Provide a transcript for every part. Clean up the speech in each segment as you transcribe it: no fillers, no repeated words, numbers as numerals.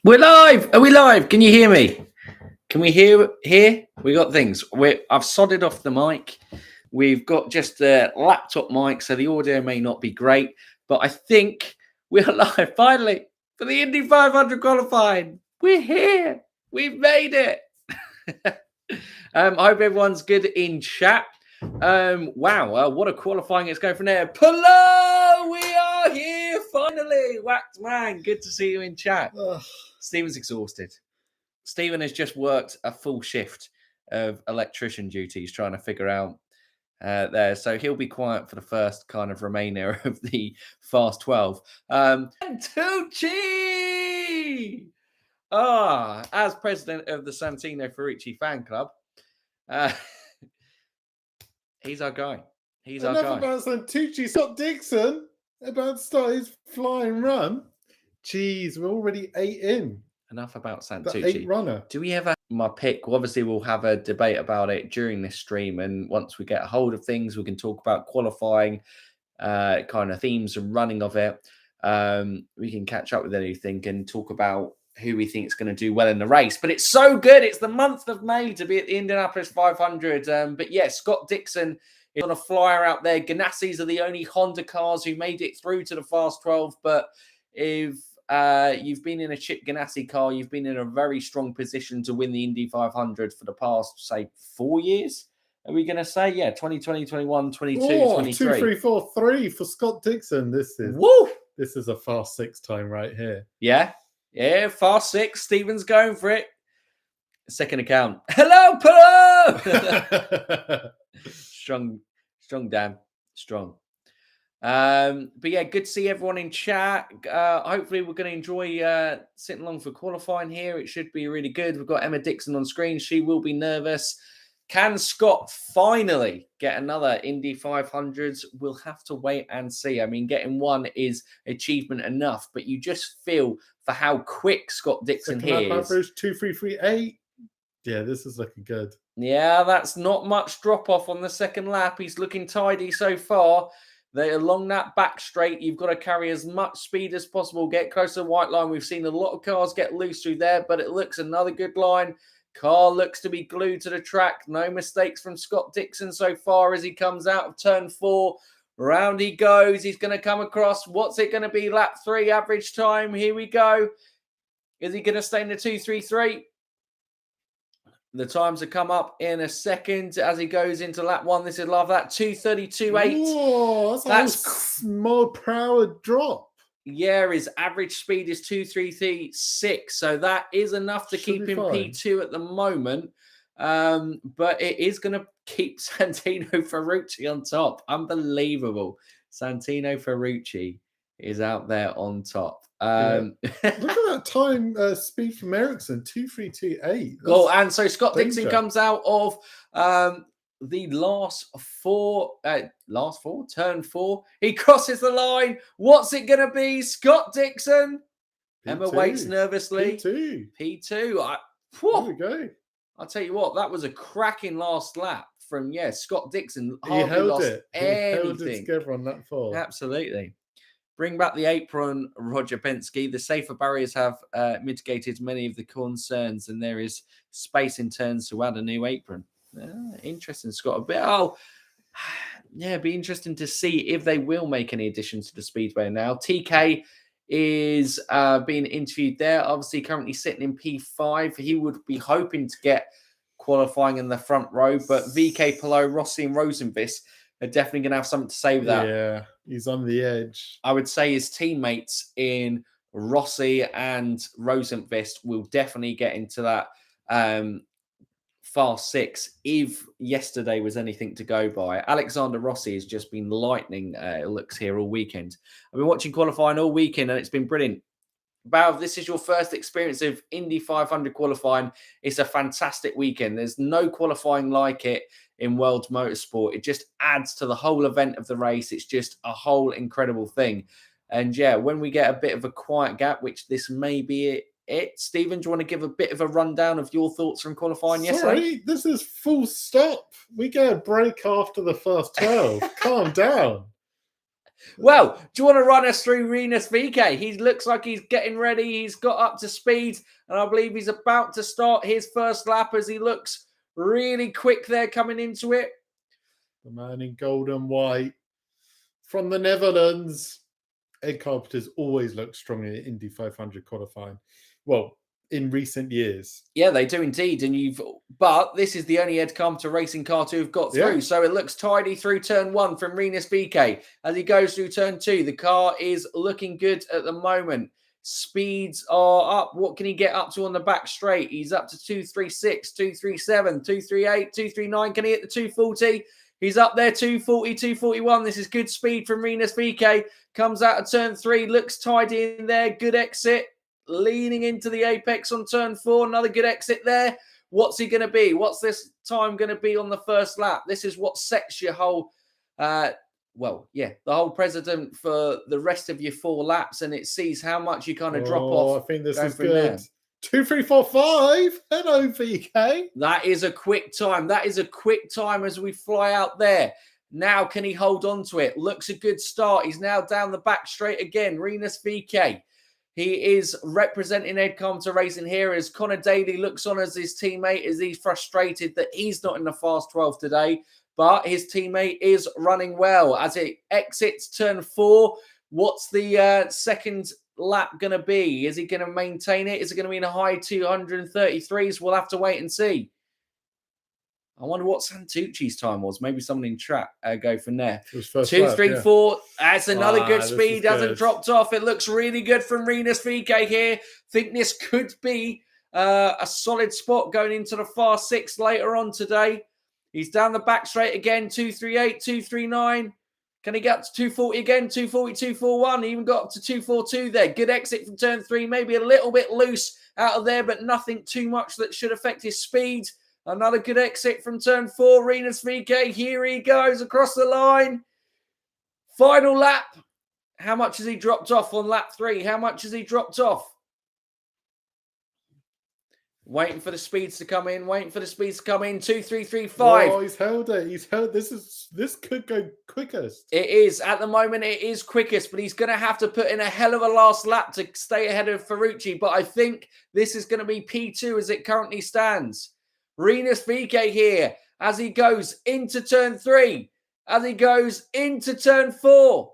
We're live. Are we live? Can you hear me? Can we hear? We got things. I've sodded off the mic. We've got just the laptop mic, so the audio may not be great, but I think we're live finally for the Indy 500 qualifying. We're here. We've made it. I hope everyone's good in chat. Wow, what a qualifying it's going from there. Palou, we are here finally. Whacked man, good to see you in chat. Stephen's exhausted. Stephen has just worked a full shift of electrician duties trying to figure out there. So he'll be quiet for the first kind of remainder of the Fast 12. Tucci! As president of the Santino Ferrucci fan club, he's our guy. He's our guy. Enough about Santucci. Scott Dixon about to start his flying run. Jeez, we're already 8 in. Enough about Santucci. The 8 runner. Do we ever my pick? Well, obviously, we'll have a debate about it during this stream, and once we get a hold of things, we can talk about qualifying, kind of themes and running of it. We can catch up with anything and talk about who we think is going to do well in the race. But it's so good. It's the month of May to be at the Indianapolis 500. But yeah, Scott Dixon is on a flyer out there. Ganassi's are the only Honda cars who made it through to the Fast 12. But if you've been in a Chip Ganassi car, you've been in a very strong position to win the Indy 500 for the past, say, 4 years. Are we going to say? Yeah, 2020, 21, 22, 23. 2, 3, 4, 3 for Scott Dixon. This is a fast 6 time right here. Yeah, fast 6. Stephen's going for it. Second account. Hello, Palou! Strong, Dan. Strong. But yeah, good to see everyone in chat. Hopefully we're going to enjoy sitting along for qualifying here. It should be really good. We've got Emma Dixon on screen. She will be nervous. Can Scott finally get another Indy 500s? We'll have to wait and see. I mean, getting one is achievement enough, but you just feel for how quick Scott Dixon here is. Average 2:3.38. Yeah, this is looking good. Yeah, that's not much drop off on the second lap. He's looking tidy so far. Along that back straight, you've got to carry as much speed as possible. Get close to the white line. We've seen a lot of cars get loose through there, but it looks another good line. Car looks to be glued to the track. No mistakes from Scott Dixon so far as he comes out of turn 4. Round he goes. He's going to come across. What's it going to be? Lap 3 average time. Here we go. Is he going to stay in the 2:33? The times have come up in a second as he goes into lap 1. This is love that 2:32.8. Whoa, that's a small power drop. Yeah, his average speed is 2:33.6, so that is enough to keep him fine. P2 at the moment. But it is going to keep Santino Ferrucci on top. Unbelievable. Santino Ferrucci is out there on top. Look at that time speed from Ericsson, 2:32.8. Well, and so Scott Dixon comes out of the last four, turn 4. He crosses the line. What's it going to be? Scott Dixon. P2. Emma waits nervously. P2. There we go. I'll tell you what, that was a cracking last lap from, Scott Dixon. He held it. He held it together on that 4. Absolutely. Bring back the apron, Roger Penske. The safer barriers have mitigated many of the concerns, and there is space in turns to add a new apron. Interesting, Scott. Be interesting to see if they will make any additions to the speedway now. TK is being interviewed there. Obviously, currently sitting in P5. He would be hoping to get qualifying in the front row, but VeeKay, Palou, Rossi, and Rosenqvist are definitely going to have something to say with that. Yeah, he's on the edge. I would say his teammates in Rossi and Rosenqvist will definitely get into that fast 6 if yesterday was anything to go by. Alexander Rossi has just been lightning, it looks here all weekend. I've been watching qualifying all weekend and it's been brilliant. Bow, this is your first experience of Indy 500 qualifying. It's a fantastic weekend. There's no qualifying like it in world motorsport. It just adds to the whole event of the race. It's just a whole incredible thing. And when we get a bit of a quiet gap, which this may be it. Stephen, do you want to give a bit of a rundown of your thoughts from qualifying yesterday? This is full stop. We get a break after the first 12. Calm down. Well, do you want to run us through Rinus VeeKay? He looks like he's getting ready. He's got up to speed, and I believe he's about to start his first lap as he looks really quick there coming into it. The man in gold and white from the Netherlands. Ed Carpenter's always looked strong in Indy 500 qualifying. Well, in recent years. Yeah, they do indeed. But this is the only Ed Carpenter racing car to have got through. Yeah. So it looks tidy through turn 1 from Rinus VeeKay. As he goes through turn 2, the car is looking good at the moment. Speeds are up. What can he get up to on the back straight? He's up to 236, 237, 238, 239. Can he hit the 240? He's up there, 240, 241. This is good speed from Rinus VeeKay. Comes out of turn 3, looks tidy in there. Good exit. Leaning into the apex on turn 4. Another good exit there. What's he going to be? What's this time going to be on the first lap? This is what sets your whole, the whole precedent for the rest of your 4 laps, and it sees how much you kind of drop off. I think this is from good. there. 2, 3, 4, 5. Hello, VeeKay. That is a quick time. That is a quick time as we fly out there. Now, can he hold on to it? Looks a good start. He's now down the back straight again. Rinus VeeKay. He is representing Ed Carpenter Racing here as Connor Daly looks on as his teammate as he's frustrated that he's not in the fast 12 today. But his teammate is running well as it exits turn 4. What's the second lap going to be? Is he going to maintain it? Is it going to be in a high 233s? We'll have to wait and see. I wonder what Santucci's time was. Maybe someone in track go from there. 2, 3, 4. That's another good speed. Hasn't dropped off. It looks really good from Rinus VeeKay here. Think this could be a solid spot going into the fast 6 later on today. He's down the back straight again. 238, 239. Can he get up to 240 again? 240, 241. He even got up to 242 there. Good exit from turn 3. Maybe a little bit loose out of there, but nothing too much that should affect his speed. Another good exit from turn 4. Rinus VeeKay. Here he goes across the line. Final lap. How much has he dropped off on lap 3? How much has he dropped off? Waiting for the speeds to come in. 2, 3, 3, 5. Oh, he's held it. He's held. This could go quickest. It is. At the moment, it is quickest, but he's going to have to put in a hell of a last lap to stay ahead of Ferrucci. But I think this is going to be P2 as it currently stands. Rinus VeeKay here as he goes into turn 3, as he goes into turn 4.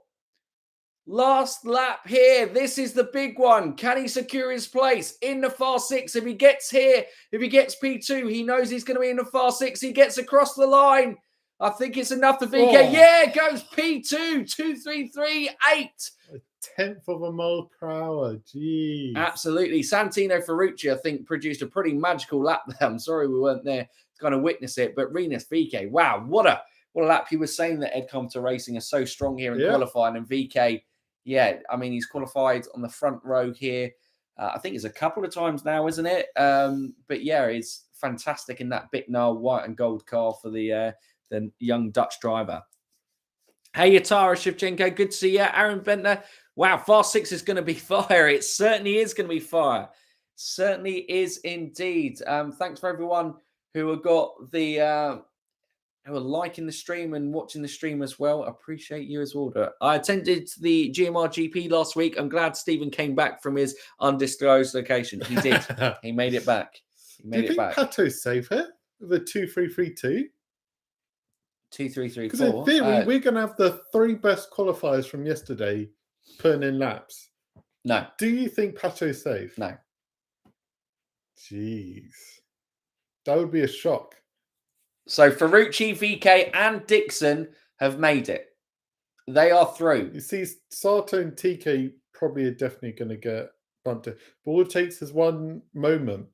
Last lap here. This is the big one. Can he secure his place in the fast 6? If he gets here, if he gets P2, he knows he's going to be in the fast 6. He gets across the line. I think it's enough for VeeKay. Yeah, it goes P2, 2:33.8. 1/10 of a mile per hour. Jeez. Absolutely. Santino Ferrucci, I think, produced a pretty magical lap there. I'm sorry we weren't there to kind of witness it, but Rinus VeeKay, wow, what a lap. He was saying that Ed Carpenter Racing is so strong here in qualifying, and VeeKay, yeah, I mean, he's qualified on the front row here. I think it's a couple of times now, isn't it? But yeah, he's fantastic in that Bicknell white and gold car for the young Dutch driver. Hey, Tara Shevchenko, good to see you. Aaron Bentner, wow, fast 6 is going to be fire. It certainly is going to be fire. Certainly is indeed. Thanks for everyone who have got the who are liking the stream and watching the stream as well. I appreciate you as well. I attended the GMR GP last week. I'm glad Stephen came back from his undisclosed location. He did. He made it back. He made it back. Do you think Pato's safe here with a 2-3-3-2? 2, 3, 3, 4. Because in theory, we're going to have the 3 best qualifiers from yesterday putting in laps. No. Do you think Pato's safe? No. Jeez. That would be a shock. So Ferrucci, VeeKay, and Dixon have made it. They are through. You see, Sato and TK probably are definitely going to get bumped. But all it takes is one moment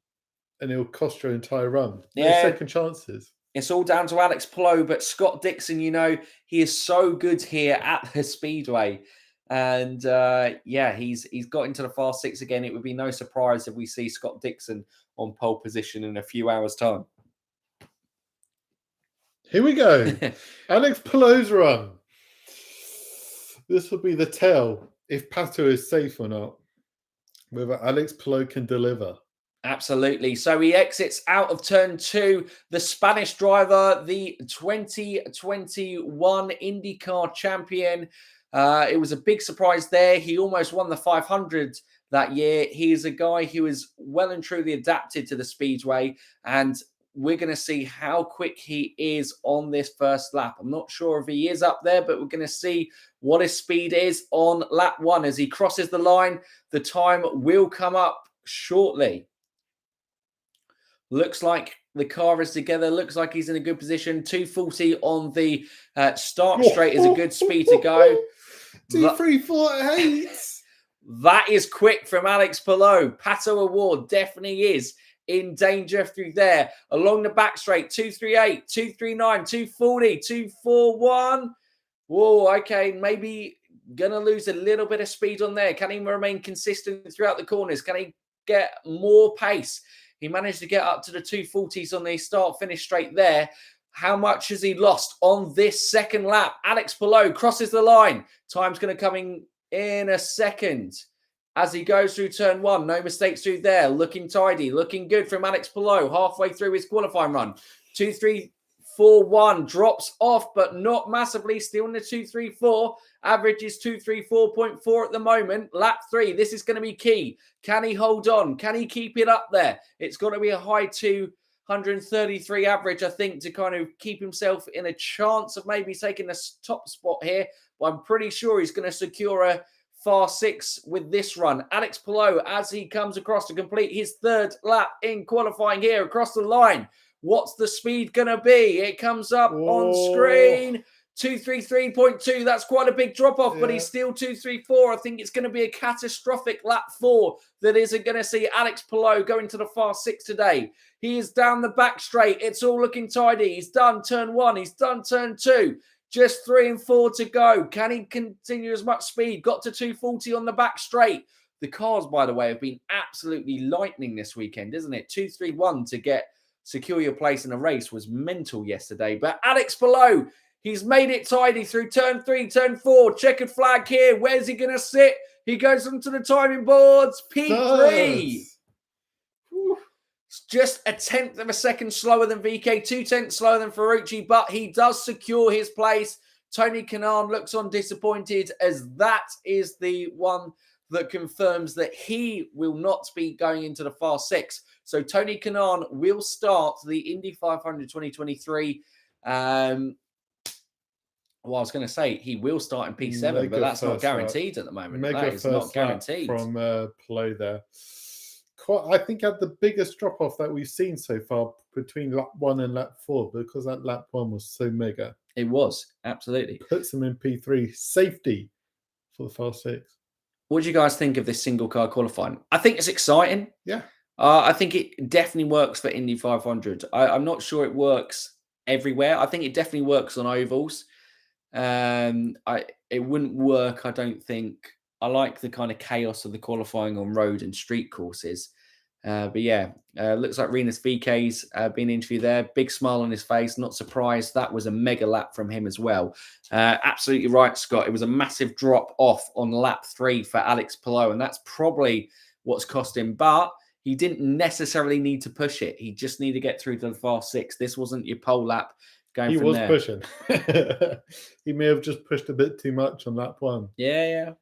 and it'll cost your entire run. No second chances. It's all down to Alex Palou, but Scott Dixon, you know, he is so good here at the Speedway. And he's got into the fast 6 again. It would be no surprise if we see Scott Dixon on pole position in a few hours' time. Here we go. Alex Palou's run. This will be the tell if Pato is safe or not. Whether Alex Palou can deliver. Absolutely. So he exits out of turn 2. The Spanish driver, the 2021 IndyCar champion, It was a big surprise there. He almost won the 500 that year. He is a guy who is well and truly adapted to the speedway, and we're going to see how quick he is on this first lap. I'm not sure if he is up there, but we're going to see what his speed is on lap 1 as he crosses the line. The time will come up shortly. Looks like the car is together. Looks like he's in a good position. 240 on the start straight is a good speed to go. 2:34.8. That is quick from Alex Palou. Pato O'Ward definitely is in danger through there. Along the back straight, 238, 239, 240, 241. Whoa, okay, maybe gonna lose a little bit of speed on there. Can he remain consistent throughout the corners? Can he get more pace? He managed to get up to the 240s on the start-finish straight there. How much has he lost on this second lap? Alex Palou crosses the line. Time's going to come in a second as he goes through turn 1. No mistakes through there. Looking tidy, looking good from Alex Palou halfway through his qualifying run. 2:3.41 drops off, but not massively. Still in the 2:34. Average is 2:34.4 at the moment. Lap 3. This is going to be key. Can he hold on? Can he keep it up there? It's got to be a high 233 average, I think, to kind of keep himself in a chance of maybe taking the top spot here. But I'm pretty sure he's going to secure a fast 6 with this run. Alex Palou, as he comes across to complete his 3rd lap in qualifying here across the line. What's the speed going to be? It comes up on screen. 2:33.2. That's quite a big drop off, but he's still 2:34. I think it's going to be a catastrophic lap 4 that isn't going to see Alex Palou going to the fast 6 today. He is down the back straight. It's all looking tidy. He's done turn 1. He's done turn 2. Just 3 and 4 to go. Can he continue as much speed? Got to 240 on the back straight. The cars, by the way, have been absolutely lightning this weekend, isn't it? 2:31 to secure your place in a race was mental yesterday. But Alex Palou, he's made it tidy through turn 3, turn 4. Checkered flag here. Where's he going to sit? He goes onto the timing boards. P3. It's just a 1/10 of a second slower than VeeKay, 2/10 slower than Ferrucci, but he does secure his place. Tony Kanaan looks on disappointed as that is the one that confirms that he will not be going into the fast 6. So Tony Kanaan will start the Indy 500 2023. Well, I was going to say he will start in P7, but that's not guaranteed at the moment. That is not guaranteed. From Palou there. I think had the biggest drop-off that we've seen so far between lap 1 and lap 4 because that lap 1 was so mega. It was, absolutely. Puts him in P3. Safety for the fast 6. What do you guys think of this single car qualifying? I think it's exciting. Yeah. I think it definitely works for Indy 500. I'm not sure it works everywhere. I think it definitely works on ovals. It wouldn't work, I don't think. I like the kind of chaos of the qualifying on road and street courses. But yeah, looks like Rinus VeeKay's been interviewed there. Big smile on his face. Not surprised. That was a mega lap from him as well. Absolutely right, Scott. It was a massive drop off on lap 3 for Alex Palou, and that's probably what's cost him. But he didn't necessarily need to push it. He just needed to get through to the fast 6. This wasn't your pole lap going from there. He was pushing. He may have just pushed a bit too much on lap 1. Yeah.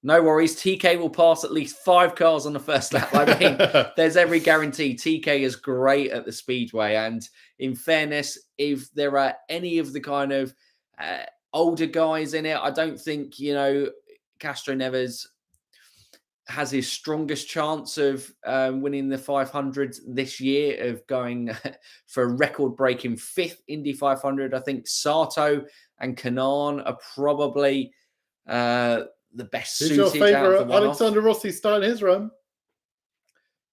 No worries. TK will pass at least 5 cars on the first lap. I mean, there's every guarantee. TK is great at the speedway. And in fairness, if there are any of the kind of older guys in it, I don't think, Castro Neves has his strongest chance of winning the 500 this year, of going for a record-breaking 5th Indy 500. I think Sato and Kanaan are probably the best suited. Who's your favourite Alexander Rossi starting his run?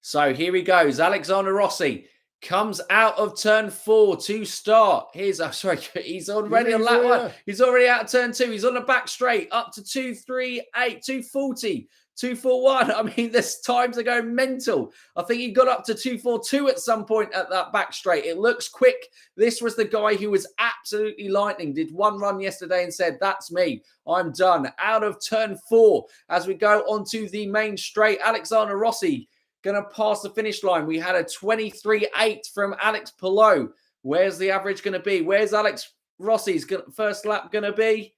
So here he goes. Alexander Rossi comes out of turn 4 to start. He's already on lap 1. He's already out of turn 2. He's on the back straight up to 238, 240, 241. I mean, this times are going mental. I think he got up to 242 at some point at that back straight. It looks quick. This was the guy who was absolutely lightning. Did one run yesterday and said, that's me. I'm done. Out of turn 4 as we go onto the main straight. Alexander Rossi going to pass the finish line. We had a 23.8 from Alex Palou. Where's the average going to be? Where's Alex Rossi's first lap going to be?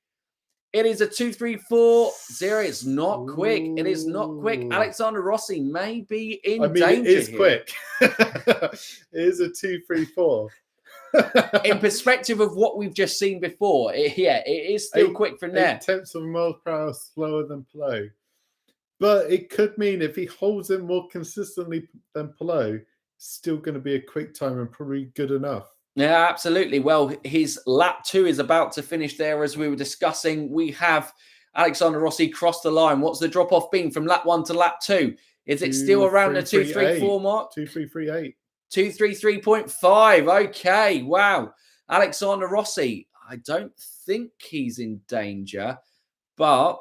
It is a 2.340. It's not quick. It is not quick. Ooh. Alexander Rossi may be in danger. It is here. quick. It is a 2.34. In perspective of what we've just seen before, it is still quick from there. 0.8 of a mile per hour slower than Palou. But it could mean if he holds it more consistently than Palou, still going to be a quick time and probably good enough. Yeah, absolutely. Well, his lap 2 is about to finish there, as we were discussing. We have Alexander Rossi cross the line. What's the drop-off been from lap 1 to lap 2? Is it still around the 2.34 mark? 2.338. 2.33.5. Okay, wow. Alexander Rossi, I don't think he's in danger, but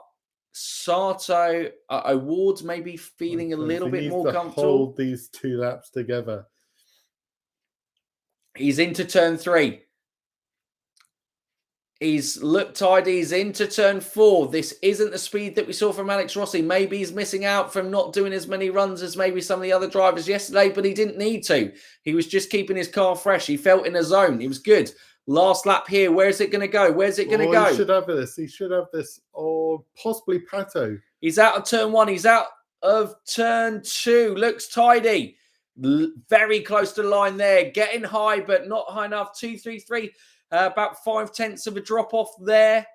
Pato O'Ward may be feeling a little bit more comfortable. Hold these 2 laps together. He's into turn 3. He's looked tidy. He's into turn 4. This isn't the speed that we saw from Alex Rossi. Maybe he's missing out from not doing as many runs as maybe some of the other drivers yesterday, but he didn't need to. He was just keeping his car fresh. He felt in a zone. He was good. Last lap here. Where's it going to go? Where's it going to go? He should have this. He should have this. Or possibly Pato. He's out of turn 1. He's out of turn 2. Looks tidy. Very close to the line there. Getting high, but not high enough. 2.33. About 0.5 of a drop off there.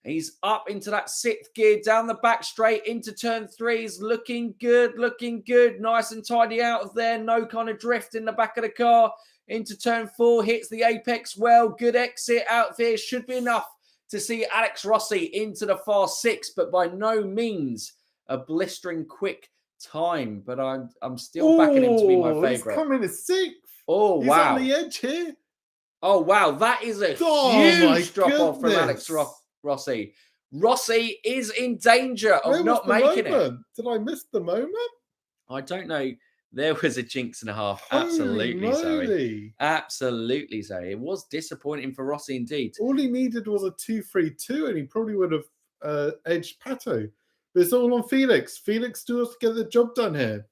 He's up into that 6th gear, down the back straight into turn 3. He's looking good, looking good. Nice and tidy out of there. No kind of drift in the back of the car. Into turn 4, hits the apex well. Good exit out there. Should be enough to see Alex Rossi into the fast 6, but by no means a blistering quick time. But I'm still backing him to be my favourite. He's coming to 6th. Oh, wow. He's on the edge here. Oh, wow. That is a huge drop-off from Alex Rossi. Rossi is in danger of not making it. Did I miss the moment? I don't know. There was a jinx and a half. Absolutely, Zoe. Absolutely, Zoe. It was disappointing for Rossi indeed. All he needed was a 2.32 and he probably would have edged Pato. But it's all on Felix. Felix still has to get the job done here.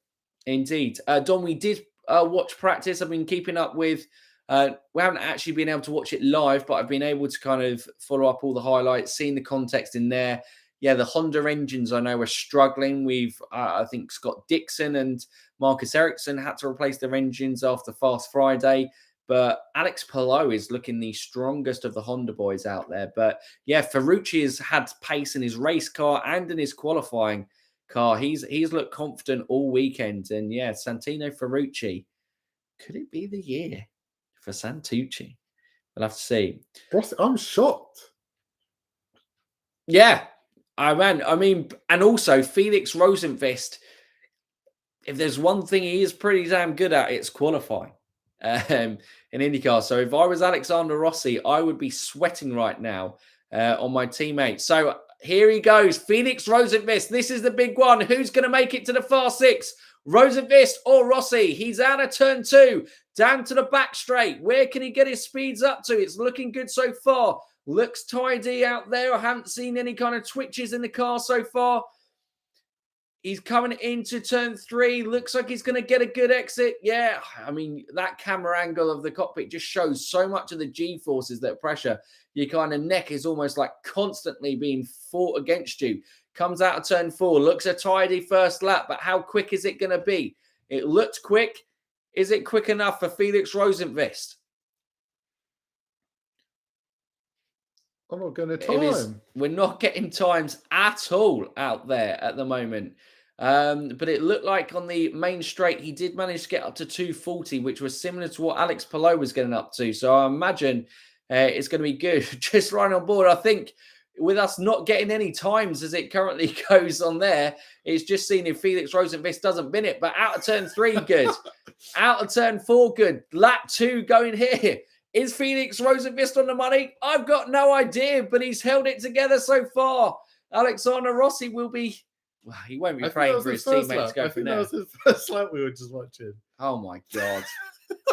Indeed. Don, we did watch practice. I've been keeping up with... we haven't actually been able to watch it live, but I've been able to kind of follow up all the highlights, seeing the context in there. Yeah, the Honda engines I know are struggling. We've, I think, Scott Dixon and Marcus Ericsson had to replace their engines after Fast Friday. But Alex Palou is looking the strongest of the Honda boys out there. But yeah, Ferrucci has had pace in his race car and in his qualifying car. He's looked confident all weekend. And yeah, Santino Ferrucci, could it be the year for Santucci? We'll have to see. I'm shocked. Yeah, I mean, and also Felix Rosenqvist, if there's one thing he is pretty damn good at, it's qualifying in IndyCar. So if I was Alexander Rossi, I would be sweating right now on my teammate. So here he goes, Felix Rosenqvist. This is the big one. Who's going to make it to the fast 6? Rosenqvist or Rossi? He's out of turn 2, down to the back straight. Where can he get his speeds up to? It's looking good so far. Looks tidy out there. I haven't seen any kind of twitches in the car so far. He's coming into turn 3. Looks like he's going to get a good exit. Yeah, I mean, that camera angle of the cockpit just shows so much of the G-forces, that pressure. Your kind of neck is almost like constantly being fought against you. Comes out of turn 4. Looks a tidy first lap, but how quick is it going to be? It looked quick. Is it quick enough for Felix Rosenqvist? I'm not going to time. We're not getting times at all out there at the moment. But it looked like on the main straight, he did manage to get up to 240, which was similar to what Alex Palou was getting up to. So I imagine it's going to be good. Just right on board. I think with us not getting any times as it currently goes on there, it's just seeing if Felix Rosenqvist doesn't bin it. But out of turn 3, good. Out of turn 4, good. Lap 2 going here. Is Felix Rosenqvist on the money? I've got no idea, but he's held it together so far. Alexander Rossi will be... Well, he won't be praying for his teammates to go from there. That was his first lap we were just watching. Oh, my God.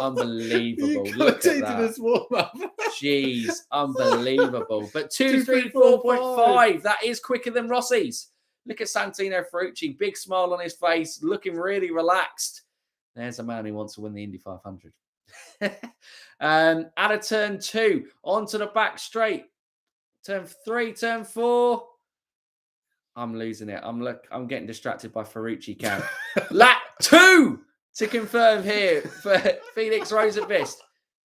Unbelievable. You Look at that. This warm-up. Jeez, unbelievable. But 2.34.5, that is quicker than Rossi's. Look at Santino Ferrucci, big smile on his face, looking really relaxed. There's a man who wants to win the Indy 500. Out of turn 2, onto the back straight. Turn 3, turn 4. I'm losing it. I'm getting distracted by Ferrucci count. Lap 2 to confirm here for Felix Rosenqvist.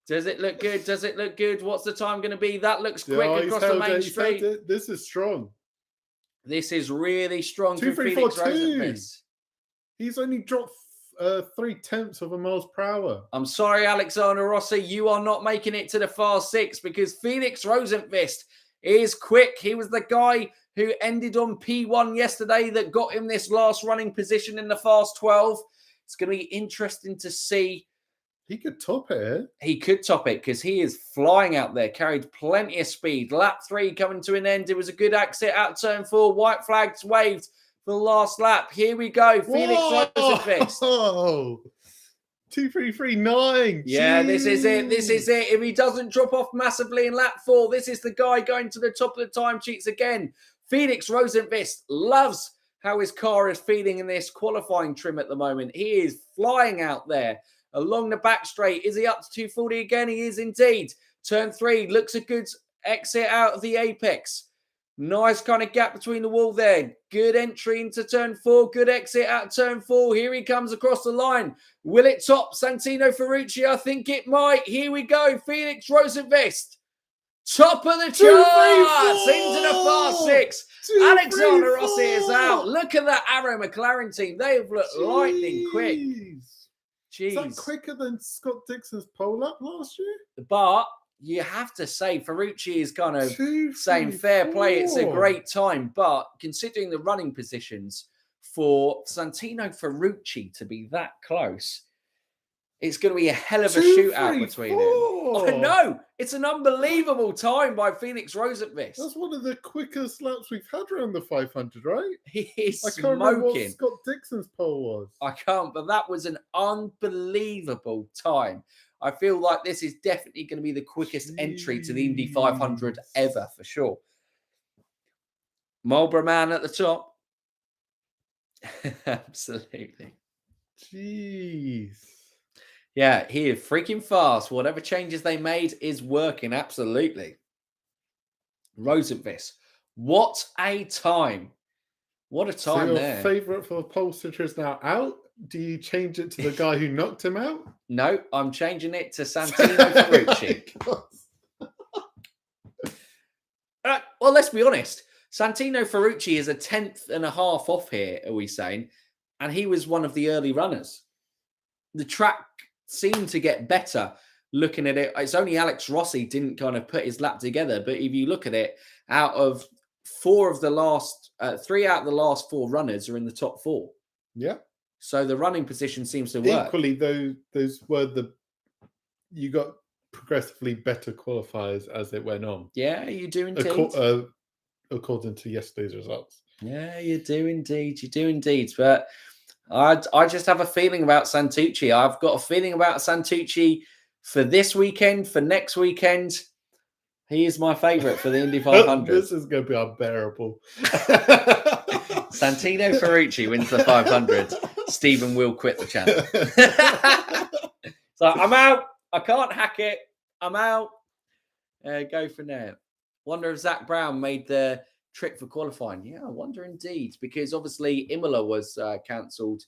Does it look good? Does it look good? What's the time going to be? That looks quick across the main straight. This is strong. This is really strong for Felix Rosenqvist. He's only dropped 0.3 of a miles per hour. I'm sorry, Alexander Rossi, you are not making it to the fast 6 because Felix Rosenqvist is quick. He was the guy who ended on P1 yesterday that got him this last running position in the fast 12. It's going to be interesting to see. He could top it. He could top it because he is flying out there, carried plenty of speed. Lap 3 coming to an end. It was a good exit out turn 4. White flags waved for the last lap. Here we go. Felix Rosenqvist. Oh, 2:3:39. Yeah, this is it. This is it. If he doesn't drop off massively in lap 4, this is the guy going to the top of the timesheets again. Felix Rosenqvist loves how his car is feeling in this qualifying trim at the moment. He is flying out there along the back straight. Is he up to 240 again? He is indeed. Turn 3 looks a good exit out of the apex. Nice kind of gap between the wall there. Good entry into turn 4. Good exit out of turn 4. Here he comes across the line. Will it top Santino Ferrucci? I think it might. Here we go. Felix Rosenqvist. Top of the charts into the fast 6. Alexander Rossi is out. Look at that Arrow McLaren team. They have looked lightning quick. Jeez. Is that quicker than Scott Dixon's pole up last year? But you have to say Ferrucci is kind of saying fair play. It's a great time. But considering the running positions for Santino Ferrucci to be that close, it's going to be a hell of a shootout between them. I know. It's an unbelievable time by Felix Rosenqvist. That's one of the quickest laps we've had around the 500, right? He is I can't remember what smoking. Scott Dixon's pole was. I can't, but that was an unbelievable time. I feel like this is definitely going to be the quickest entry to the Indy 500 ever, for sure. Marlboro Man at the top. Absolutely. Jeez. Yeah, he is freaking fast. Whatever changes they made is working. Absolutely. Rosenqvist. What a time. What a time so there. Your favourite for the pole sitter is now out? Do you change it to the guy who knocked him out? No, I'm changing it to Santino Ferrucci. Well, let's be honest. Santino Ferrucci is 1.5 off here, are we saying? And he was one of the early runners. The track seemed to get better looking at it. It's only Alex Rossi didn't kind of put his lap together. But if you look at it, out of 3 out of the last 4 runners are in the top 4. Yeah. So the running position seems to work. Equally, those were you got progressively better qualifiers as it went on. Yeah, you do indeed. According to yesterday's results. Yeah, you do indeed. You do indeed. But I just have a feeling about Santucci. I've got a feeling about Santucci for this weekend, for next weekend. He is my favourite for the Indy 500. This is going to be unbearable. Santino Ferrucci wins the 500. Stephen will quit the channel. So I'm out. I can't hack it. I'm out. Go from there. Wonder if Zach Brown made the trip for qualifying. Yeah, I wonder indeed. Because obviously Imola was cancelled.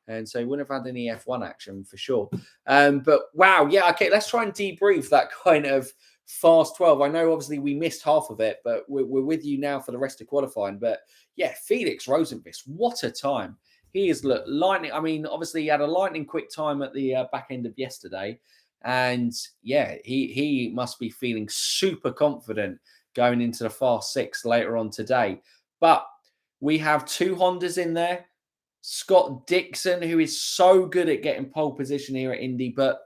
And so he wouldn't have had any F1 action for sure. But wow. Yeah, okay. Let's try and debrief that kind of fast 12. I know obviously we missed half of it, but we're with you now for the rest of qualifying. But yeah, Felix Rosenqvist, what a time. He is lightning. I mean, obviously he had a lightning quick time at the back end of yesterday. And yeah, he must be feeling super confident going into the fast 6 later on today. But we have 2 Hondas in there. Scott Dixon, who is so good at getting pole position here at Indy, but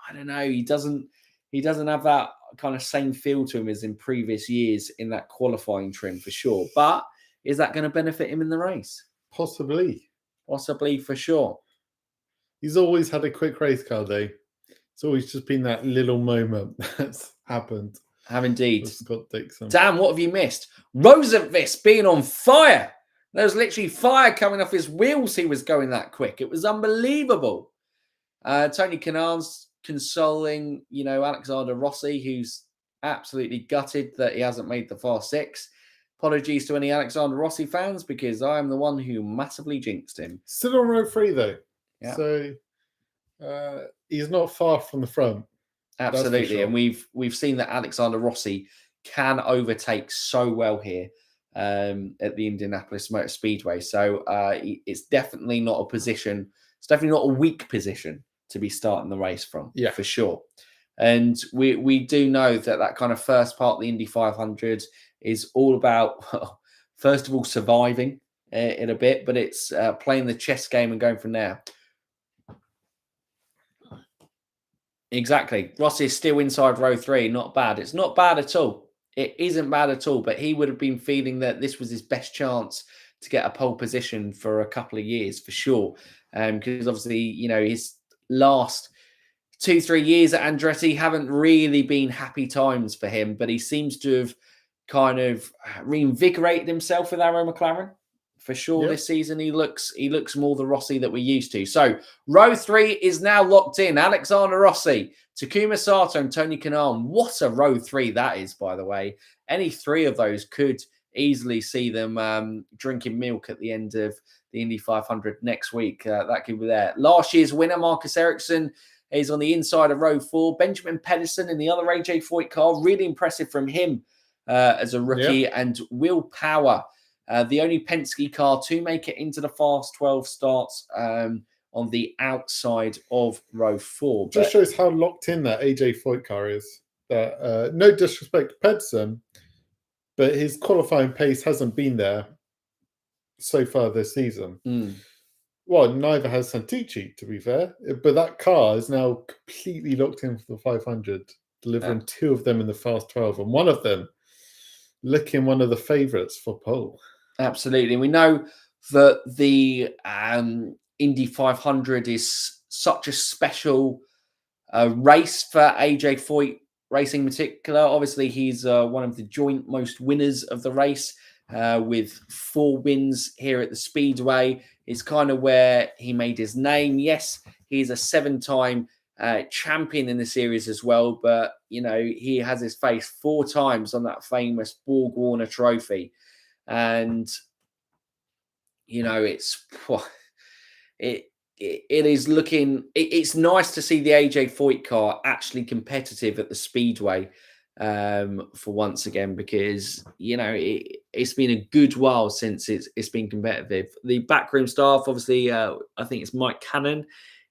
I don't know, he doesn't have that kind of same feel to him as in previous years in that qualifying trim for sure. But is that going to benefit him in the race? Possibly for sure. He's always had a quick race car though. It's always just been that little moment that's happened. Have indeed. Scott Dixon. Damn, what have you missed? Rosenqvist being on fire. There was literally fire coming off his wheels. He was going that quick. It was unbelievable. Tony Kanaan's consoling, Alexander Rossi, who's absolutely gutted that he hasn't made the Fast Six. Apologies to any Alexander Rossi fans because I am the one who massively jinxed him. Still on row 3 though. Yeah. So he's not far from the front. Absolutely. Sure. And we've seen that Alexander Rossi can overtake so well here at the Indianapolis Motor Speedway. So it's definitely not a position. It's definitely not a weak position to be starting the race from, for sure. And we do know that kind of first part of the Indy 500 is all about, first of all, surviving in a bit, but it's playing the chess game and going from there. Exactly. Rossi is still inside row 3. Not bad. It's not bad at all. It isn't bad at all, but he would have been feeling that this was his best chance to get a pole position for a couple of years, for sure. Because obviously, his last 2-3 years at Andretti haven't really been happy times for him, but he seems to have kind of reinvigorated himself with Arrow McLaren. For sure, this season he looks more the Rossi that we're used to. So row 3 is now locked in. Alexander Rossi, Takuma Sato, and Tony Kanaan. What a row 3 that is, by the way. Any 3 of those could easily see them drinking milk at the end of the Indy 500 next week. That could be there. Last year's winner, Marcus Ericsson, is on the inside of row 4. Benjamin Pedersen in the other AJ Foyt car. Really impressive from him as a rookie. And Will Power, the only Penske car to make it into the Fast 12 starts on the outside of row 4. Just shows how locked in that AJ Foyt car is. That no disrespect to Pedersen, but his qualifying pace hasn't been there so far this season. Well, neither has Santucci, to be fair. But that car is now completely locked in for the 500, delivering 2 of them in the Fast 12, and one of them looking one of the favourites for pole. Absolutely. We know that the Indy 500 is such a special race for AJ Foyt Racing in particular. Obviously, he's one of the joint most winners of the race with 4 wins here at the Speedway. It's kind of where he made his name. Yes, he's a 7-time champion in the series as well, but, he has his face 4 times on that famous Borg Warner trophy. And, it's nice to see the AJ Foyt car actually competitive at the Speedway for once again, because, it's been a good while since it's been competitive. The backroom staff, obviously, I think it's Mike Kanaan,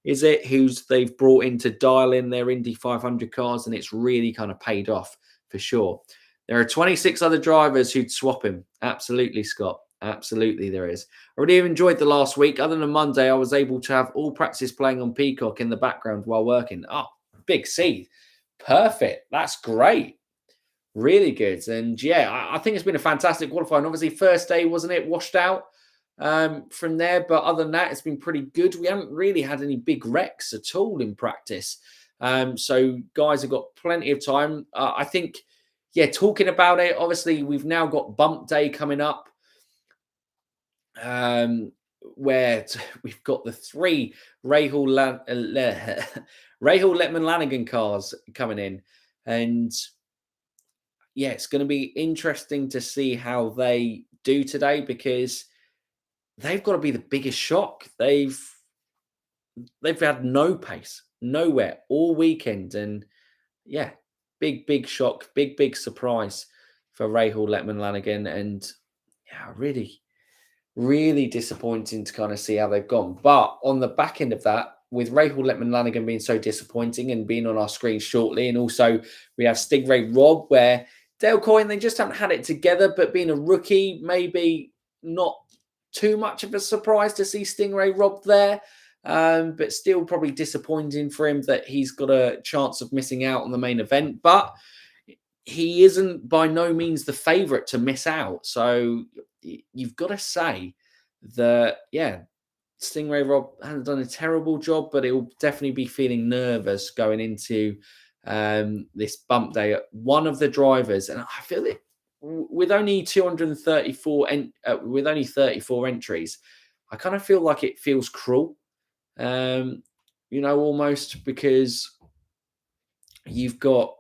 is it, who's they've brought in to dial in their Indy 500 cars, and it's really kind of paid off for sure. There are 26 other drivers who'd swap him. Absolutely, Scott. Absolutely, there is. I really enjoyed the last week. Other than Monday, I was able to have all practice playing on Peacock in the background while working. Oh, big C. Perfect. That's great. Really good. And I think it's been a fantastic qualifying. Obviously, first day, wasn't it? Washed out from there. But other than that, it's been pretty good. We haven't really had any big wrecks at all in practice. So guys have got plenty of time. I think, talking about it, obviously, we've now got bump day coming up. Where we've got the 3 Rahal Letterman Lanigan cars coming in, and it's going to be interesting to see how they do today, because they've got to be the biggest shock. They've had no pace, nowhere all weekend, and big shock, big surprise for Rahal Letterman Lanigan, and really disappointing to kind of see how they've gone. But on the back end of that, with Rahal Letterman Lanigan being so disappointing and being on our screen shortly, and also we have Stingray Rob, where Dale Coyne, they just haven't had it together, but being a rookie, maybe not too much of a surprise to see Stingray Rob there, but still probably disappointing for him that he's got a chance of missing out on the main event. But he isn't by no means the favourite to miss out. So you've got to say that, Stingray Rob hasn't done a terrible job, but he'll definitely be feeling nervous going into this bump day. One of the drivers, and I feel it with only 234 with only 34 entries, I kind of feel like it feels cruel, almost, because you've got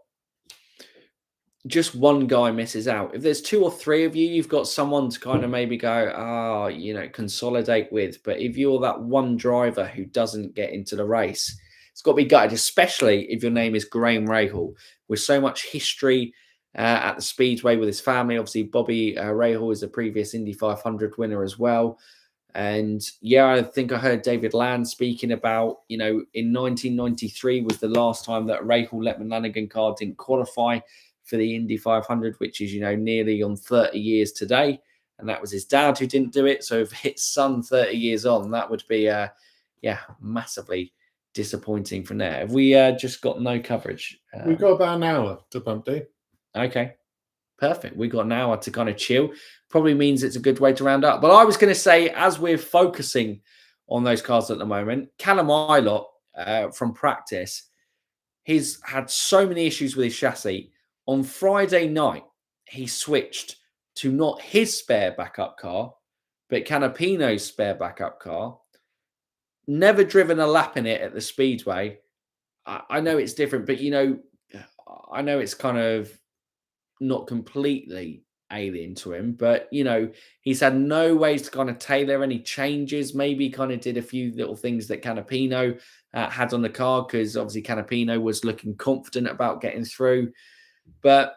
just one guy misses out. If there's 2 or 3 of you, you've got someone to kind of maybe go, consolidate with. But if you're that one driver who doesn't get into the race, it's got to be gutted, especially if your name is Graham Rahal, with so much history at the Speedway with his family. Obviously, Bobby Rahal is a previous Indy 500 winner as well. And yeah, I think I heard David Land speaking about, in 1993 was the last time that a Rahal Letterman Lanigan car didn't qualify for the Indy 500, which is, nearly on 30 years today. And that was his dad who didn't do it. So if his son 30 years on, that would be, massively disappointing from there. Have we just got no coverage? We've got about an hour to bump day. Okay, perfect. We got an hour to kind of chill. Probably means it's a good way to round up. But I was going to say, as we're focusing on those cars at the moment, Callum Ilott from practice, he's had so many issues with his chassis. On Friday night, he switched to not his spare backup car, but Canapino's spare backup car. Never driven a lap in it at the Speedway. I know it's different, but, I know it's kind of not completely alien to him, but, he's had no ways to kind of tailor any changes. Maybe kind of did a few little things that Canapino had on the car, because obviously Canapino was looking confident about getting through. But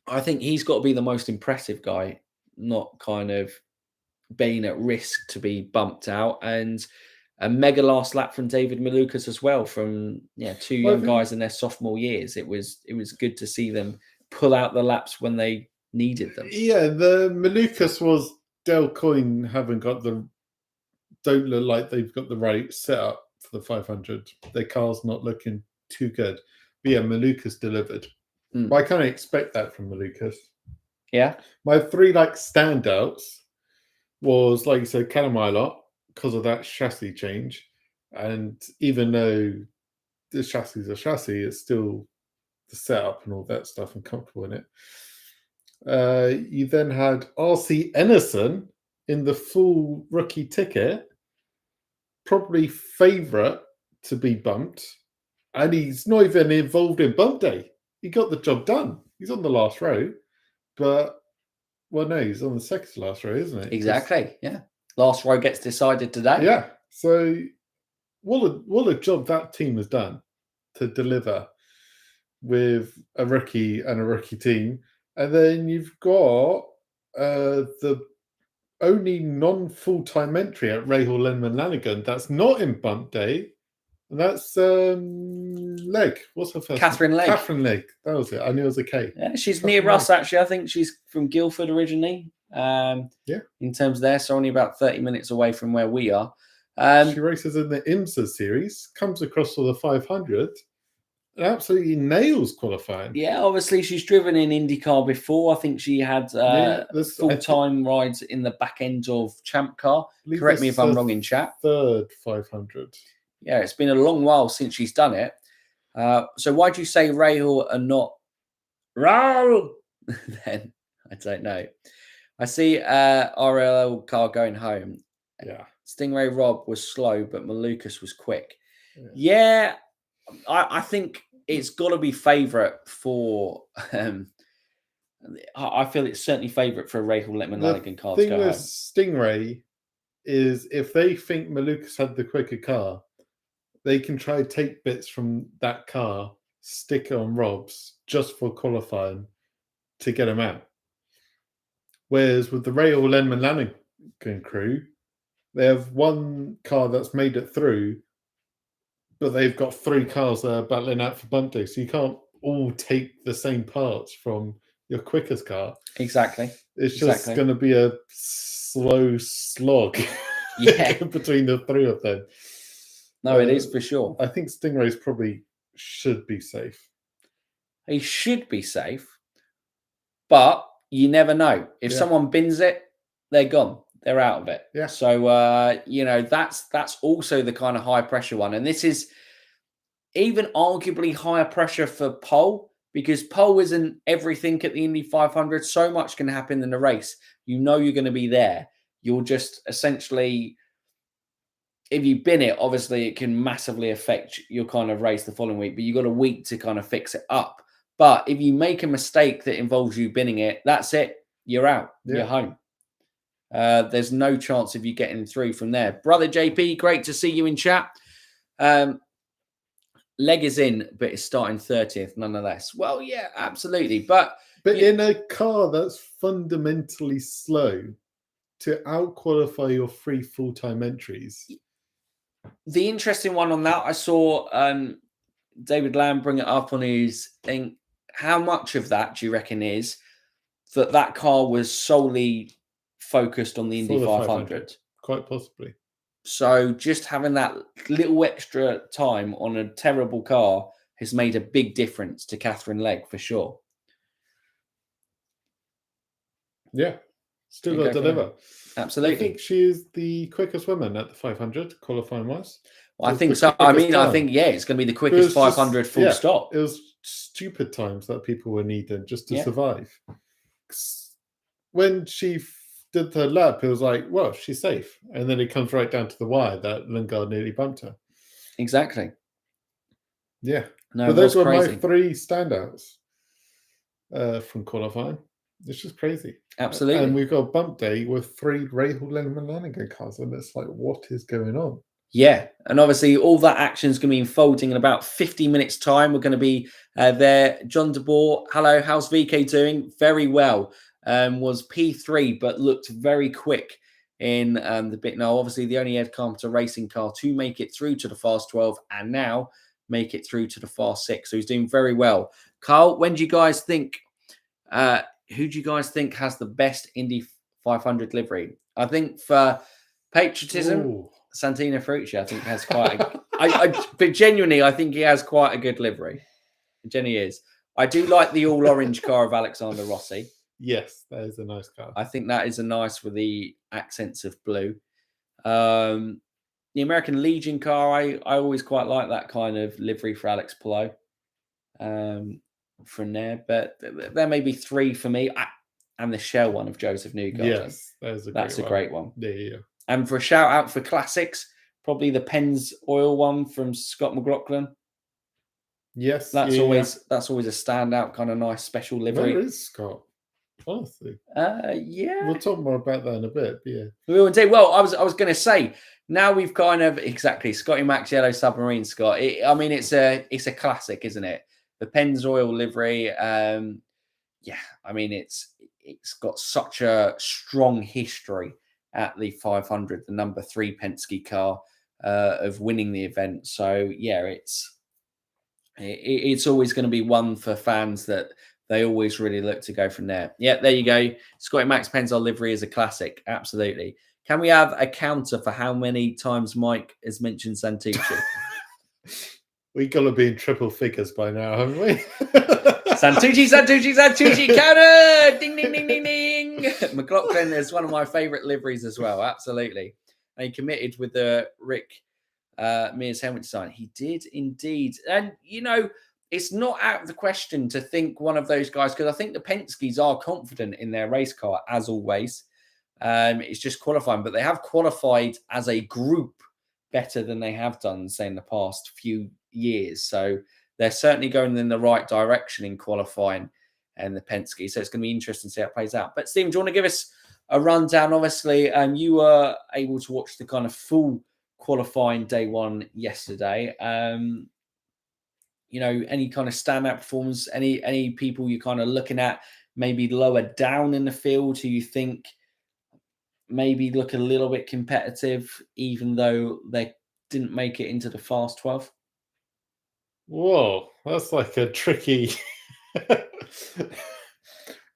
I think he's got to be the most impressive guy, not kind of being at risk to be bumped out. And a mega last lap from David Malukas as well, from 2 young guys in their sophomore years. It was good to see them pull out the laps when they needed them. Yeah, the Malukas was Del Coyne don't look like they've got the right setup for the 500. Their car's not looking too good. But yeah, Malukas delivered. But I kind of expect that from Malukas. Yeah. My 3 standouts was, like you said, Callum Ilott, because of that chassis change. And even though the chassis is a chassis, it's still the setup and all that stuff and comfortable in it. You then had RC Enerson in the full rookie ticket, probably favourite to be bumped. And he's not even involved in bump day. He got the job done. He's on the last row, but he's on the second to last row, isn't it? Exactly. Yeah. Last row gets decided today. Yeah. So what a job that team has done to deliver with a rookie and a rookie team. And then you've got the only non-full-time entry at Rahal Letterman Lanigan that's not in bump day. And that's Legg. What's her first Catherine name? Legg. Catherine Legg. That was it. I knew it was a K. Yeah, she's near us, actually. I think she's from Guildford originally. In terms of there, so only about 30 minutes away from where we are. She races in the IMSA series, comes across for the 500, and absolutely nails qualifying. Yeah, obviously she's driven in IndyCar before. I think she had full-time rides in the back end of Champ Car. Correct me if I'm wrong in chat. Third 500. Yeah, it's been a long while since she's done it. So why do you say Rahal and not Rahal? Then I don't know. I see RLL car going home. Yeah. Stingray Rob was slow, but Malukas was quick. Yeah, I think it's got to be favourite for. I feel it's certainly favourite for a Rahal Letterman Lanigan car to go home. Stingray is, if they think Malukas had the quicker car, they can try to take bits from that car, stick it on Rob's just for qualifying to get him out. Whereas with the Rahal Letterman Lanigan crew, they have one car that's made it through, but they've got 3 cars that are battling out for bump day. So you can't all take the same parts from your quickest car. Exactly. It's just going to be a slow slog between the 3 of them. No, it is for sure. I think Stingray's probably should be safe. He should be safe, but you never know. If someone bins it, they're gone. They're out of it. Yeah. So that's also the kind of high pressure one, and this is even arguably higher pressure for Pole, because Pole isn't everything at the Indy 500. So much can happen in the race. You know you're going to be there. You'll just essentially, if you bin it, obviously it can massively affect your kind of race the following week, but you've got a week to kind of fix it up. But if you make a mistake that involves you binning it, that's it. You're out. Yeah. You're home. There's no chance of you getting through from there. Brother JP, great to see you in chat. Leg is in, but it's starting 30th nonetheless. Well, yeah, absolutely. But in a car that's fundamentally slow, to out-qualify your 3 full-time entries. The interesting one on that, I saw David Lamb bring it up on his thing. How much of that do you reckon is that car was solely focused on the Indy 500? Quite possibly. So just having that little extra time on a terrible car has made a big difference to Catherine Legg for sure. Yeah, still got to deliver. Absolutely. I think she is the quickest woman at the 500 qualifying wise. Well, I think so. I mean, I think it's going to be the quickest 500 full stop. It was stupid times that people were needing just to survive. When she did her lap, it was like, well, she's safe. And then it comes right down to the wire that Lingard nearly bumped her. Exactly. Yeah. No, but those were my 3 standouts from qualifying. It's just crazy. Absolutely. And we've got bump day with 3 Rahal Letterman Lanigan cars. And it's like, what is going on? Yeah. And obviously all that action is going to be unfolding in about 50 minutes time. We're going to be there. John DeBoer, hello. How's VeeKay doing? Very well. Was P3, but looked very quick in the bit. Now, obviously, the only Ed Carpenter racing car to make it through to the Fast 12 and now make it through to the Fast 6. So he's doing very well. Carl, when do you guys think, who do you guys think has the best Indy 500 livery? I think for patriotism, Santino Ferrucci, I think has quite a, but genuinely, I think he has quite a good livery. Jenny is. I do like the all orange car of Alexander Rossi. Yes, that is a nice car. I think that is a nice with the accents of blue. The American Legion car, I always quite like that kind of livery for Alex Palou from there. But there may be 3 for me. And the Shell one of Joseph Newgarden. Yes, that's a great one. Yeah. And for a shout out for classics, probably the Penn's Oil one from Scott McLaughlin. Yes, that's always a standout kind of nice special livery. Where is Scott? Honestly, yeah, we'll talk more about that in a bit. But yeah, we will indeed. Well, I was going to say now we've kind of exactly Scotty Max Yellow Submarine Scott. I mean, it's a classic, isn't it? The Penn's Oil livery. Yeah, I mean it's got such a strong history at the 500, the number 3 Penske car of winning the event. So yeah, it's always going to be one for fans that they always really look to go from there. Yeah, there you go. Scotty Max Pennzoil livery is a classic. Absolutely. Can we have a counter for how many times Mike has mentioned Santucci? We've got to be in triple figures by now, haven't we? Santucci, counter! Ding, ding, ding, ding, ding. McLaughlin is one of my favourite liveries as well. Absolutely. And he committed with the Rick Mears helmet design. He did indeed. And, you know, it's not out of the question to think one of those guys, because I think the Penskes are confident in their race car, as always. It's just qualifying, but they have qualified as a group better than they have done, say, in the past few years. So they're certainly going in the right direction in qualifying and the Penske. So it's going to be interesting to see how it plays out. But Stephen, do you want to give us a rundown? Obviously, you were able to watch the kind of full qualifying day one yesterday. You know, any kind of standout performance, any people you're kind of looking at maybe lower down in the field who you think maybe look a little bit competitive, even though they didn't make it into the Fast 12? Whoa, that's like a tricky...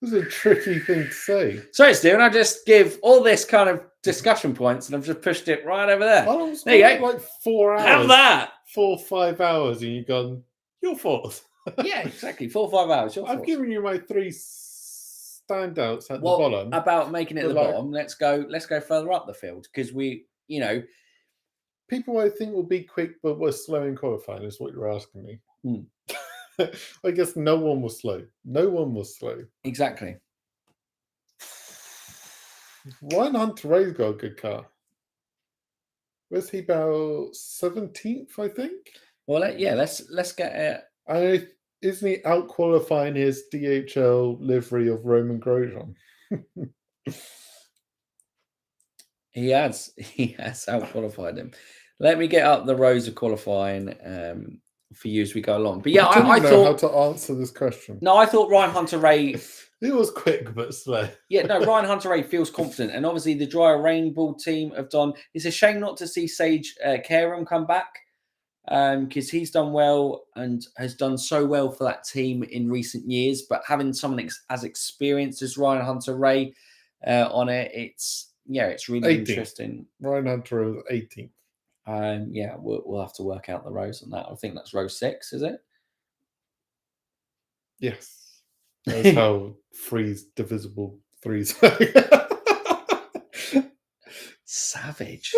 It's a tricky thing to say. Sorry, Stephen, I just give all this kind of discussion points and I've just pushed it right over there. There you go. Like 4 hours. Have that. 4 or 5 hours and you've gone, your fault. Yeah, exactly. 4 or 5 hours. I've given you my 3 standouts at the bottom. About making it at the bottom, let's go further up the field, because we, you know, people I think will be quick but were slow in qualifying is what you're asking me. I guess no one was slow. No one was slow. Exactly. Ryan Hunter-Reay's got a good car. Where's he, about 17th, I think? Well, yeah, let's get it. I Isn't he out qualifying his DHL livery of Roman Grosjean? He has out qualified him. Let me get up the rows of qualifying for you as we go along. But yeah, I know thought how to answer this question. No, I thought Ryan Hunter-Ray. He was quick but slow. Yeah, no, Ryan Hunter-Ray feels confident, and obviously the Dry Rainbow team have done. It's a shame not to see Sage Karam come back because he's done well and has done so well for that team in recent years. But having someone as experienced as Ryan Hunter-Ray on it, it's really 18th. interesting. Ryan Hunter was 18th. Yeah, we'll have to work out the rows on that. I think that's row 6, is it? Yes. That's how divisible threes. Savage.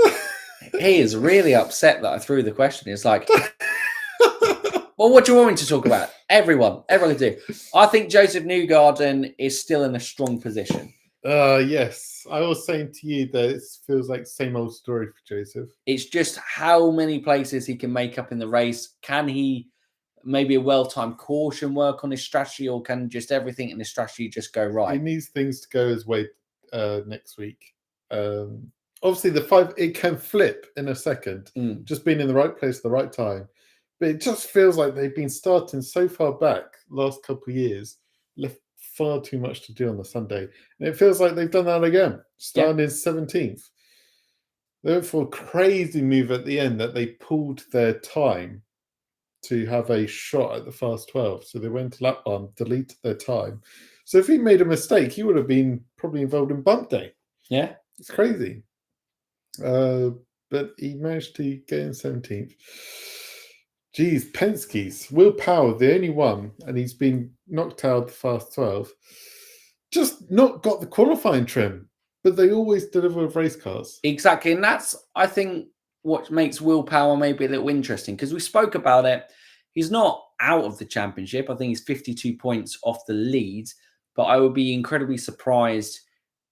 He is really upset that I threw the question. It's like, well, what do you want me to talk about? Everyone can do. I think Joseph Newgarden is still in a strong position. Yes. I was saying to you that it feels like same old story for Joseph. It's just how many places he can make up in the race. Can he maybe a well-timed caution work on his strategy, or can just everything in the strategy just go right? He needs things to go his way next week. Obviously, it can flip in a second, just being in the right place at the right time. But it just feels like they've been starting so far back last couple of years, left far too much to do on the Sunday. And it feels like they've done that again, starting in 17th. They went for a crazy move at the end that they pulled their time to have a shot at the fast 12. So they went to lap 1, deleted their time. So if he made a mistake, he would have been probably involved in bump day. Yeah. It's crazy. But he managed to get in 17th. Geez, Penske's. Will Power, the only one, and he's been knocked out of the fast 12. Just not got the qualifying trim, but they always deliver with race cars. Exactly. And that's, I think, what makes Will Power maybe a little interesting, because we spoke about it. He's not out of the championship. I think he's 52 points off the lead, but I would be incredibly surprised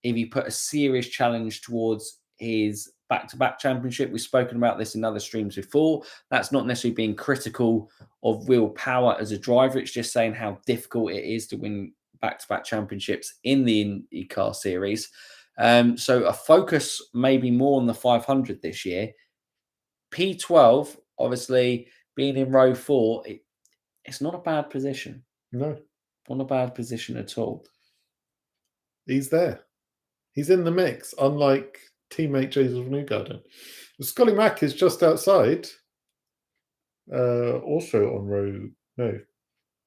if he put a serious challenge towards his back-to-back championship. We've spoken about this in other streams before. That's not necessarily being critical of Will Power as a driver. It's just saying how difficult it is to win back-to-back championships in the IndyCar series. So a focus maybe more on the 500 this year. P12, obviously, being in row 4, it's not a bad position. No. Not a bad position at all. He's there. He's in the mix, unlike teammate Joseph Newgarden. Scotty Mack is just outside. Also on row... No.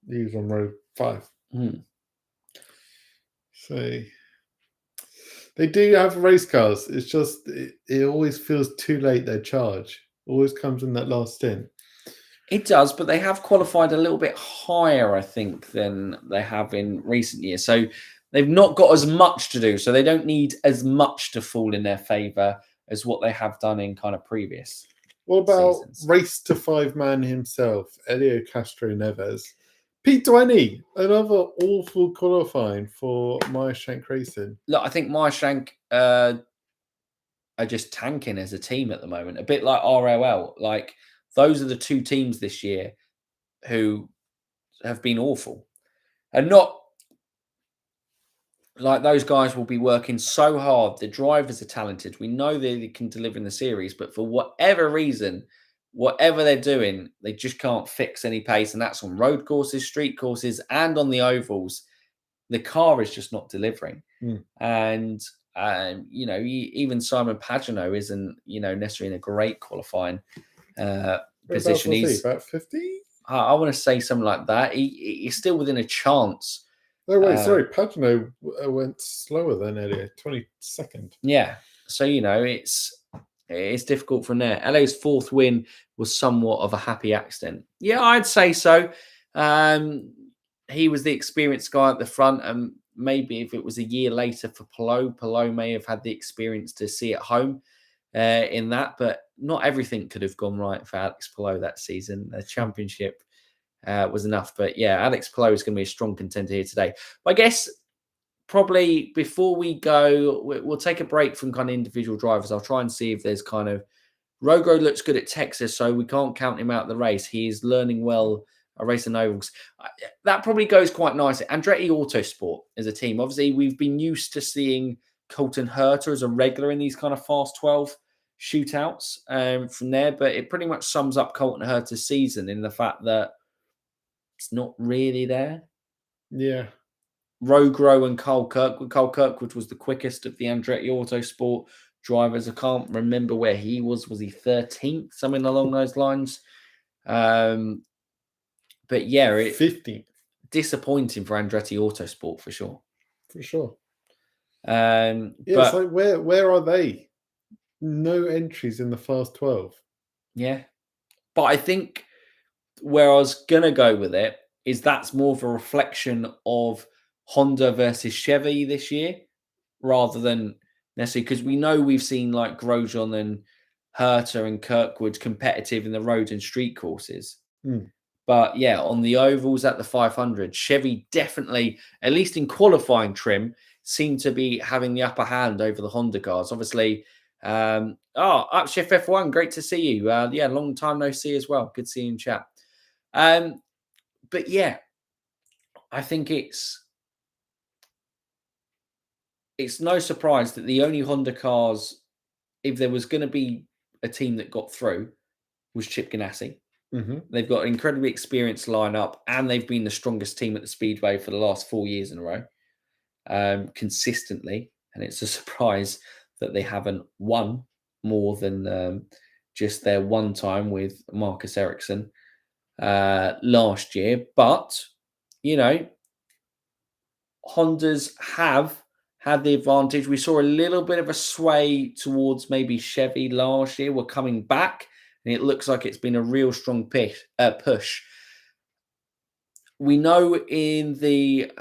He's on row 5. So... They do have race cars. It's just, it always feels too late, their charge. Always comes in that last stint. It does, but they have qualified a little bit higher, I think, than they have in recent years. So they've not got as much to do. So they don't need as much to fall in their favour as what they have done in kind of previous What about seasons. race to 5-man himself, Elio Castro Neves? P20, another awful qualifying for Meyer Shank Racing. Look, I think Meyer Shank are just tanking as a team at the moment, a bit like ROL. Like, those are the two teams this year who have been awful. And not like those guys will be working so hard. The drivers are talented. We know they can deliver in the series, but for whatever reason, whatever they're doing, they just can't fix any pace. And that's on road courses, street courses, and on the ovals. The car is just not delivering. And, even Simon Pagenaud isn't, necessarily in a great qualifying position. He's about 50? I want to say something like that. He's still within a chance. No, wait, sorry. Pagenaud went slower than Elliot, 22nd. Yeah. So, it's difficult from there. LA's 4th win was somewhat of a happy accident. Yeah, I'd say so. He was the experienced guy at the front, and maybe if it was a year later for Palou may have had the experience to see at home in that, but not everything could have gone right for Alex Palou that season. The championship was enough. But yeah, Alex Palou is going to be a strong contender here today. But I guess probably before we go, we'll take a break from kind of individual drivers. I'll try and see if there's kind of... Rogo looks good at Texas, so we can't count him out of the race. He is learning well are racing ovals. That probably goes quite nicely. Andretti Autosport as a team. Obviously, we've been used to seeing Colton Herta as a regular in these kind of Fast 12 shootouts from there, but it pretty much sums up Colton Herta's season in the fact that it's not really there. Yeah. Rogro and Carl Kirkwood. Carl Kirkwood was the quickest of the Andretti Autosport drivers. I can't remember where he was. Was he 13th? Something along those lines. But yeah, 15th. Disappointing for Andretti Autosport for sure. For sure. Yeah, but, it's like where are they? No entries in the Fast 12. Yeah. But I think where I was going to go with it is that's more of a reflection of Honda versus Chevy this year rather than necessarily, because we know we've seen like Grosjean and Herta and Kirkwood competitive in the road and street courses. But yeah, on the ovals at the 500, Chevy definitely, at least in qualifying trim, seem to be having the upper hand over the Honda cars. Obviously, Upshift F1, great to see you. Yeah, long time no see as well. Good to see you in chat. But yeah, I think it's no surprise that the only Honda cars, if there was going to be a team that got through, was Chip Ganassi. They've got an incredibly experienced lineup, and they've been the strongest team at the Speedway for the last 4 years in a row, consistently. And it's a surprise that they haven't won more than just their one time with Marcus Ericsson last year. But, you know, Hondas have had the advantage. We saw a little bit of a sway towards maybe Chevy last year. We're coming back, and it looks like it's been a real strong push. We know in the,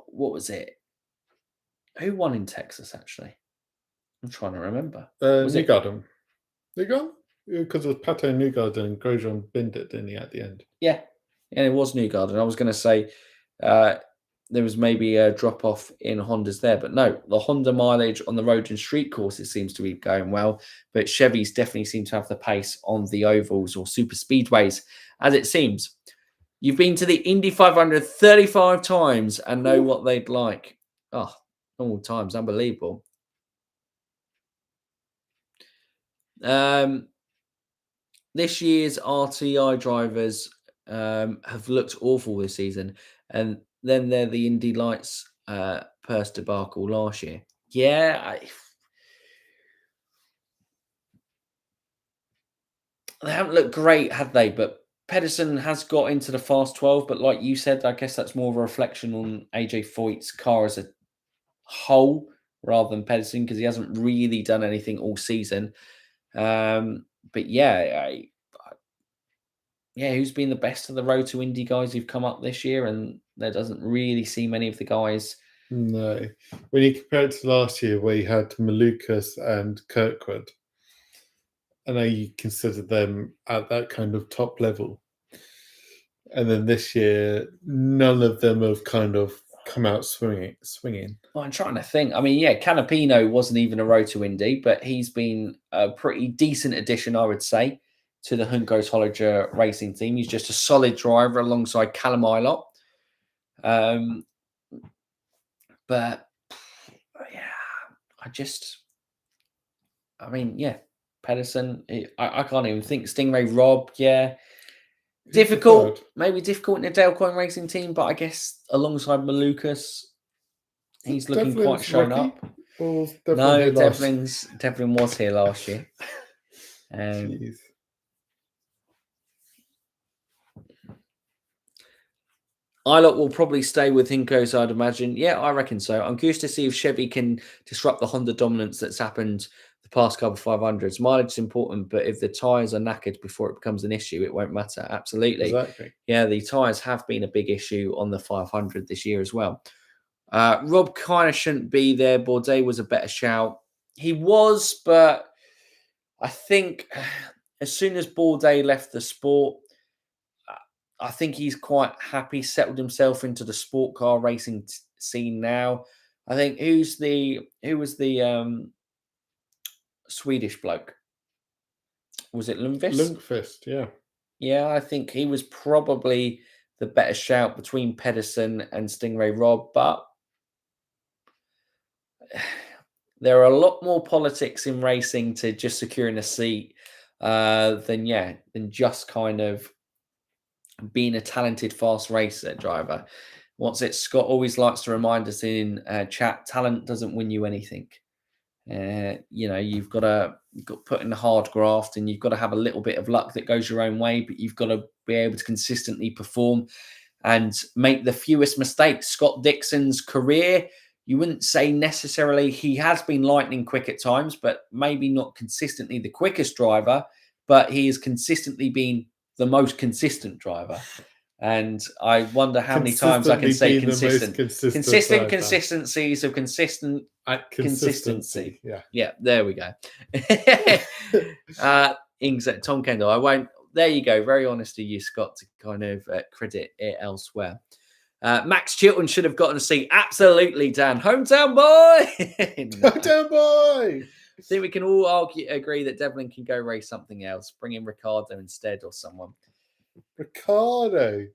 what was it? Who won in Texas, actually? I'm trying to remember. Was Newgarden. Newgarden? Because it was Pato Newgarden and Grosjean Bindit, didn't he, at the end? Yeah, and it was Newgarden. I was going to say there was maybe a drop-off in Hondas there, but no, the Honda mileage on the road and street courses seems to be going well, but Chevys definitely seem to have the pace on the ovals or super speedways, as it seems. You've been to the Indy 500 35 times and know what they'd like. Oh, all times, unbelievable. This year's RTI drivers have looked awful this season, and then they're the Indy Lights purse debacle last year. Yeah, they haven't looked great, have they? But Pedersen has got into the Fast 12, but like you said, I guess that's more of a reflection on AJ Foyt's car as a whole rather than Pedersen, because he hasn't really done anything all season. But yeah, who's been the best of the Road to Indy guys who've come up this year? And there doesn't really seem many of the guys. No. When you compare it to last year, where you had Malukas and Kirkwood, I know you consider them at that kind of top level. And then this year, none of them have kind of come out swinging. Well, I'm trying to think. I mean, yeah, Canapino wasn't even a Road to Indy, but he's been a pretty decent addition, I would say, to the Juncos Hollinger racing team. He's just a solid driver alongside Callum Ilott. But yeah, Pedersen, I can't even think. Stingray Rob, yeah. Difficult, maybe difficult in a Dale Coyne racing team, but I guess alongside Malukas, he's looking quite shown up. No, Devlin was here last year. Ilott will probably stay with Juncos, I'd imagine. Yeah, I reckon so. I'm curious to see if Chevy can disrupt the Honda dominance that's happened the past couple of 500s. Mileage is important, but if the tyres are knackered before it becomes an issue, it won't matter. Absolutely. Exactly. Yeah, the tyres have been a big issue on the 500 this year as well. Rob kind of shouldn't be there. Bourdais was a better shout. He was, but I think as soon as Bourdais left the sport, I think he's quite happy, settled himself into the sport car racing scene now. I think who was the Swedish bloke? Was it Lundqvist? Lundqvist, yeah. Yeah, I think he was probably the better shout between Pedersen and Stingray Rob, but there are a lot more politics in racing to just securing a seat than just kind of being a talented fast racer driver. What's it? Scott always likes to remind us in chat: talent doesn't win you anything. You've got to put in the hard graft, and you've got to have a little bit of luck that goes your own way, but you've got to be able to consistently perform and make the fewest mistakes. Scott Dixon's career, you wouldn't say necessarily he has been lightning quick at times, but maybe not consistently the quickest driver, but he has consistently been the most consistent driver. And I wonder how many times I can say consistent. Consistent consistencies of consistent consistency. Yeah, there we go. Tom Kendall, I won't. There you go. Very honest of you, Scott, to kind of credit it elsewhere. Max Chilton should have gotten a seat. Absolutely, Dan. Hometown boy. Hometown boy. I think we can all agree that Devlin can go race something else. Bring in Ricardo instead or someone. Ricardo.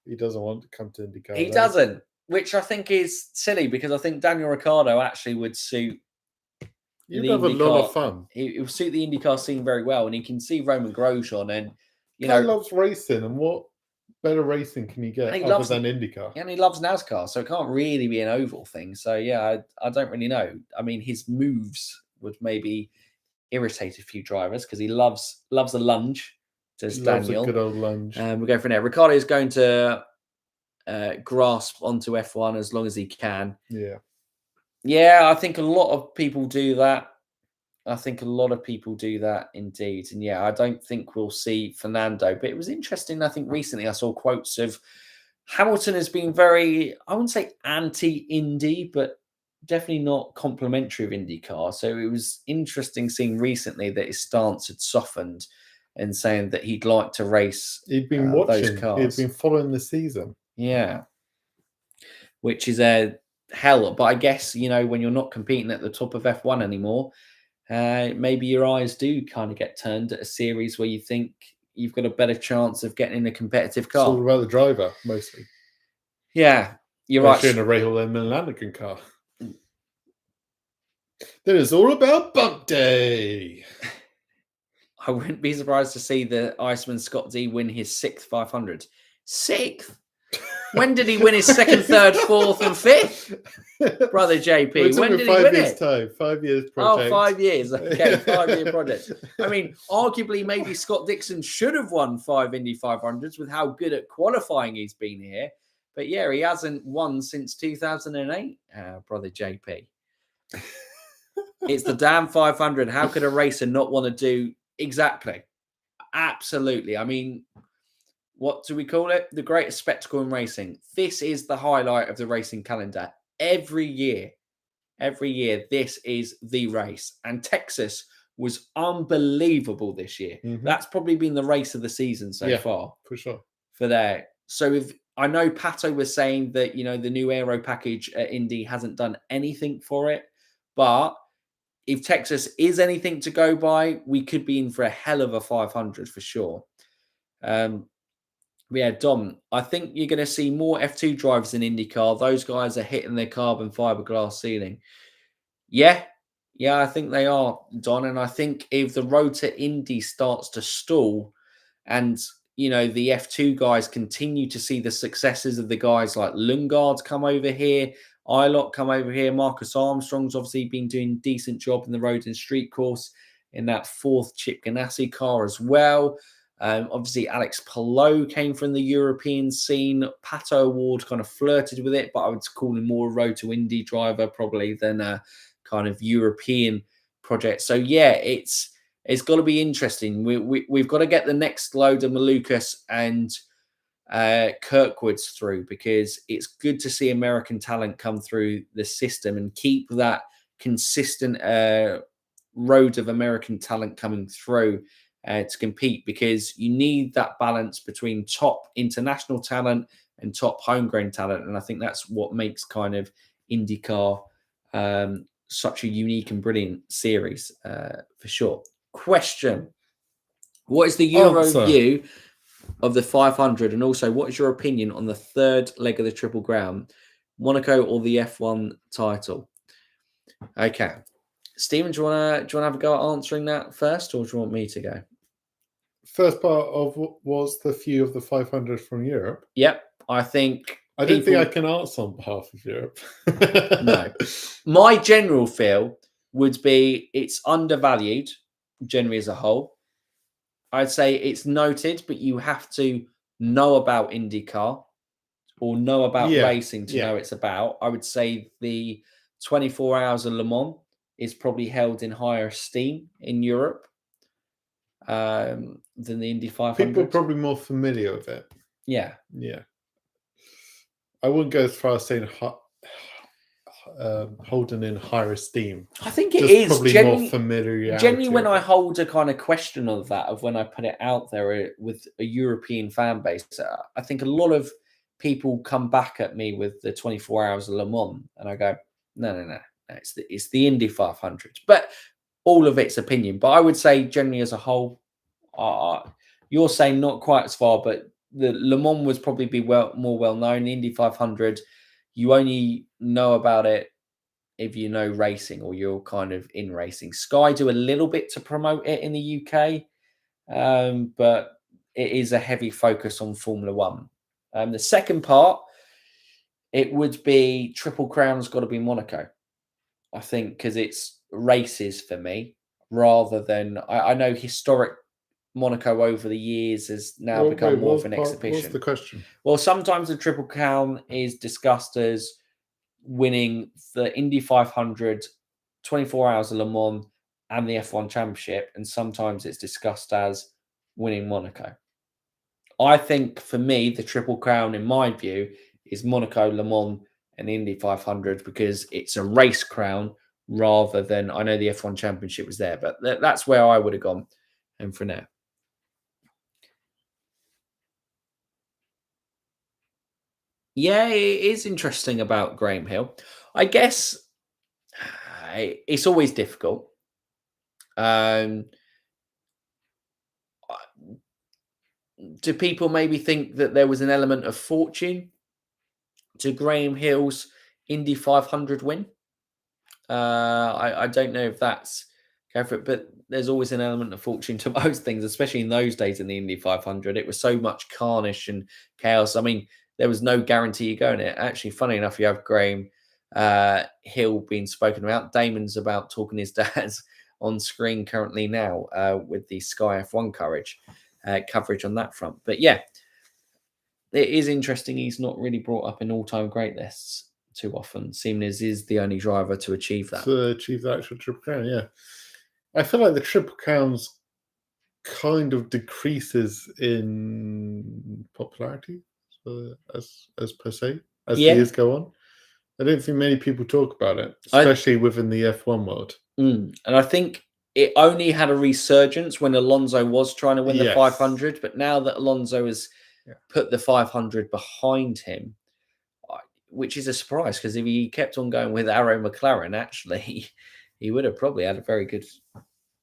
He doesn't want to come to IndyCar. He doesn't, which I think is silly because I think Daniel Ricciardo actually would suit. You'd have a lot of fun. He would suit the IndyCar scene very well, and he can see Roman Grosjean, and he loves racing, and what better racing can you get other than IndyCar? And he loves NASCAR, so it can't really be an oval thing. So yeah, I don't really know. I mean, his moves would maybe irritate a few drivers because he loves a lunge. Says Daniel. A good old lunge. We'll go from there. Ricciardo is going to grasp onto F1 as long as he can. Yeah, I think a lot of people do that. Indeed. And yeah, I don't think we'll see Fernando. But it was interesting. I think recently I saw quotes of Hamilton has been very, I wouldn't say anti-Indy, but definitely not complimentary of IndyCar. So it was interesting seeing recently that his stance had softened and saying that he'd like to race. He'd been watching. Those cars. He'd been following the season. Yeah. Which is a hell. But I guess, when you're not competing at the top of F1 anymore, maybe your eyes do kind of get turned at a series where you think you've got a better chance of getting in a competitive car. It's all about the driver, mostly. Yeah, you're right. In a Rahal and Lanigan car. Then it's all about bump day. I wouldn't be surprised to see the Iceman Scott D win his 6th 500. 6th? When did he win his 2nd, 3rd, 4th, and 5th? Brother JP, when did he win it? 5 years project. Oh, 5 years. Okay, 5-year project. I mean, arguably, maybe Scott Dixon should have won 5 Indy 500s with how good at qualifying he's been here. But yeah, he hasn't won since 2008, Brother JP. It's the damn 500. How could a racer not want to do exactly? Absolutely. I mean, what do we call it? The greatest spectacle in racing. This is the highlight of the racing calendar. Every year, this is the race. And Texas was unbelievable this year. Mm-hmm. That's probably been the race of the season so far. For sure. For there. So if I know Pato was saying that, the new aero package at Indy hasn't done anything for it, but if Texas is anything to go by, we could be in for a hell of a 500 for sure. Yeah, Dom, I think you're going to see more F2 drivers in IndyCar. Those guys are hitting their carbon fiberglass ceiling. Yeah, I think they are, Don. And I think if the road to Indy starts to stall and, the F2 guys continue to see the successes of the guys like Lundgaard come over here, Ilott come over here, Marcus Armstrong's obviously been doing a decent job in the road and street course in that 4th Chip Ganassi car as well. Obviously, Alex Palou came from the European scene. Pato O'Ward kind of flirted with it, but I would call him more a road to Indy driver probably than a kind of European project. So yeah, it's got to be interesting. We've got to get the next load of Malukas and Kirkwoods through, because it's good to see American talent come through the system and keep that consistent road of American talent coming through to compete, because you need that balance between top international talent and top homegrown talent. And I think that's what makes kind of IndyCar such a unique and brilliant series for sure. Question: What is the Euro Answer. view of the 500? And also, what is your opinion on the third leg of the Triple Crown, Monaco or the F1 title? Okay. Stephen, do you want to have a go at answering that first, or do you want me to go? First part of what was the view of the 500 from Europe? Yep. I think... I don't think I can answer on behalf of Europe. No. My general feel would be it's undervalued, generally as a whole. I'd say it's noted, but you have to know about IndyCar or know about racing to know it's about. I would say the 24 Hours of Le Mans is probably held in higher esteem in Europe than the Indy 500. People are probably more familiar with it. Yeah. Yeah. I wouldn't go as far as saying holding in higher esteem. I think it is probably more familiarity. Generally, when I hold a kind of question of that, of when I put it out there with a European fan base, I think a lot of people come back at me with the 24 Hours of Le Mans, and I go, no, it's the Indy 500. But all of its opinion. But I would say generally as a whole, you're saying not quite as far, but the Le Mans would probably be more well known. The Indy 500, you only know about it if you know racing or you're kind of in racing. Sky do a little bit to promote it in the UK, but it is a heavy focus on Formula One. The second part, it would be Triple Crown's got to be Monaco, I think, because it's races for me rather than I know historic Monaco over the years has now become more of an exhibition. What's the question? Well, sometimes the Triple Crown is discussed as winning the Indy 500, 24 Hours of Le Mans, and the F1 Championship, and sometimes it's discussed as winning Monaco. I think for me, the Triple Crown, in my view, is Monaco, Le Mans, and the Indy 500 because it's a race crown rather than, I know the F1 Championship was there, but that's where I would have gone. And for now. Yeah, it is interesting about Graham Hill. I guess it's always difficult. Do people maybe think that there was an element of fortune to Graham Hill's Indy 500 win? I don't know if that's go for it, but there's always an element of fortune to most things, especially in those days in the Indy 500. It was so much carnage and chaos. I mean, there was no guarantee you go in it. Actually, funny enough, you have Graham Hill being spoken about. Damon's about talking his dad's on screen currently now with the Sky F1 coverage on that front. But yeah, it is interesting. He's not really brought up in all-time great lists too often, seeming as is the only driver to achieve that. To achieve the actual Triple Crown, yeah. I feel like the Triple Crowns kind of decreases in popularity as per se, as the years go on. I don't think many people talk about it, especially within the F1 world. And I think it only had a resurgence when Alonso was trying to win the 500, but now that Alonso has put the 500 behind him, which is a surprise because if he kept on going with Arrow McLaren, actually, he would have probably had a very good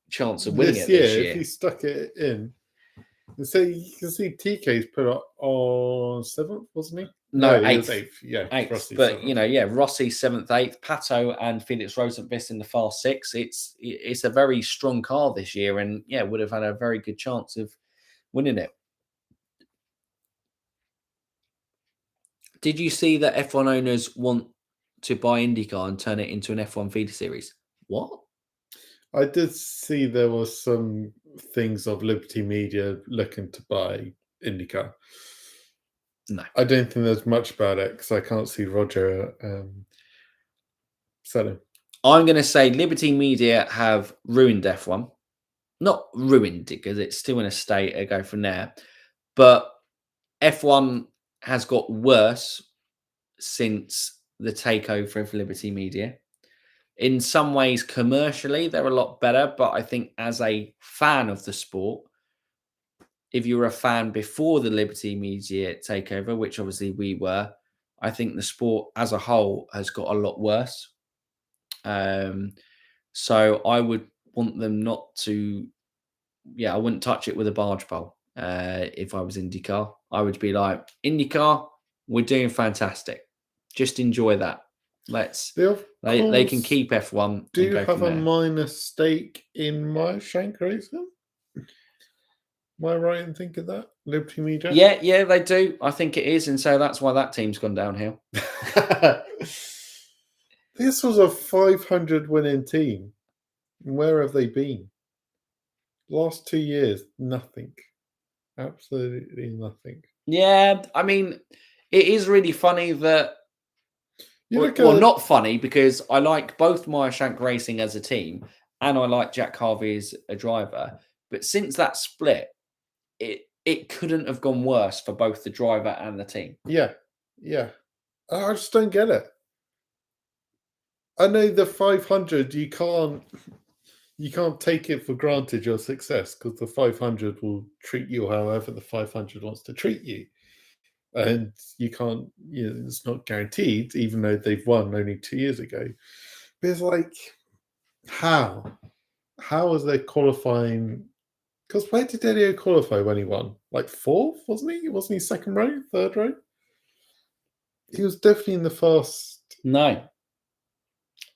chance of winning this year. If he stuck it in. So you can see TK's put up on 7th, wasn't he? No, he 8th. Was 8th. Yeah, 8th. Rossi But 7th. Rossi 7th, 8th, Pato and Felix Rosenqvist in the Fast 6. It's a very strong car this year, and would have had a very good chance of winning it. Did you see that F1 owners want to buy IndyCar and turn it into an F1 feeder series? What? I did see there was some things of Liberty Media looking to buy IndyCar. No. I don't think there's much about it because I can't see Roger selling. I'm going to say Liberty Media have ruined F1. Not ruined it because it's still in a state to go from there. But F1 has got worse since the takeover of Liberty Media. In some ways, commercially, they're a lot better. But I think as a fan of the sport, if you were a fan before the Liberty Media takeover, which obviously we were, I think the sport as a whole has got a lot worse. So I would want them not to I wouldn't touch it with a barge pole. If I was IndyCar, I would be like, IndyCar, we're doing fantastic. Just enjoy that. They can keep F1. Do you have a there. minor stake in Meyer Shank Racing? Am I right in thinking that? Liberty Media? Yeah, they do. I think it is. And so that's why that team's gone downhill. This was a 500 winning team. Where have they been? Last 2 years, nothing. Absolutely nothing. Yeah, I mean, it is really funny that... not funny, because I like both Meyer Shank Racing as a team and I like Jack Harvey as a driver. But since that split, it couldn't have gone worse for both the driver and the team. Yeah. I just don't get it. I know the 500, you can't take it for granted your success, because the 500 will treat you however the 500 wants to treat you. And you can't, it's not guaranteed, even though they've won only 2 years ago. But it's like, how? How was they qualifying? Because where did Elio qualify when he won? Like fourth, wasn't he? Wasn't he second row, third row? He was definitely in the first. No.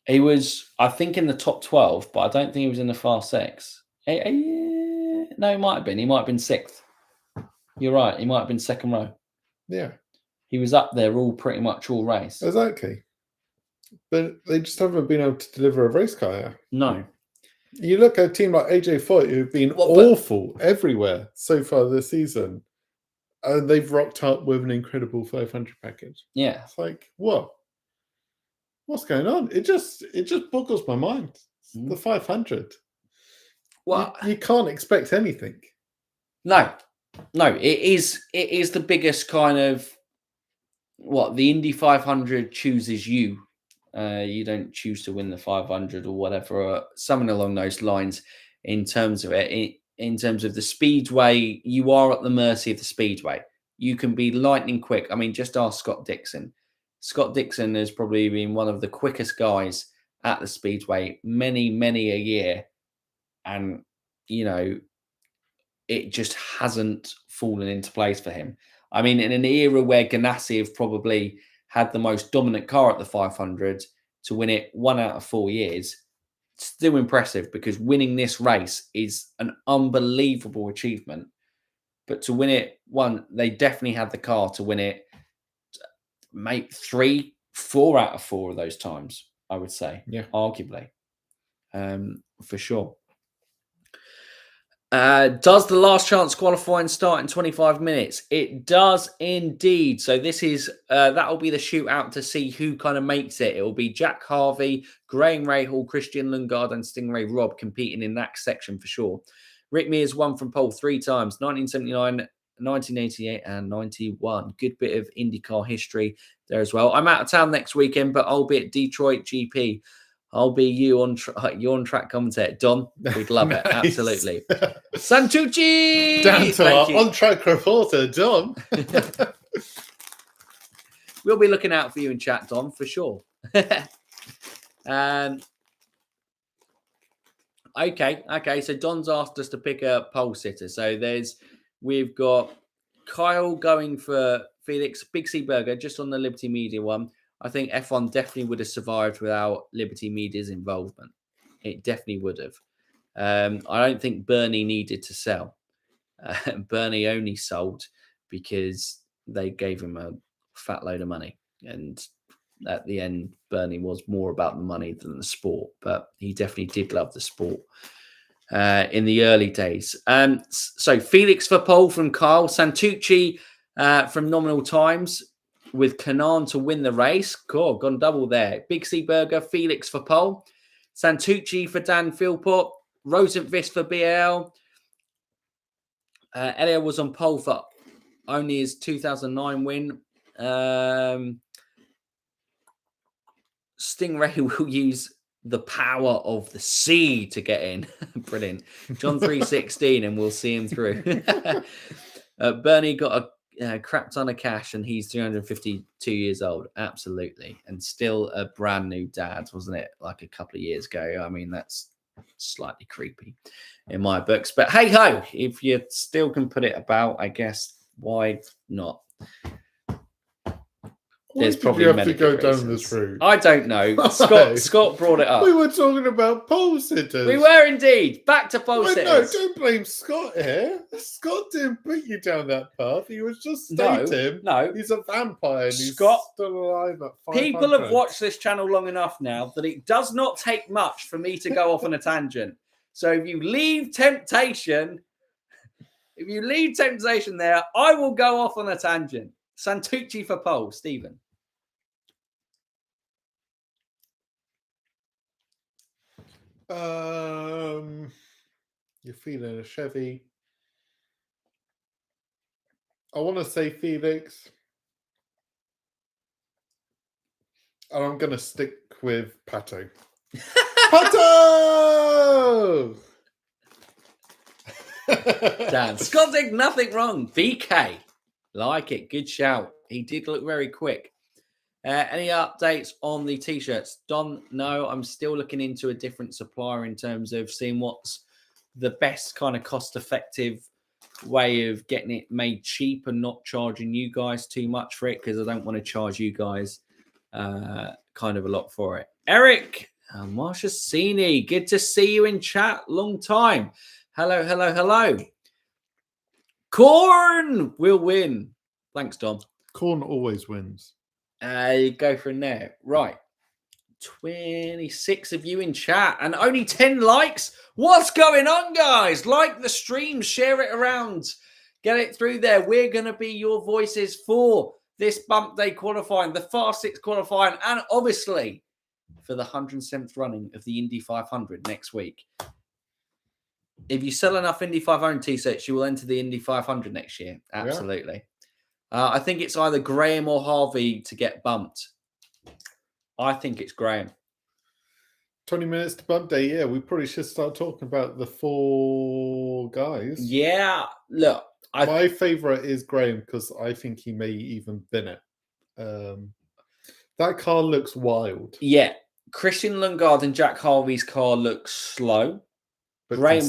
He was, I think, in the top 12, but I don't think he was in the Fast 6. No, he might have been. He might have been 6th. You're right. He might have been second row. Yeah. He was up there pretty much all race. Exactly. But they just haven't been able to deliver a race car here. No. You look at a team like AJ Foyt, who've been awful everywhere so far this season, and they've rocked up with an incredible 500 package. Yeah. It's like, what? What's going on? It just boggles my mind. The 500. Well, you can't expect anything. No, it is the biggest kind of the Indy 500 chooses you. You don't choose to win the 500 or whatever, or something along those lines. In terms of it, in terms of the speedway, you are at the mercy of the speedway. You can be lightning quick. I mean, just ask Scott Dixon. Scott Dixon has probably been one of the quickest guys at the speedway many a year, and it just hasn't fallen into place for him. I mean, in an era where Ganassi have probably had the most dominant car at the 500, to win it 1 out of 4 years, still impressive, because winning this race is an unbelievable achievement. But to win it they definitely had the car to win it, mate, 4 out of 4 of those times, I would say. Yeah. Arguably. For sure. Does the last chance qualifying start in 25 minutes? It does indeed. So this is that will be the shootout to see who kind of makes it. It will be Jack Harvey, Graham Rahal, Christian Lundgaard, and Stingray Rob competing in that section for sure. Rick Mears won from pole 3 times: 1979, 1988, and 91. Good bit of IndyCar history there as well. I'm out of town next weekend, but I'll be at Detroit GP. I'll be you on track commentator. Don, we'd love it. Absolutely. Santucci! Down to our on-track reporter, Don. We'll be looking out for you in chat, Don, for sure. Okay. So Don's asked us to pick a pole sitter. So we've got Kyle going for Felix, Big C Burger, just on the Liberty Media one. I think F1 definitely would have survived without Liberty Media's involvement. It definitely would have. I don't think Bernie needed to sell. Bernie only sold because they gave him a fat load of money. And at the end, Bernie was more about the money than the sport. But he definitely did love the sport in the early days. So Felix for pole from Kyle. Santucci from Nominal Times, with Kanaan to win the race. Cool, gone double there. Big C Burger, Felix for pole. Santucci for Dan Philpott. Rosenqvist for BL. Elio was on pole for only his 2009 win. Stingray will use the power of the sea to get in. Brilliant. John 3:16, and we'll see him through. Bernie got a crap ton of cash, and he's 352 years old. Absolutely. And still a brand new dad, wasn't it? Like a couple of years ago. I mean, that's slightly creepy in my books. But hey ho, if you still can put it about, I guess, why not? There's probably you have to go reasons. down this route. I don't know. Scott brought it up. We were talking about pole sitters. We were indeed. Back to pole sitters. No, don't blame Scott here. Scott didn't put you down that path. He was just stating he's a vampire and Scott, he's still alive at 500. People have watched this channel long enough now that it does not take much for me to go off on a tangent. So if you leave temptation there, I will go off on a tangent. Santucci for pole, Stephen. You're feeling a Chevy. I want to say Felix. And I'm going to stick with Pato. Pato! Dan, Scott did nothing wrong. VeeKay. Like it. Good shout. He did look very quick. Any updates on the T-shirts? Don, no, I'm still looking into a different supplier in terms of seeing what's the best kind of cost-effective way of getting it made cheap and not charging you guys too much for it, because I don't want to charge you guys kind of a lot for it. Eric Marchesini, good to see you in chat. Long time. Hello, hello, hello. Corn will win. Thanks, Dom. Corn always wins. You go from there. Right. 26 of you in chat and only 10 likes. What's going on, guys? Like the stream, share it around, get it through there. We're going to be your voices for this bump day qualifying, the fastest qualifying, and obviously for the 107th running of the Indy 500 next week. If you sell enough Indy 500 t-shirts, you will enter the Indy 500 next year. Absolutely. Yeah. I think it's either Graham or Harvey to get bumped. I think it's Graham. 20 minutes to bump day. Yeah, we probably should start talking about the 4 guys. Yeah, look. My favourite is Graham because I think he may even bin it. That car looks wild. Yeah. Christian Lundgaard and Jack Harvey's car looks slow. But Graham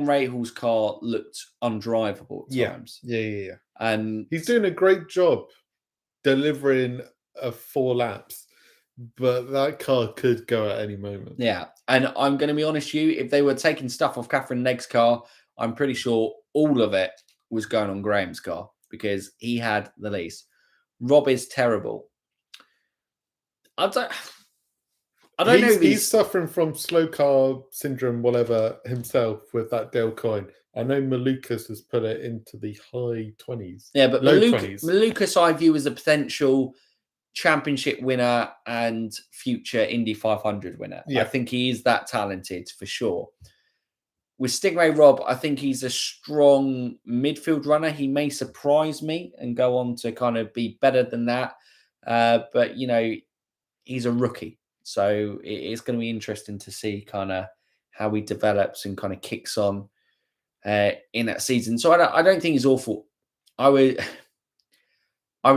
Rahal's car looked undrivable at times. Yeah. And he's doing a great job delivering 4 laps, but that car could go at any moment. Yeah, and I'm going to be honest with you, if they were taking stuff off Catherine Negg's car, I'm pretty sure all of it was going on Graham's car because he had the least. Rob is terrible. I don't know. He's suffering from slow car syndrome, whatever, himself with that Dale Coyne. I know Malukas has put it into the high 20s. Yeah, but low 20s. Malukas I view as a potential championship winner and future Indy 500 winner. Yeah. I think he is that talented for sure. With Stingray Rob, I think he's a strong midfield runner. He may surprise me and go on to kind of be better than that. But, you know, he's a rookie. So it's going to be interesting to see kind of how he develops and kind of kicks on in that season. So I don't think he's awful. I would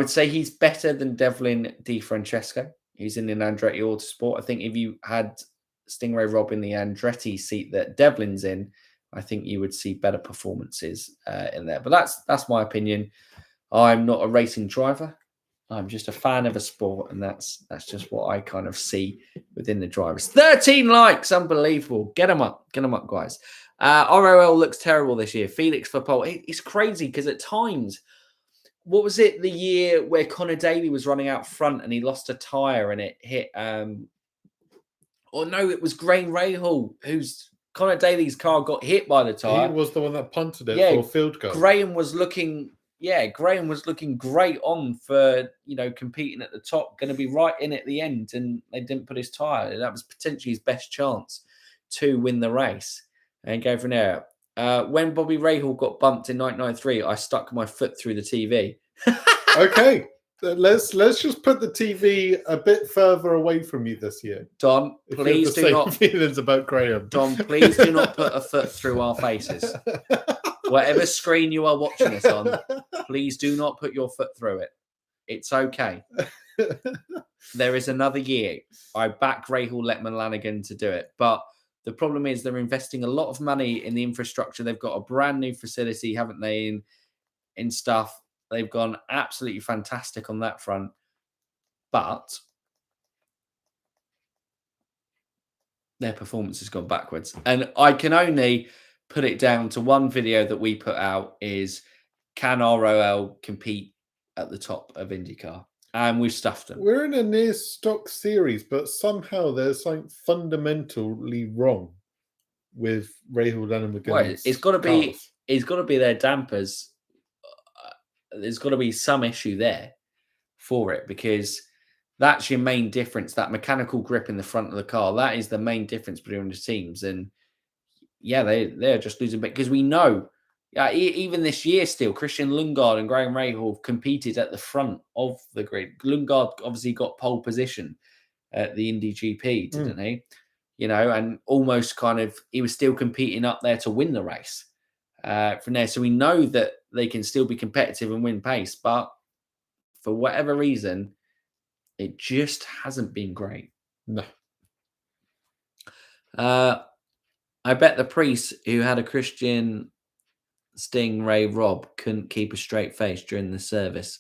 say he's better than Devlin Di Francesco. He's in the Andretti Autosport. I think if you had Stingray Rob in the Andretti seat that Devlin's in, I think you would see better performances in there. But that's my opinion. I'm not a racing driver. I'm just a fan of a sport, and that's just what I kind of see within the drivers. 13 likes, unbelievable. Get them up, guys. ROL looks terrible this year. Felix for pole. It's crazy because at times, what was it? The year where Connor Daly was running out front and he lost a tire and it hit. It was Graham Rahal whose Connor Daly's car got hit by the tire. He was the one that punted it for a field goal. Graham was looking great on for, competing at the top, going to be right in at the end, and they didn't put his tire. That was potentially his best chance to win the race and go from there. When Bobby Rahal got bumped in 1993, I stuck my foot through the TV. Okay, let's just put the TV a bit further away from you this year. Don, please do not feelings about Graham. Don, please do not put a foot through our faces. Whatever screen you are watching it on, please do not put your foot through it. It's okay. There is another year. I back Rahal, Letterman, Lanigan to do it. But The problem is they're investing a lot of money in the infrastructure. They've got a brand new facility, haven't they, in stuff. They've gone absolutely fantastic on that front. But their performance has gone backwards. And I can only put it down to one video that we put out is, can ROL compete at the top of IndyCar? And we've stuffed them. We're in a near stock series, but somehow there's something fundamentally wrong with Rahal and McGinn's. Well, it's got to be their dampers. There's got to be some issue there for it, because that's your main difference. That mechanical grip in the front of the car, that is the main difference between the teams. And yeah, they're just losing bit, because we know, even this year still, Christian Lundgaard and Graham Rahal competed at the front of the grid. Lundgaard obviously got pole position at the Indy GP, didn't he? You know, and almost kind of, he was still competing up there to win the race from there. So we know that they can still be competitive and win pace, but for whatever reason, it just hasn't been great. No. I bet the priest who had a Christian Stingray Rob couldn't keep a straight face during the service.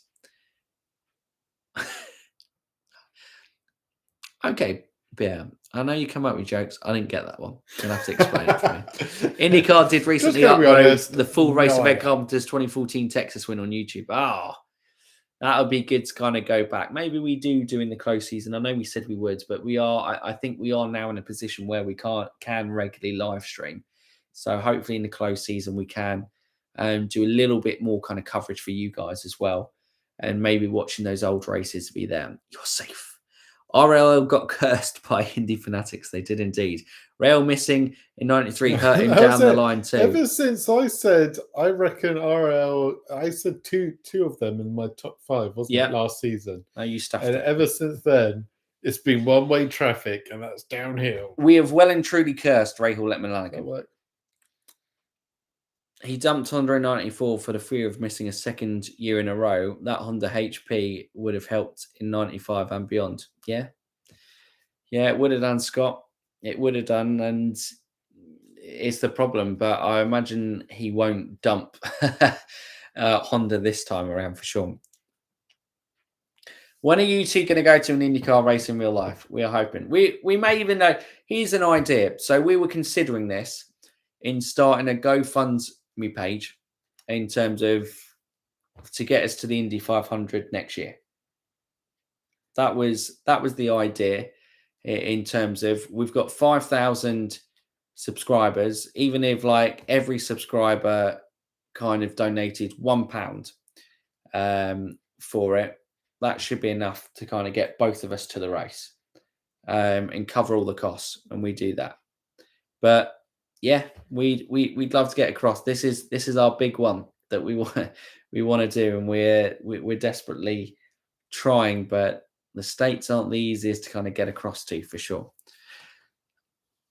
Okay, yeah. I know you come up with jokes. I didn't get that one. You'll have to explain it for me. IndyCar did recently upload the full race of Ed Carpenter's 2014 Texas win on YouTube. That would be good to kind of go back. Maybe we do in the close season. I know we said we would, but I think we are now in a position where we can regularly live stream. So hopefully in the close season we can do a little bit more kind of coverage for you guys as well. And maybe watching those old races to be there. You're safe. RLL got cursed by Indy fanatics. They did indeed. Rail missing in 93 hurt him down the line too. Ever since I said, I reckon RL, I said two of them in my top 5, wasn't it, last season? No, you stuffed it. Ever since then, it's been one-way traffic, and that's downhill. We have well and truly cursed Rahal Letterman Lanigan. He dumped Honda in 94 for the fear of missing a second year in a row. That Honda HP would have helped in 95 and beyond. Yeah. Yeah, it would have done, Scott. It would have done, and it's the problem. But I imagine he won't dump Honda this time around for sure. When are you two going to go to an IndyCar race in real life? We are hoping. We may even know. Here's an idea. So we were considering this in starting a GoFundMe page in terms of to get us to the Indy 500 next year. That was the idea in terms of we've got 5,000 subscribers. Even if like every subscriber kind of donated £1 for it, that should be enough to kind of get both of us to the race and cover all the costs. And we do that. But yeah, we'd love to get across. This is our big one that we want to do, and we're desperately trying, but the States aren't the easiest to kind of get across to for sure.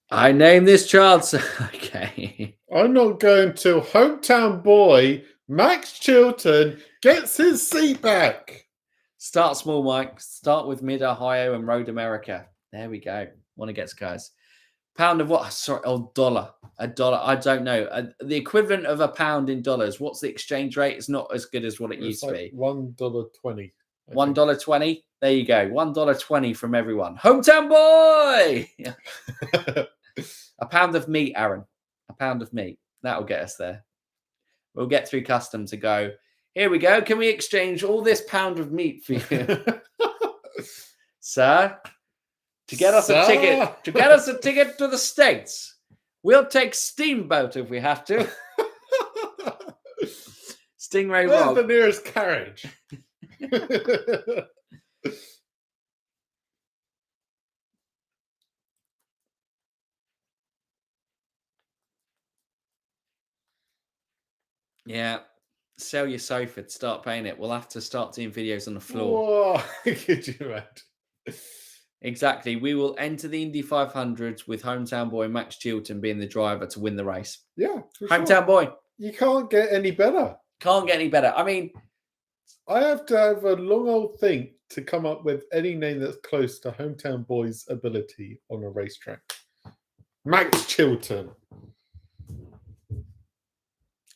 I named this child. Okay. I'm not going till hometown boy Max Chilton gets his seat back. Start small, Mike. Start with Mid Ohio and Road America. There we go. Want to get guys. Pound of what? Sorry, dollar. A dollar. I don't know. The equivalent of a pound in dollars. What's the exchange rate? It's not as good as what it used to be. $1.20. $1.20. There you go. $1.20 from everyone. Hometown boy. A pound of meat, Aaron. A pound of meat. That'll get us there. We'll get through custom to go. Here we go. Can we exchange all this pound of meat for you, sir? To get us a ticket. To get us a ticket to the States. We'll take steamboat if we have to. Stingray Rob. Where's the nearest carriage? Yeah. Sell your sofa, start paying it. We'll have to start doing videos on the floor. Whoa, could you imagine? Exactly. We will enter the Indy 500s with hometown boy Max Chilton being the driver to win the race. Yeah. Hometown boy. You can't get any better. Can't get any better. I mean, I have to have a long old think to come up with any name that's close to hometown boy's ability on a racetrack. Max Chilton.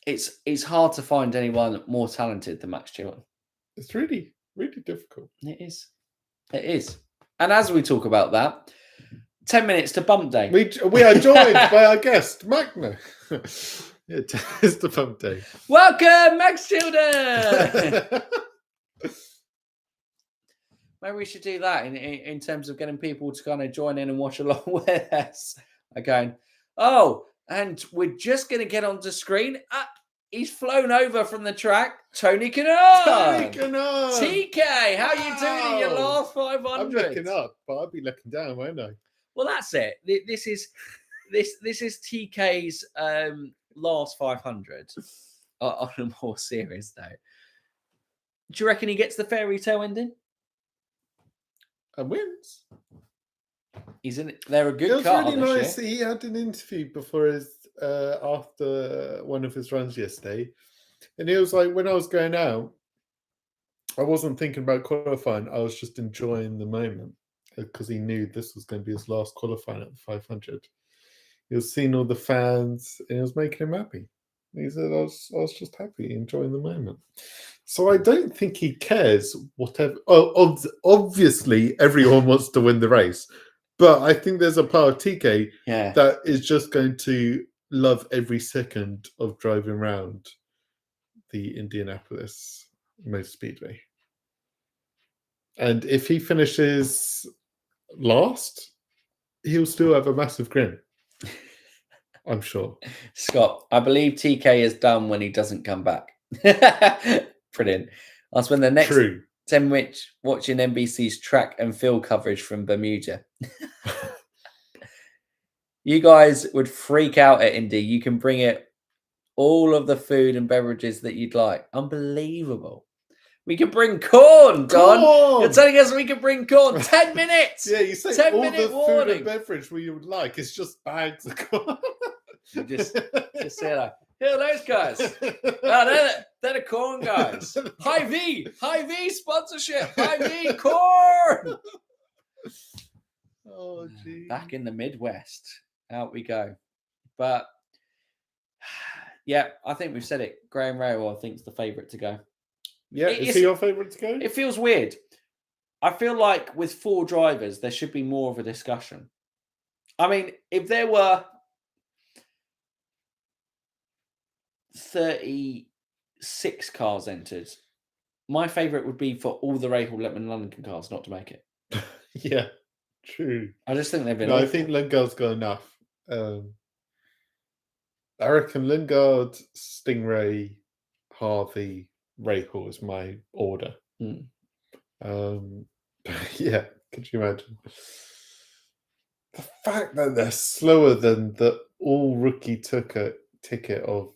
It's hard to find anyone more talented than Max Chilton. It's really, really difficult. It is. It is. And as we talk about that, 10 minutes to bump day. We are joined by our guest, Magna. It's the bump day. Welcome, Max Chilton! Maybe we should do that in terms of getting people to kind of join in and watch along with us. Going, oh, and we're just going to get onto screen. He's flown over from the track. Tony Kanaan. TK, how you doing in your last 500? I'm looking up, but I'll be looking down, won't I? Well, that's it. This is TK's last 500 on a more serious note. Do you reckon he gets the fairy tale ending? And wins. He's in it. They're a good car. It was car really nice. He had an interview before after one of his runs yesterday, and he was like, "When I was going out, I wasn't thinking about qualifying. I was just enjoying the moment because he knew this was going to be his last qualifying at the 500. He was seeing all the fans, and it was making him happy. He said, I was just happy, enjoying the moment. So I don't think he cares whatever. Oh, obviously, everyone wants to win the race. But I think there's a part of TK that is just going to love every second of driving around the Indianapolis Motor Speedway. And if he finishes last, he'll still have a massive grin. I'm sure. Scott, I believe TK is done when he doesn't come back. Brilliant. I'll spend the next 10 minutes watching NBC's track and field coverage from Bermuda. You guys would freak out at Indy. You can bring it all of the food and beverages that you'd like. Unbelievable. We can bring corn, Don. You're telling us we can bring corn. 10 minutes. Yeah, you say 10 all minute the warning. food and beverage we would like. It's just bags of corn. You just say that. Here, those guys. They're the corn guys. Hy-Vee sponsorship. Hy-Vee corn. Oh, geez. Back in the Midwest. Out we go. But yeah, I think we've said it. Graham Rahal, I think, is the favourite to go. Yeah, is he your favourite to go? It feels weird. I feel like with 4 drivers, there should be more of a discussion. I mean, if there were 36 cars entered, my favourite would be for all the Rahal, Letterman, Lanigan cars not to make it. Yeah, true. I just think they've been. No, I think Lingard's got enough. I reckon Lingard, Stingray, Harvey, Rahal is my order. Yeah, could you imagine? The fact that they're slower than the all rookie ticket of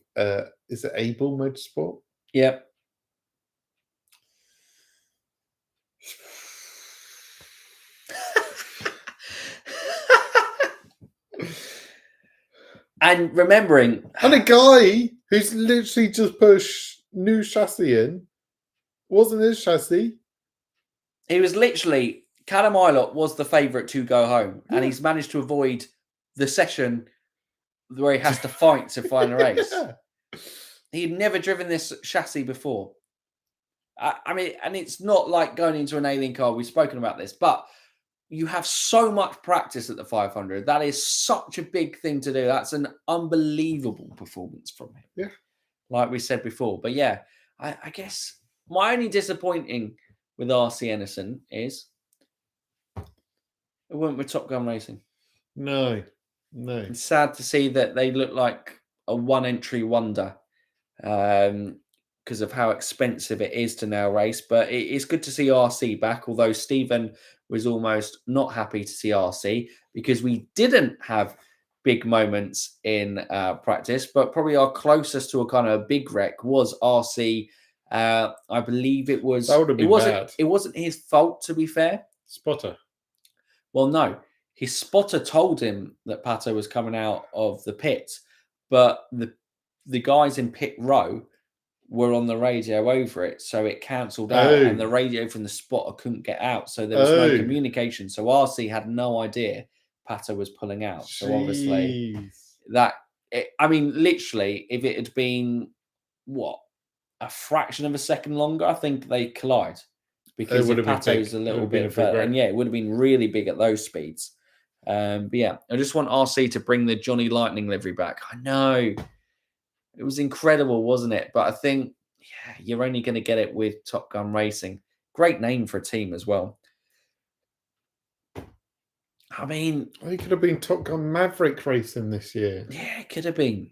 is it Able Motorsport? Yep. And remembering, and a guy who's literally just pushed new chassis in, wasn't his chassis. He was literally, Callum Ilott was the favourite to go home, and he's managed to avoid the session where he has to fight to find a race. He'd never driven this chassis before. I mean, and it's not like going into an alien car. We've spoken about this, but you have so much practice at the 500. That is such a big thing to do. That's an unbelievable performance from him. Yeah. Like we said before. But yeah, I guess my only disappointing with RC Enerson is it went with Top Gun Racing. No. It's sad to see that they look like a one-entry wonder because of how expensive it is to now race. But it's good to see RC back, although Stephen was almost not happy to see RC because we didn't have big moments in practice, but probably our closest to a kind of big wreck was RC. I believe it was. That would have been bad. It wasn't his fault, to be fair. Spotter. Well, no. His spotter told him that Pato was coming out of the pit, but the guys in pit row were on the radio over it, so it cancelled out, and the radio from the spotter couldn't get out, so there was no communication. So RC had no idea Pato was pulling out. So obviously Jeez. literally, if it had been a fraction of a second longer, I think they collide. Because if Pato's a little bit further, and it would have been really big at those speeds. But yeah, I just want RC to bring the Johnny Lightning livery back. I know it was incredible, wasn't it? But I think you're only going to get it with Top Gun Racing. Great name for a team as well. I mean, it could have been Top Gun Maverick Racing this year. Yeah, it could have been.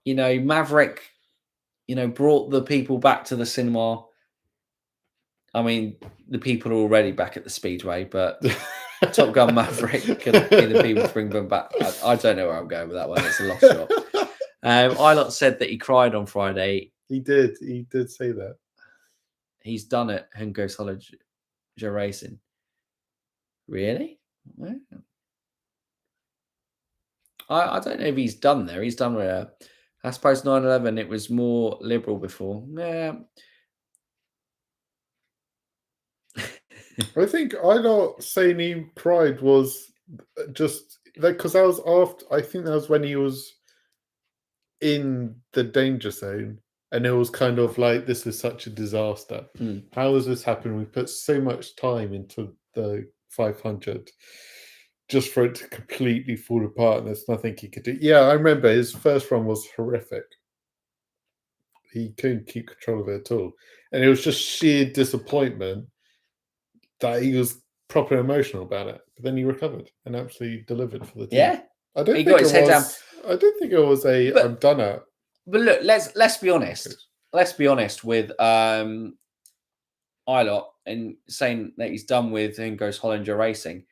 Maverick, brought the people back to the cinema. I mean, the people are already back at the speedway, but Top Gun Maverick could be the people to bring them back. I don't know where I'm going with that one. It's a lost shot. Ilott said that he cried on Friday. He did say that. He's done it. Hungos College Racing. Really? Yeah. I don't know if he's done there. He's done with I suppose 9/11. It was more liberal before. Yeah. I think Ilott saying he cried was just because that was after. I think that was when he was in the danger zone, and it was kind of like, this is such a disaster. How has this happened? We put so much time into the 500 just for it to completely fall apart, and there's nothing he could do. Yeah, I remember his first run was horrific. He couldn't keep control of it at all, and it was just sheer disappointment that he was proper emotional about it. But then he recovered and absolutely delivered for the team. Yeah, I don't think it was a I'm done at. But look, let's be honest. Let's be honest with Ilott and saying that he's done with Hungos Hollinger Racing.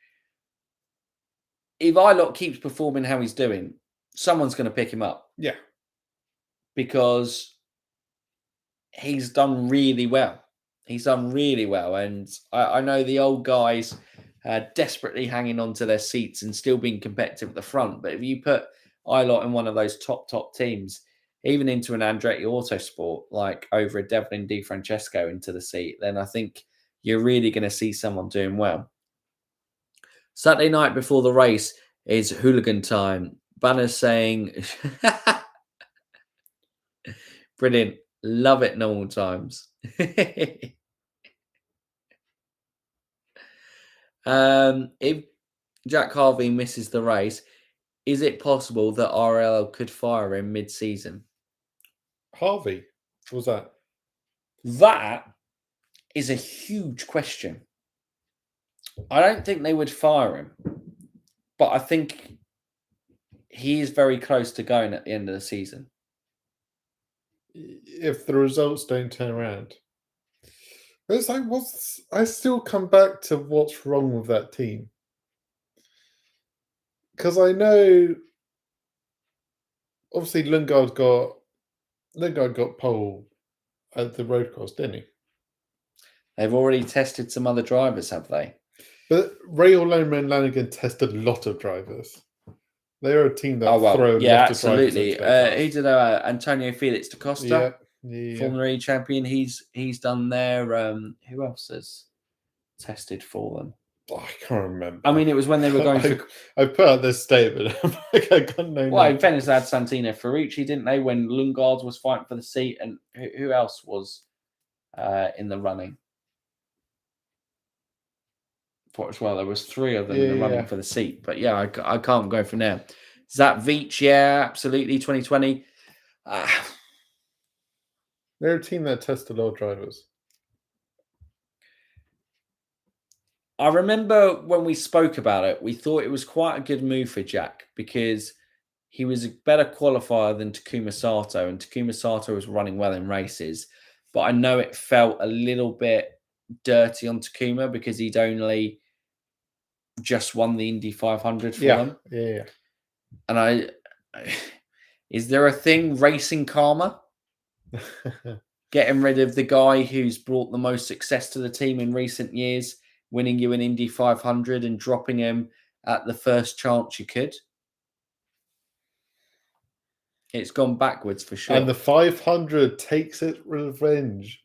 If Ilott keeps performing how he's doing, someone's going to pick him up. Yeah, because he's done really well. He's done really well, and I know the old guys desperately hanging on to their seats and still being competitive at the front. But if you put Ilott in one of those top teams, even into an Andretti Autosport, like over a Devlin Di Francesco into the seat, then I think you're really going to see someone doing well. Saturday night before the race is hooligan time. Banner's saying, brilliant. Love it normal times. If Jack Harvey misses the race, is it possible that RL could fire him mid-season? Harvey, what was that? That is a huge question. I don't think they would fire him, but I think he is very close to going at the end of the season. If the results don't turn around. It's like, I still come back to what's wrong with that team. Because I know, obviously, Lundgaard got pole at the road course, didn't he? They've already tested some other drivers, have they? But Letterman and Lanigan tested a lot of drivers. They're a team that throw a lot absolutely. of drivers. He did Antonio Felix da Costa, Formula E champion. He's done there. Who else has tested for them? Oh, I can't remember. I mean, it was when they were going to. I put out this statement. I got no. Well, in fairness, they had Santino Ferrucci, didn't they? When Lundgaard was fighting for the seat, and who else was in the running? As well, there was three of them in the running for the seat. But yeah, I can't go for now. Zat Veach, absolutely. 2020. They're a team that tested a lot of drivers. I remember when we spoke about it, we thought it was quite a good move for Jack because he was a better qualifier than Takuma Sato, and Takuma Sato was running well in races. But I know it felt a little bit dirty on Takuma because he'd only just won the Indy 500 for them. Yeah. And is there a thing, racing karma? Getting rid of the guy who's brought the most success to the team in recent years, winning you an Indy 500 and dropping him at the first chance you could? It's gone backwards for sure. And the 500 takes its revenge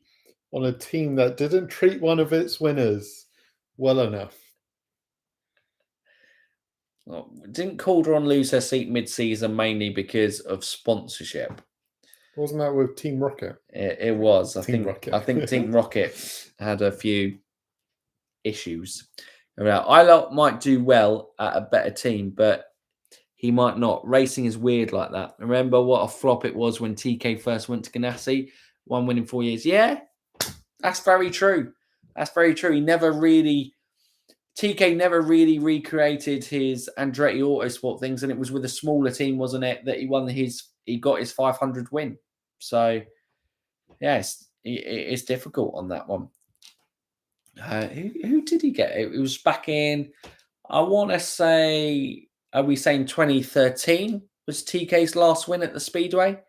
on a team that didn't treat one of its winners well enough. Well, didn't Calderon lose her seat mid-season mainly because of sponsorship? Wasn't that with Team Rocket? It was. I Team think Rocket. Team Rocket had a few issues. Ilott might do well at a better team, but he might not. Racing is weird like that. Remember what a flop it was when TK first went to Ganassi? 1 win in 4 years. Yeah, that's very true. That's very true. TK never really recreated his Andretti Autosport things, and it was with a smaller team, wasn't it, that he got his 500 win. So, yeah, it's difficult on that one. Who did he get? It was back in, I want to say, are we saying 2013 was TK's last win at the Speedway?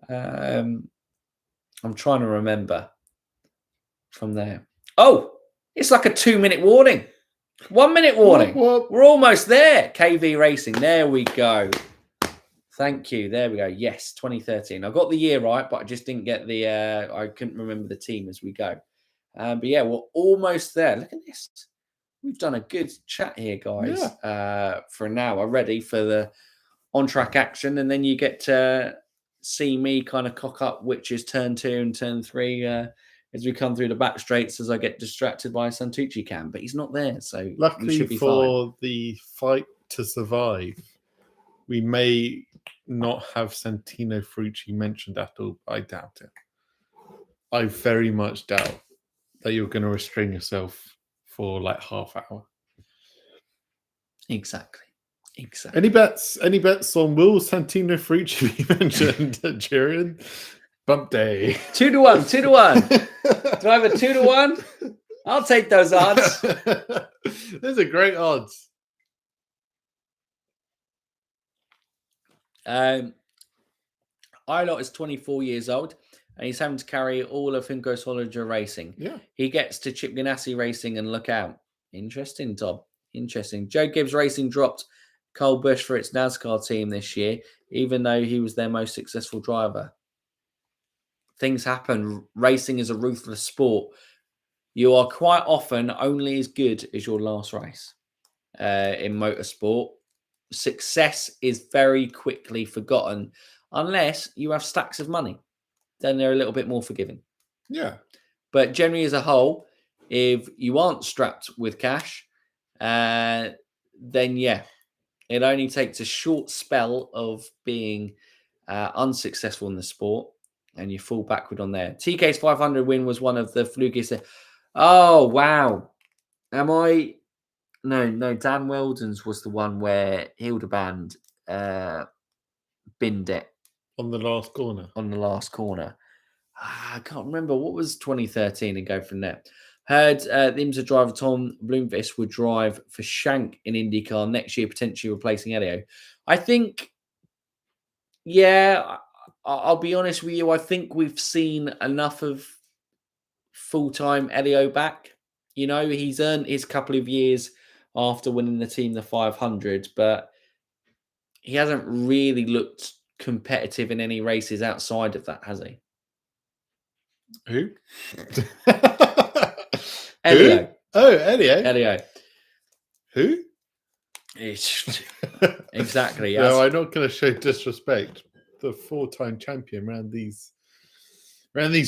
I'm trying to remember from there. Oh, it's like a 2-minute warning. 1 minute warning. What? We're almost there. KV Racing. There we go. Thank you. There we go. Yes, 2013. I got the year right, but I just didn't get I couldn't remember the team as we go. But yeah, we're almost there. Look at this. We've done a good chat here, guys, for an hour, ready for the on-track action. And then you get to see me kind of cock up which is turn 2 and turn 3 as we come through the back straights as I get distracted by Santucci Cam. But he's not there, so luckily we should be for fine. the fight to survive, we may not have Santino Ferrucci mentioned at all. I doubt it. I very much doubt that you're going to restrain yourself for like half hour. Exactly. Any bets on will Santino Ferrucci be mentioned during bump day? 2-1. 2-1. Do I have a 2-1? I'll take those odds. Those are great odds. Ilott is 24 years old and he's having to carry all of Finco Soliger Racing. Yeah. He gets to Chip Ganassi Racing and look out. Interesting, Tom. Interesting. Joe Gibbs Racing dropped Cole Busch for its NASCAR team this year, even though he was their most successful driver. Things happen. Racing is a ruthless sport. You are quite often only as good as your last race in motorsport. Success is very quickly forgotten unless you have stacks of money. Then they're a little bit more forgiving. Yeah. But generally as a whole, if you aren't strapped with cash, then yeah, it only takes a short spell of being unsuccessful in the sport and you fall backward on there. TK's 500 win was one of the flukiest. Oh, wow. No, Dan Weldon's was the one where Hildeband binned it. On the last corner. I can't remember. What was 2013 and go from there? Heard the IMSA driver Tom Bloomqvist would drive for Shank in IndyCar next year, potentially replacing Elio. I think, yeah, I'll be honest with you. I think we've seen enough of full-time Elio back. You know, he's earned his couple of years after winning the team the 500, but he hasn't really looked competitive in any races outside of that, has he? Who? Elio. Who? Oh, Elio. Who? Exactly. No, I'm not going to show disrespect. The 4-time champion around these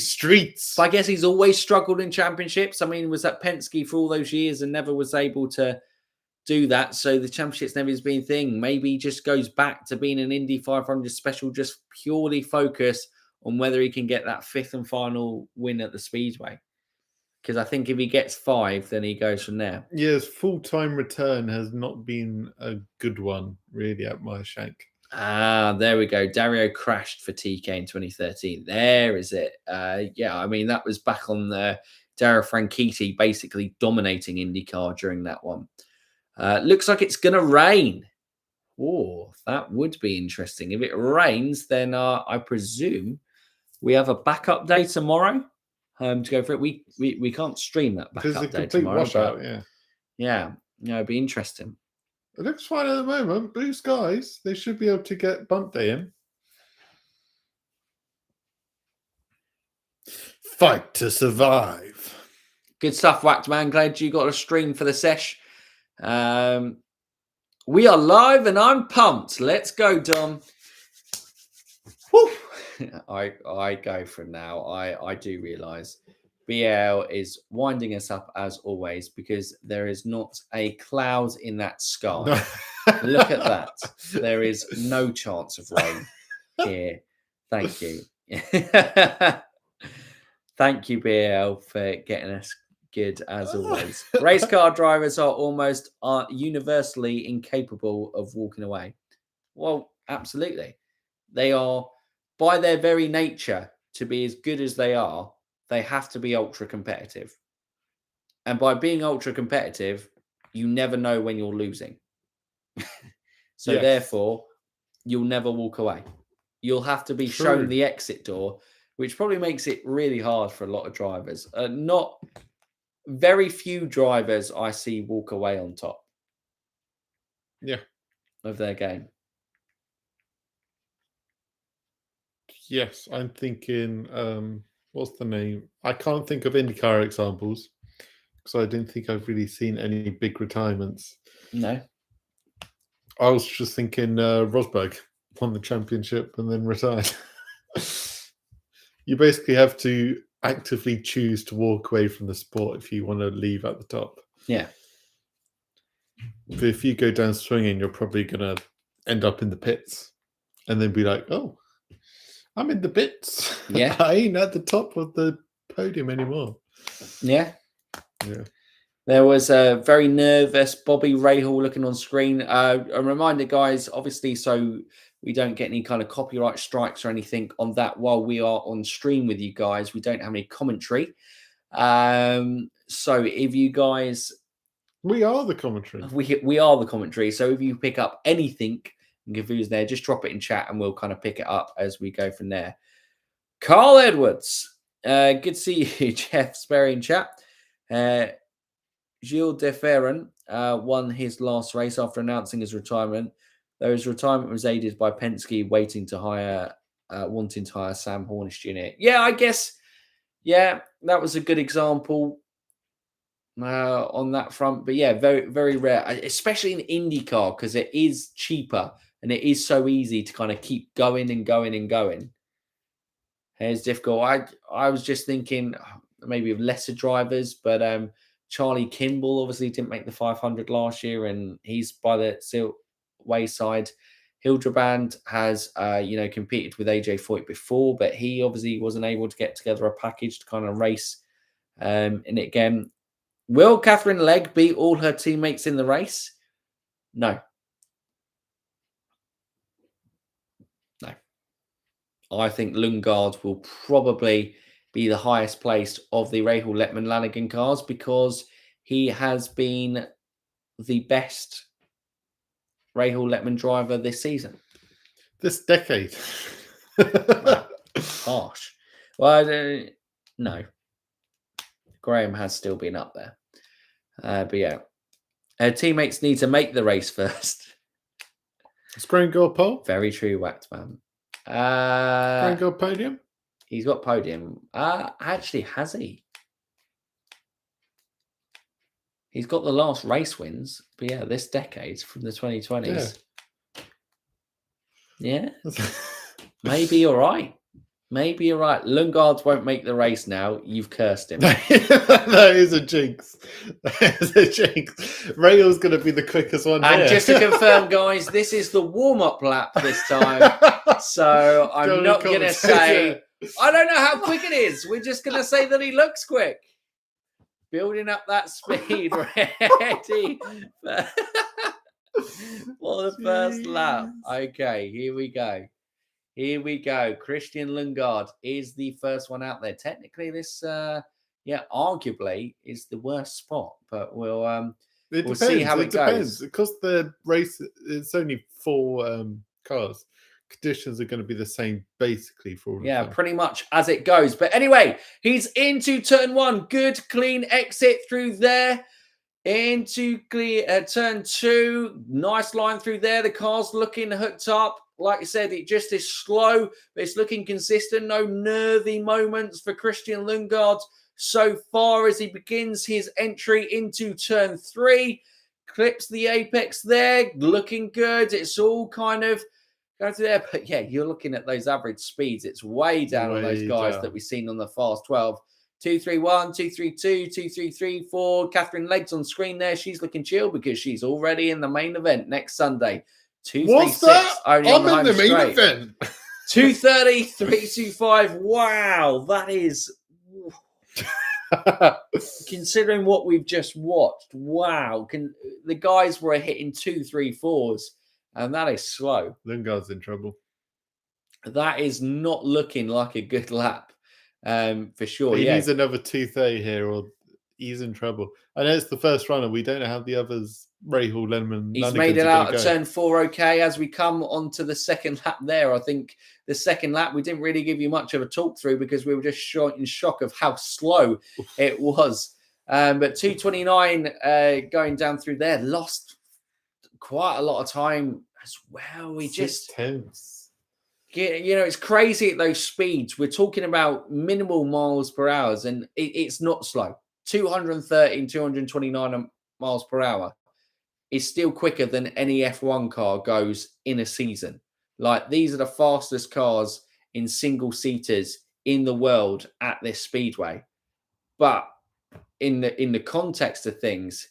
streets. But I guess he's always struggled in championships. I mean, was at Penske for all those years and never was able to do that. So the championship's never been a thing. Maybe he just goes back to being an Indy 500 special, just purely focus on whether he can get that 5th and final win at the Speedway. Because I think if he gets 5, then he goes from there. Yes, full-time return has not been a good one, really, at Meyer Shank. There we go. Dario crashed for TK in 2013. There is it. Yeah, I mean, that was back on the Dario Franchitti basically dominating IndyCar during that one. Looks like it's going to rain. Oh, that would be interesting. If it rains, then I presume we have a backup day tomorrow to go for it. We can't stream that backup day tomorrow. Washout, yeah, it'd be interesting. It looks fine at the moment. Blue skies. They should be able to get bump day in. Fight to survive. Good stuff, Whacked Man. Glad you got a stream for the sesh. We are live and I'm pumped. Let's go, Dom. Whew. I go from now. I do realise BL is winding us up as always because there is not a cloud in that sky. Look at that. There is no chance of rain here. Thank you. Thank you, BL, for getting us good as always. Race car drivers are almost universally incapable of walking away. Well, absolutely. They are, by their very nature, to be as good as they are, they have to be ultra competitive. And by being ultra competitive, you never know when you're losing. So therefore, you'll never walk away. You'll have to be shown the exit door, which probably makes it really hard for a lot of drivers. Not very few drivers I see walk away on top. Of their game. Yes, I'm thinking, what's the name? I can't think of IndyCar examples because I don't think I've really seen any big retirements. No. I was just thinking Rosberg won the championship and then retired. You basically have to actively choose to walk away from the sport if you want to leave at the top. Yeah. But if you go down swinging, you're probably going to end up in the pits and then be like, oh, I'm in the pits. Yeah. I ain't at the top of the podium anymore. Yeah. There was a very nervous Bobby Rahal looking on screen. A reminder, guys, obviously, so we don't get any kind of copyright strikes or anything on that while we are on stream with you guys. We don't have any commentary. So if you guys... We are the commentary. We are the commentary. So if you pick up anything and confused there, just drop it in chat and we'll kind of pick it up as we go from there. Carl Edwards. Good to see you, Jeff Sperry in chat. Gilles de Ferran won his last race after announcing his retirement. Though his retirement was aided by Penske wanting to hire Sam Hornish Jr. Yeah, I guess. Yeah, that was a good example on that front. But yeah, very, very rare, especially in IndyCar because it is cheaper and it is so easy to kind of keep going and going and going. It's difficult. I was just thinking maybe of lesser drivers, but Charlie Kimball obviously didn't make the 500 last year, and he's by the wayside. Hildebrand has, competed with AJ Foyt before, but he obviously wasn't able to get together a package to kind of race. And again, will Catherine Legg beat all her teammates in the race? No. I think Lundgaard will probably be the highest placed of the Rahal, Letterman, Lanigan cars because he has been the best Rahal, Letterman driver this season. This decade. Wow. Harsh. Well, no. Graham has still been up there. But yeah. Teammates need to make the race first. Has Graham got a pole? Very true, Waxman. Graham got a podium? He's got podium. Actually, has he? He's got the last race wins. But yeah, this decade from the 2020s. Yeah. Maybe you're right. Maybe you're right. Lundgaard won't make the race now. You've cursed him. That is a jinx. That is a jinx. Rail's going to be the quickest one And here. just to confirm, guys, this is the warm-up lap this time. So I'm not going to say... I don't know how quick it is. We're just going to say that he looks quick. Building up that speed. Ready for the first lap. Okay, here we go. Here we go. Christian Lundgaard is the first one out there. Technically, this, arguably is the worst spot, but we'll see how it goes. Because the race, it's only 4 cars. Conditions are going to be the same basically for all of them. Pretty much as it goes. But anyway, he's into turn 1. Good, clean exit through there. Into turn 2. Nice line through there. The car's looking hooked up. Like I said, it just is slow, but it's looking consistent. No nervy moments for Christian Lundgaard so far as he begins his entry into turn 3. clips the apex there, looking good. It's all kind of going through there. But yeah, you're looking at those average speeds. It's way down on those guys that we've seen on the Fast 12. 231, 232, 2334. Catherine Legg's on screen there. She's looking chill because she's already in the main event next Sunday. 236. I'm in the main event. 230, 325. Wow, that is considering what we've just watched. Wow, the guys were hitting 234s, and that is slow. Lundgaard's in trouble. That is not looking like a good lap. For sure. He needs another 230 here, or he's in trouble. I know it's the first runner. We don't know how the others, Rahal, Letterman, he's made it out of turn 4 okay. As we come onto the second lap there, I think the second lap, we didn't really give you much of a talk through because we were just in shock of how slow it was. But 229 going down through there, lost quite a lot of time as well. We just... tenths. You know, it's crazy at those speeds. We're talking about minimal miles per hour, and it's not slow. 230, 229 miles per hour is still quicker than any F1 car goes in a season. Like, these are the fastest cars in single-seaters in the world at this speedway. But in the context of things,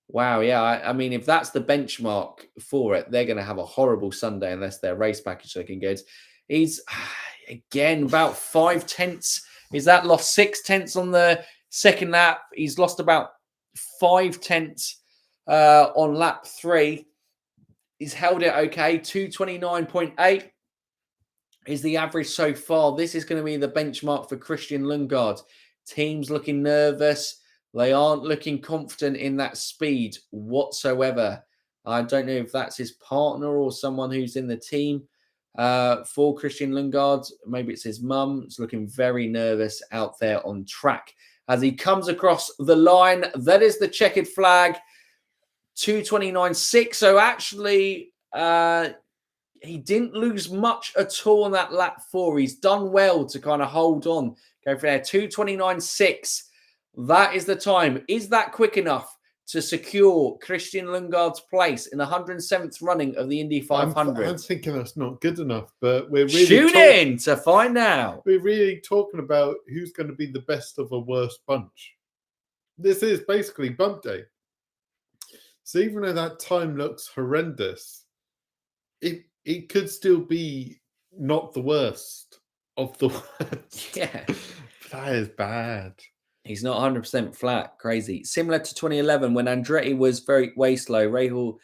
wow, yeah. I mean, if that's the benchmark for it, they're going to have a horrible Sunday unless their race package looking good. He's, again, about 5 tenths. Is that lost 6 tenths on the second lap? He's lost about 5 tenths on lap 3. He's held it okay. 229.8 is the average so far. This is going to be the benchmark for Christian Lundgaard. Team's looking nervous. They aren't looking confident in that speed whatsoever. I don't know if that's his partner or someone who's in the team for Christian Lundgaard. Maybe it's his mum. It's looking very nervous out there on track. As he comes across the line, that is the checkered flag, 229.6. So actually, he didn't lose much at all on that lap 4. He's done well to kind of hold on. Go for there, 229.6. That is the time. Is that quick enough to secure Christian Lundgaard's place in the 107th running of the Indy 500? I'm thinking that's not good enough, but we're really tune in to find out. We're really talking about who's going to be the best of a worst bunch. This is basically bump day. So even though that time looks horrendous, it could still be not the worst of the worst. Yeah. That is bad. He's not 100% flat. Crazy. Similar to 2011 when Andretti was way slow. Ryan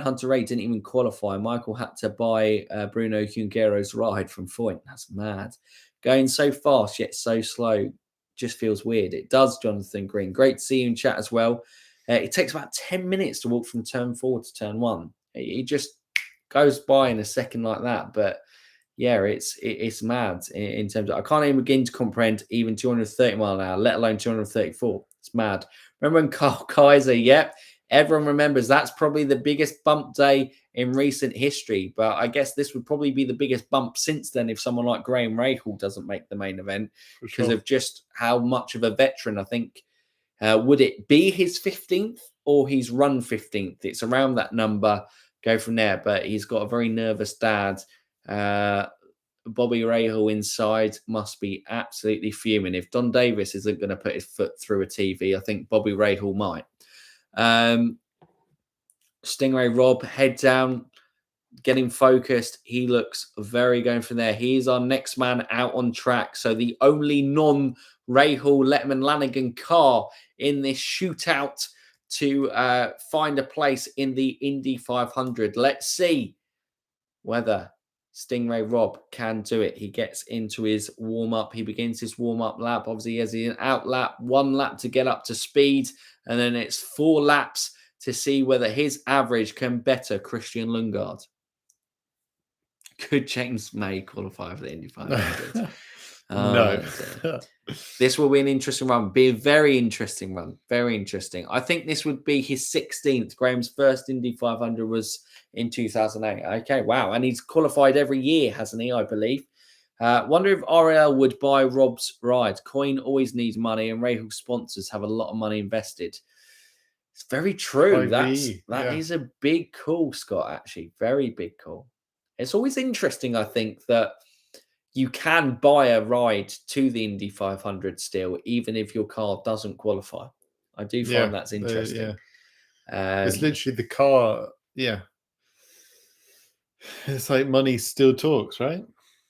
Hunter-Reay didn't even qualify. Michael had to buy Bruno Junqueiro's ride from Foyt. That's mad. Going so fast yet so slow just feels weird. It does, Jonathan Green. Great to see you in chat as well. It takes about 10 minutes to walk from turn 4 to turn 1. It just goes by in a second like that. But yeah, it's mad in terms of, I can't even begin to comprehend even 230 mile an hour, let alone 234. It's mad. Remember when Carl Kaiser, yep, everyone remembers that's probably the biggest bump day in recent history. But I guess this would probably be the biggest bump since then if someone like Graham Rahal doesn't make the main event because of just how much of a veteran. I think, would it be his 15th or he's run 15th? It's around that number. Go from there. But he's got a very nervous dad. Bobby Rahal inside must be absolutely fuming. If Don Davis isn't going to put his foot through a TV, I think Bobby Rahal might. Stingray Rob, head down, getting focused. He looks very going from there. He is our next man out on track. So the only non-Rahal, Letterman, Lanigan car in this shootout to find a place in the Indy 500. Let's see whether Stingray Rob can do it. He gets into his warm-up. He begins his warm-up lap. Obviously, he has an out lap, 1 lap to get up to speed, and then it's 4 laps to see whether his average can better Christian Lundgaard. Could James May qualify for the Indy 500? No. This will be an interesting run. Be a very interesting run. Very interesting. I think this would be his 16th. Graham's first Indy 500 was in 2008. Okay, wow. And he's qualified every year, hasn't he, I believe? Wonder if RL would buy Rob's ride. Coin always needs money, and Rahal sponsors have a lot of money invested. It's very true. That yeah. is a big call, Scott, actually. Very big call. It's always interesting, I think, that you can buy a ride to the Indy 500 still, even if your car doesn't qualify. I do find that's interesting. It's literally the car. Yeah. It's like money still talks, right?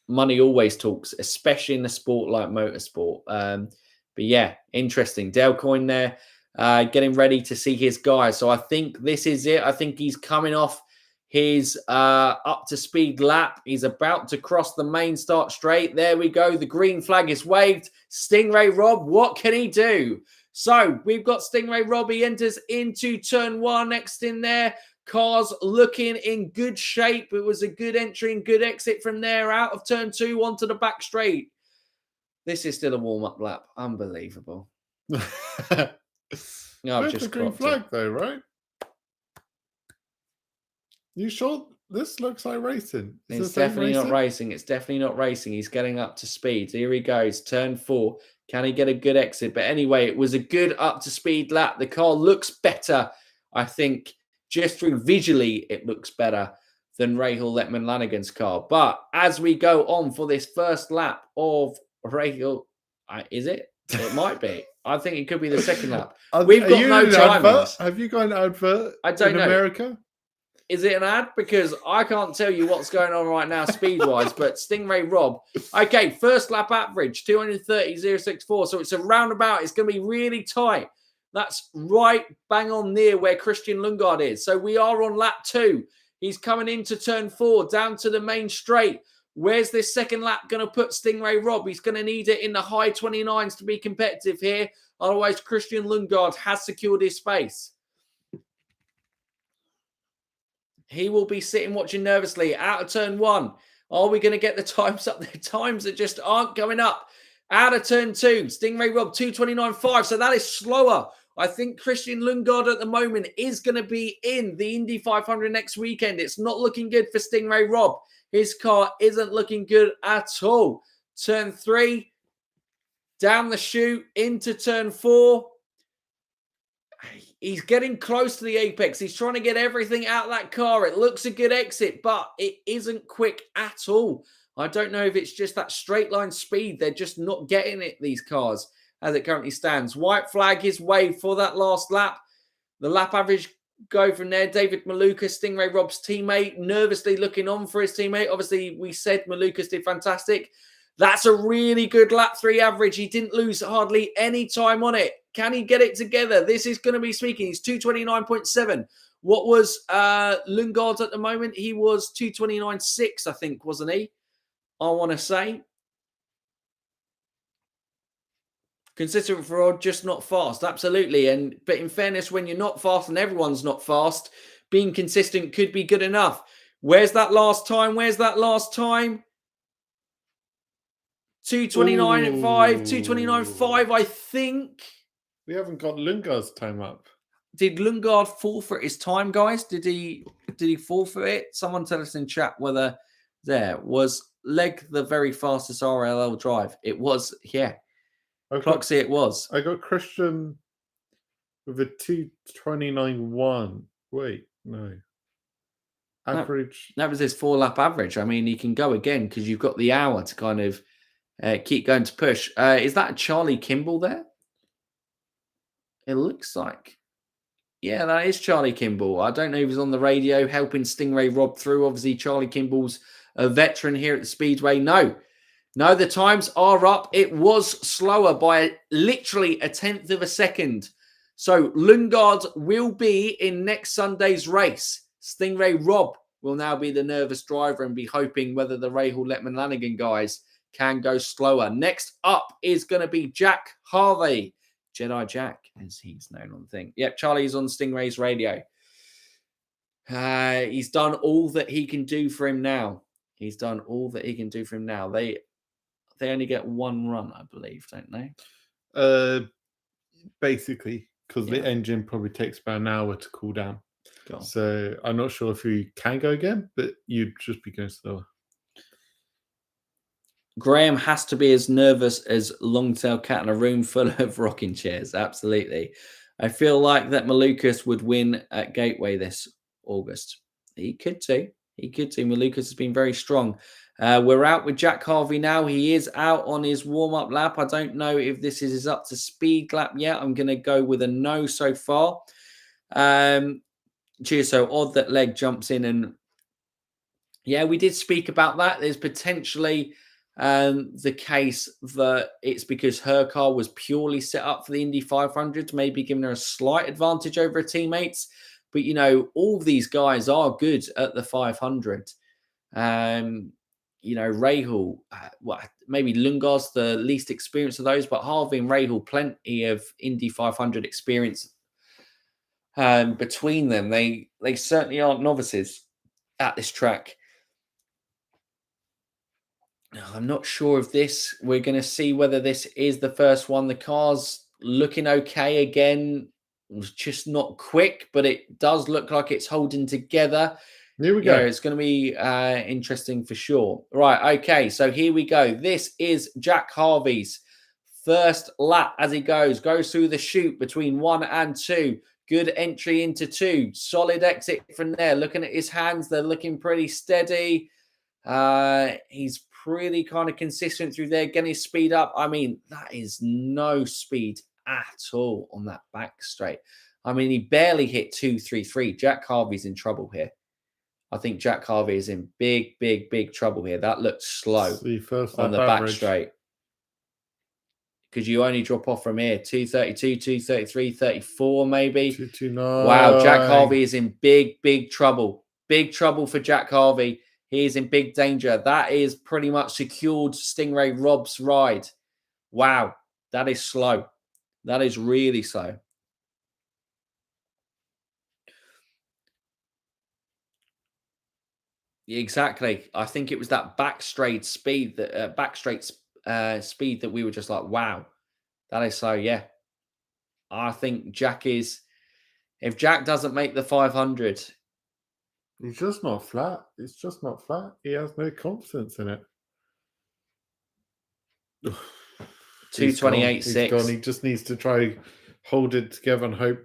Money always talks, especially in a sport like motorsport. But yeah, interesting. Dale Coyne there, getting ready to see his guy. So I think this is it. I think he's coming off his up to speed lap. He's about to cross the main start straight. There we go. The green flag is waved. Stingray Rob, what can he do? So we've got Stingray Rob. He enters into turn 1 next in there. Cars looking in good shape. It was a good entry and good exit from there out of turn 2 onto the back straight. This is still a warm-up lap. Unbelievable. Where's the green flag though, right? You sure this looks like racing? It's definitely not racing. It's definitely not racing. He's getting up to speed. Here he goes. Turn 4. Can he get a good exit? But anyway, it was a good up to speed lap. The car looks better, I think. Just through visually, it looks better than Rahal Letterman Lanigan's car. But as we go on for this first lap of Rahal, is it? It might be. I think it could be the second lap. We've got no timings. Have you got an advert I don't know. America? Is it an ad? Because I can't tell you what's going on right now speed-wise, but Stingray Rob. Okay, first lap average, 230.064. So it's a roundabout. It's going to be really tight. That's right bang on near where Christian Lundgaard is. So we are on lap 2. He's coming into turn 4, down to the main straight. Where's this second lap going to put Stingray Rob? He's going to need it in the high 29s to be competitive here. Otherwise, Christian Lundgaard has secured his space. He will be sitting watching nervously out of turn 1. Are we going to get the times up? The times that just aren't going up. Out of turn 2, Stingray Rob 2:29.5. So that is slower. I think Christian Lundgaard at the moment is going to be in the Indy 500 next weekend. It's not looking good for Stingray Rob. His car isn't looking good at all. Turn 3, down the chute into turn 4. He's getting close to the apex. He's trying to get everything out of that car. It looks a good exit, but it isn't quick at all. I don't know if it's just that straight line speed. They're just not getting it, these cars, as it currently stands. White flag is waved for that last lap. The lap average go from there. David Malukas, Stingray Rob's teammate, nervously looking on for his teammate. Obviously, we said Malukas did fantastic. That's a really good lap 3 average. He didn't lose hardly any time on it. Can he get it together? This is going to be speaking. He's 2:29.7. What was Lundgaard at the moment? He was 2:29.6, I think, wasn't he? I want to say. Consistent for odd, just not fast. Absolutely. But in fairness, when you're not fast and everyone's not fast, being consistent could be good enough. Where's that last time? 2:29.5, 2:29.5, I think. We haven't got Lundgaard's time up. Did Lundgaard forfeit his time, guys? Did he forfeit it? Someone tell us in chat whether there was Leg the very fastest RLL drive. It was, yeah. Clocksy, it was. I got Christian with a 2:29.1. Wait, no. Average. That was his 4-lap average. I mean, he can go again because you've got the hour to kind of keep going to push. Is that Charlie Kimball there? It looks like. Yeah, that is Charlie Kimball. I don't know if he's on the radio helping Stingray Rob through. Obviously, Charlie Kimball's a veteran here at the Speedway. No, the times are up. It was slower by literally 1/10 of a second. So Lundgaard will be in next Sunday's race. Stingray Rob will now be the nervous driver and be hoping whether the Rahal Letterman Lanigan guys can go slower. Next up is going to be Jack Harvey. Jedi Jack, as he's known on the thing. Yep, Charlie's on Stingray's radio. He's done all that he can do for him now. They only get 1 run, I believe, don't they? Basically, because the engine probably takes about an hour to cool down. So I'm not sure if you can go again, but you'd just be going slower. Graham has to be as nervous as Longtail Cat in a room full of rocking chairs. Absolutely. I feel like that Malukas would win at Gateway this August. He could too. He could too. Malukas has been very strong. We're out with Jack Harvey now. He is out on his warm-up lap. I don't know if this is his up to speed lap yet. I'm going to go with a no so far. Cheers. So odd that Leg jumps in, and yeah, we did speak about that. There's potentially the case that it's because her car was purely set up for the Indy 500, maybe giving her a slight advantage over her teammates. But, you know, all of these guys are good at the 500. You know, Rahal, maybe Lundgaard's the least experienced of those, but Harvey and Rahal, plenty of Indy 500 experience between them. They certainly aren't novices at this track. I'm not sure if this, we're going to see whether this is the first one. The car's looking okay again. It was just not quick, but it does look like it's holding together. Here we go. Yeah, it's going to be interesting for sure. Right, okay, so here we go. This is Jack Harvey's first lap as he goes through the chute between 1 and 2. Good entry into 2. Solid exit from there. Looking at his hands, they're looking pretty steady. He's pretty kind of consistent through there, getting his speed up. I mean, that is no speed at all on that back straight. I mean, he barely hit 233. Jack Harvey's in trouble here. I think Jack Harvey is in big, big, big trouble here. That looks slow on the back straight. Because you only drop off from here. 232, 233, 34 maybe. 229. Wow, Jack Harvey is in big, big trouble. Big trouble for Jack Harvey. He is in big danger. That is pretty much secured Stingray Rob's ride. Wow, that is slow. That is really slow. Exactly. I think it was that back straight speed that speed that we were just like, wow, that is slow. Yeah, I think Jack is. If Jack doesn't make the 500, he's just not flat. It's just not flat. He has no confidence in it. 228.6. He just needs to try hold it together and hope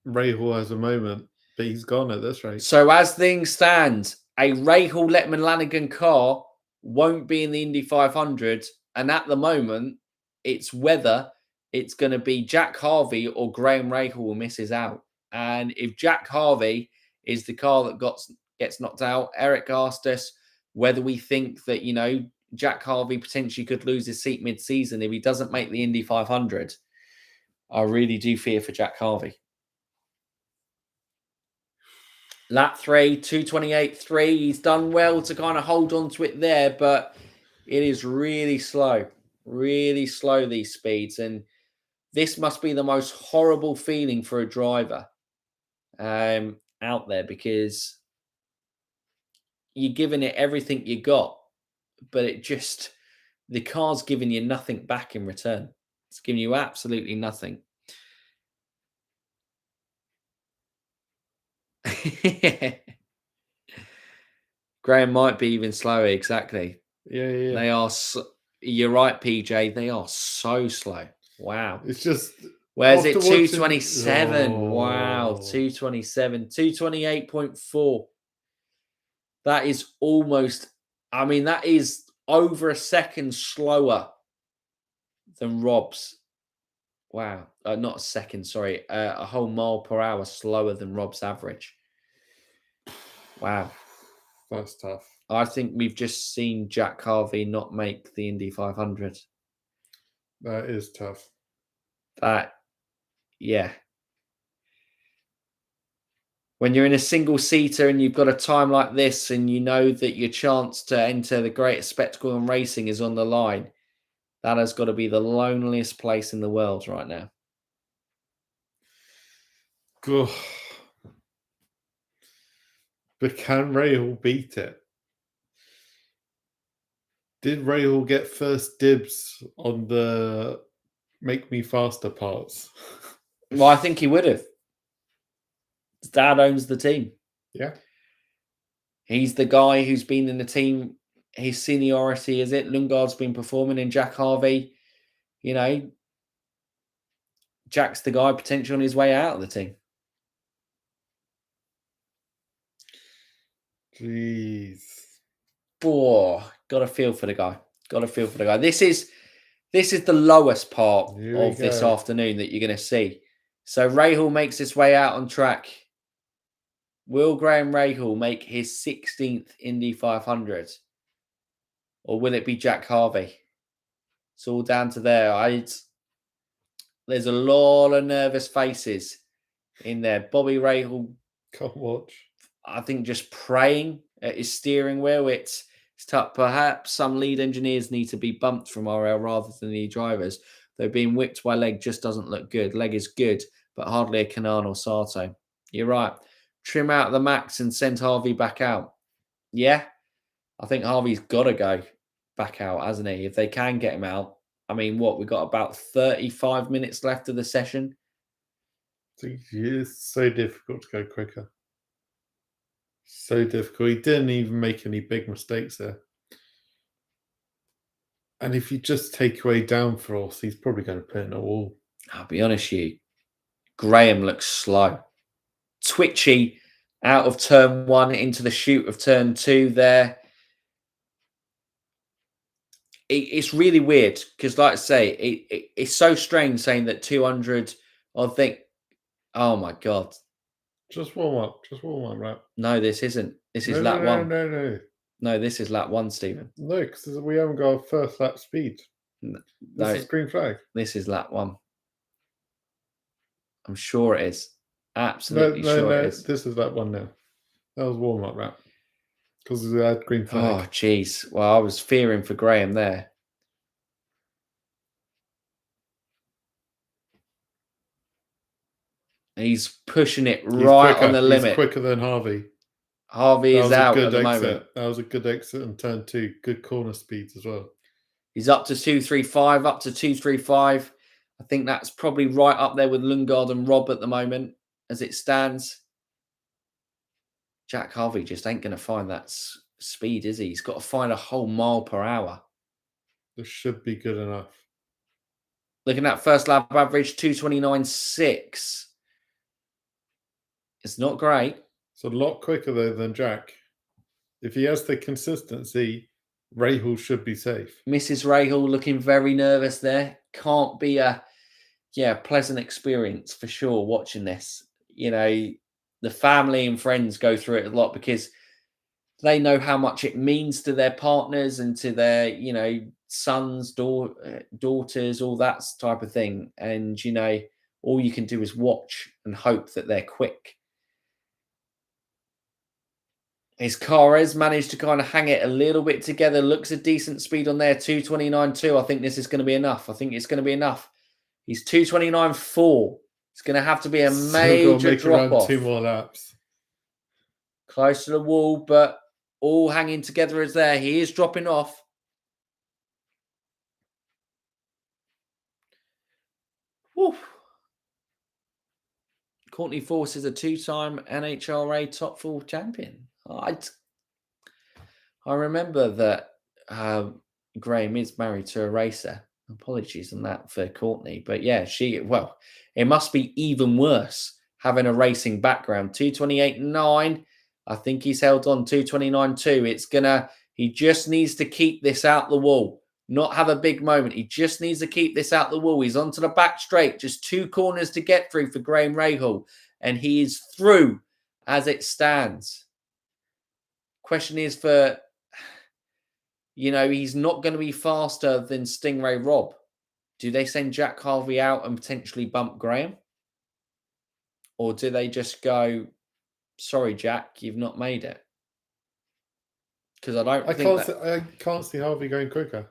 Rahal has a moment. But he's gone at this rate. So as things stand, a Rahal Letterman Lanigan car won't be in the Indy 500. And at the moment, it's whether it's going to be Jack Harvey or Graham Rahal who misses out. And if Jack Harvey is the car that gets knocked out, Eric asked us whether we think that, you know, Jack Harvey potentially could lose his seat mid-season if he doesn't make the Indy 500. I really do fear for Jack Harvey. Lap 3, 228.3. He's done well to kind of hold on to it there, but it is really slow, these speeds. And this must be the most horrible feeling for a driver out there, because you're giving it everything you got, but the car's giving you nothing back in return. It's giving you absolutely nothing. Graham might be even slower. Exactly. Yeah. They are. You're right, PJ. They are so slow. Wow. It's just. Where's it? 227. Wow. 227. 228.4. That is almost. I mean, that is over a second slower than Rob's. Wow. Not a second, sorry. A whole mile per hour slower than Rob's average. Wow. That's tough. I think we've just seen Jack Harvey not make the Indy 500. That is tough. Yeah. When you're in a single seater and you've got a time like this and you know that your chance to enter the greatest spectacle in racing is on the line, that has got to be the loneliest place in the world right now. Good. But can Rahal beat it? Did Rahal get first dibs on the make me faster parts? Well, I think he would have. His dad owns the team. Yeah. He's the guy who's been in the team. His seniority is it. Lundgaard's been performing in Jack Harvey. You know, Jack's the guy potentially on his way out of the team. Jeez. Got a feel for the guy. This is the lowest part of this afternoon that you're going to see. So Rahal makes his way out on track. Will Graham Rahal make his 16th Indy 500? Or will it be Jack Harvey? It's all down to there. There's a lot of nervous faces in there. Bobby Rahal, can't watch. I think just praying at his steering wheel. It's tough. Perhaps some lead engineers need to be bumped from RL rather than the drivers. Though being whipped by leg just doesn't look good. Leg is good, but hardly a Kanaan or Sato. You're right. Trim out the max and send Harvey back out. Yeah, I think Harvey's got to go back out, hasn't he? If they can get him out. I mean, we've got about 35 minutes left of the session. It's so difficult to go quicker. So difficult. He didn't even make any big mistakes there. And if you just take away downforce, he's probably going to put in a wall. I'll be honest with you. Graham looks slow. Twitchy out of turn 1 into the chute of turn 2 there. It's really weird because, like I say, it's so strange saying that 200, I think, oh my God. Just warm up, right? No, this isn't. This is lap 1. No. No, this is lap 1, Stephen. No, because we haven't got a first lap speed. This is green flag. This is lap 1. I'm sure it is. Absolutely sure it is. This is lap 1 now. That was warm up lap. Because we had green flag. Oh, jeez. Well, I was fearing for Graham there. He's pushing it right on the limit. He's quicker than Harvey. Harvey is out at the moment. That was a good exit in turn 2. Good corner speeds as well. He's up to 235, I think that's probably right up there with Lundgaard and Rob at the moment as it stands. Jack Harvey just ain't going to find that speed, is he? He's got to find a whole mile per hour. This should be good enough. Looking at first lap average, 229.6. It's not great. It's a lot quicker, though, than Jack. If he has the consistency, Rahal should be safe. Mrs. Rahal looking very nervous there. Can't be a pleasant experience for sure watching this. You know, the family and friends go through it a lot because they know how much it means to their partners and to their, you know, sons, daughters, all that type of thing. And, you know, all you can do is watch and hope that they're quick. His car has managed to kind of hang it a little bit together. Looks a decent speed on there, 229.2. I think this is going to be enough. I think it's going to be enough. He's 229.4. It's going to have to be a major drop-off. 2 more laps. Close to the wall, but all hanging together is there. He is dropping off. Woo. Courtney Force is a 2-time NHRA Top 4 champion. I remember that Graham is married to a racer. Apologies on that for Courtney. But yeah, it must be even worse having a racing background. 228.9. I think he's held on 229.2. He just needs to keep this out the wall. Not have a big moment. He just needs to keep this out the wall. He's onto the back straight. Just 2 corners to get through for Graham Rahal. And he is through as it stands. Question is for, you know, he's not going to be faster than Stingray Rob. Do they send Jack Harvey out and potentially bump Graham? Or do they just go, sorry, Jack, you've not made it? Because I can't see Harvey going quicker.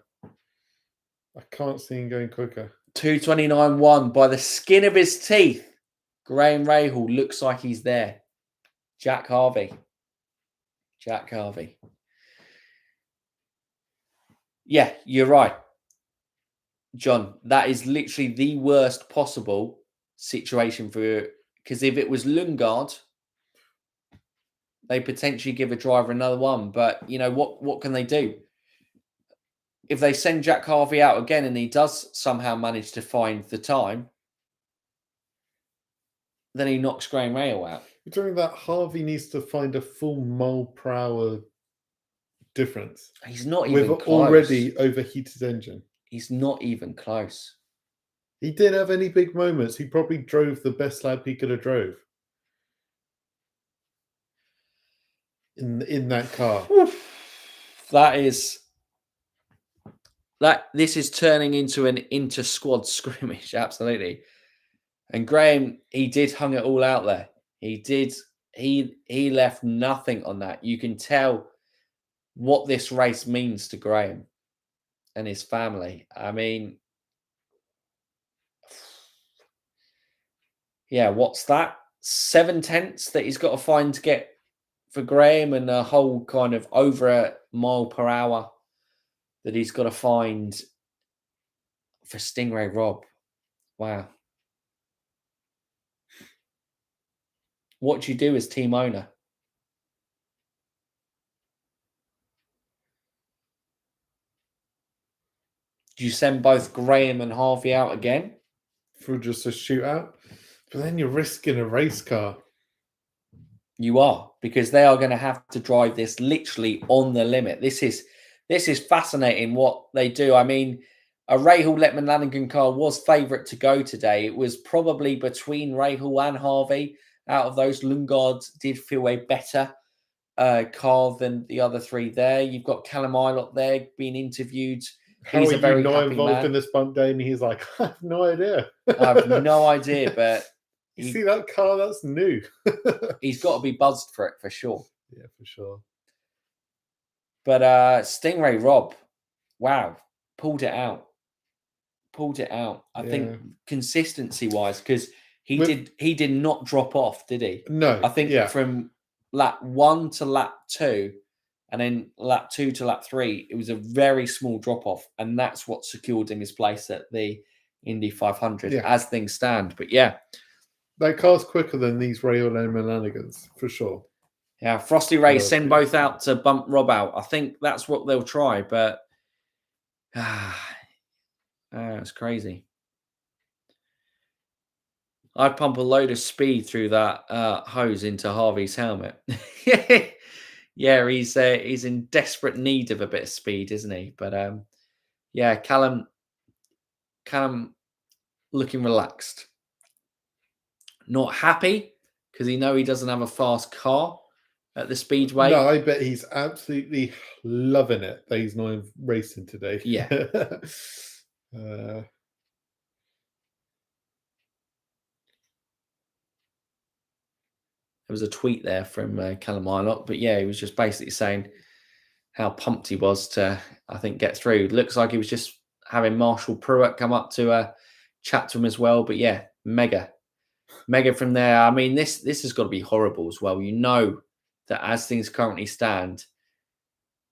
I can't see him going quicker. 229.1 by the skin of his teeth. Graham Rahal looks like he's there. Jack Harvey. Yeah, you're right, John. That is literally the worst possible situation for, because if it was Lundgaard, they potentially give a driver another one. But you know what can they do? If they send Jack Harvey out again and he does somehow manage to find the time, then he knocks Graham Rahal out. During that, Harvey needs to find a full mile per hour difference. He's not with even an close. Already overheated engine. He's not even close. He didn't have any big moments. He probably drove the best lap he could have drove in that car. This is turning into an inter-squad scrimmage, absolutely. And Graham, he did hung it all out there. He did. He left nothing on that. You can tell what this race means to Graham and his family. I mean, yeah, what's that? 7/10 that he's got to find to get for Graham, and a whole kind of over a mile per hour that he's got to find for Stingray Rob. Wow. What do you do as team owner? Do you send both Graham and Harvey out again? For just a shootout? But then you're risking a race car. You are, because they are going to have to drive this literally on the limit. This is fascinating what they do. I mean, a Rahal Letterman Lanigan car was favourite to go today. It was probably between Rahal and Harvey. Out of those, Lundgaard did feel a better car than the other three there. You've got Callum Ilott there being interviewed. He's a very happy involved man in this bump day, and he's like, I have no idea. I have no idea, but you see that car? That's new. He's got to be buzzed for it for sure. Yeah, for sure. But Stingray Rob, wow, pulled it out. I think consistency-wise, because he did not drop off, did he? No. I think from lap 1 to lap 2, and then lap 2 to lap 3, it was a very small drop-off, and that's what secured him his place at the Indy 500 as things stand. But yeah. That car's quicker than these Rahal and Lanigans, for sure. Yeah, Frosty Ray send both out to bump Rob out. I think that's what they'll try, but it's crazy. I'd pump a load of speed through that hose into Harvey's helmet. Yeah, he's in desperate need of a bit of speed, isn't he? But yeah, Callum looking relaxed. Not happy because he doesn't have a fast car at the speedway. No, I bet he's absolutely loving it that he's not racing today. Yeah. There was a tweet there from Callum Ilott, but yeah, he was just basically saying how pumped he was to, I think, get through. Looks like he was just having Marshall Pruitt come up to chat to him as well. But yeah, mega from there. I mean, this has got to be horrible as well. You know that as things currently stand,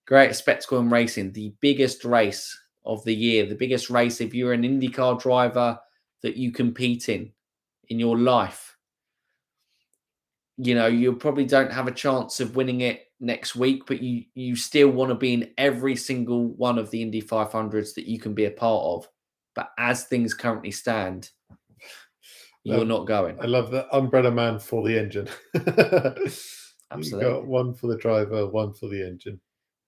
great spectacle in racing, the biggest race of the year, the biggest race if you're an IndyCar driver that you compete in your life. You know, you probably don't have a chance of winning it next week, but you still want to be in every single one of the Indy 500s that you can be a part of. But as things currently stand, you're not going. I love the umbrella man for the engine. Absolutely. You got one for the driver, one for the engine.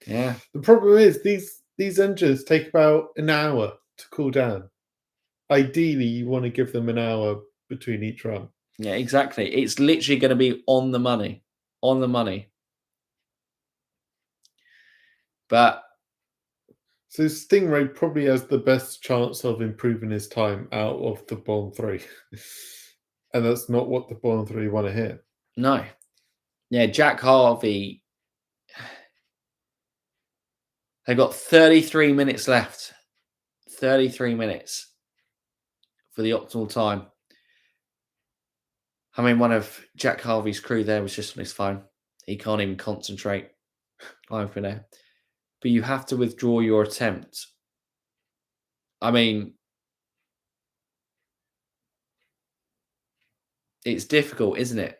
Yeah. The problem is these engines take about an hour to cool down. Ideally, you want to give them an hour between each run. Yeah, exactly. It's literally going to be on the money. On the money. But so Stingray probably has the best chance of improving his time out of the bottom 3. And that's not what the bottom 3 want to hear. No. Yeah, Jack Harvey. They've got 33 minutes left. 33 minutes for the optimal time. I mean, one of Jack Harvey's crew there was just on his phone. He can't even concentrate over there. But you have to withdraw your attempt. I mean, it's difficult, isn't it?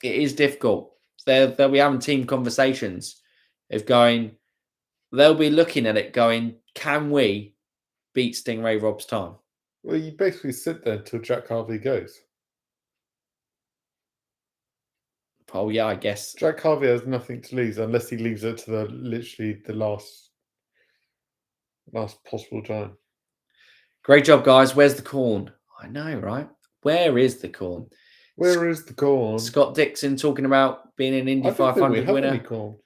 It is difficult. They'll be having team conversations of going, they'll be looking at it going, can we beat Stingray Rob's time? Well, you basically sit there until Jack Harvey goes. Oh yeah, I guess. Jack Harvey has nothing to lose unless he leaves it to literally the last possible time. Great job, guys. Where's the corn? I know, right? Where is the corn? Where is the corn? Scott Dixon talking about being an Indy 500 winner. Any corn.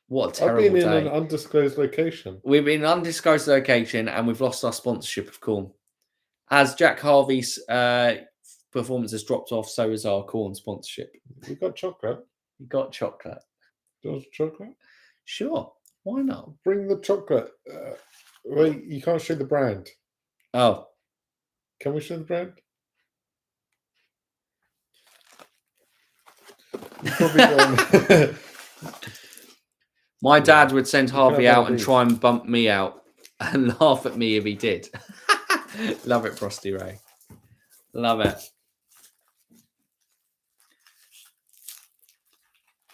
What a terrible day. I've been in an undisclosed location. We've been in an undisclosed location and we've lost our sponsorship of corn. As Jack Harvey's performance has dropped off, so is our corn sponsorship. We got chocolate. You got chocolate. Do you want chocolate? Sure. Why not? Bring the chocolate. Wait, you can't show the brand. Oh. Can we show the brand? My dad would send Harvey out and try and bump me out and laugh at me if he did. Love it, Frosty Ray. Love it.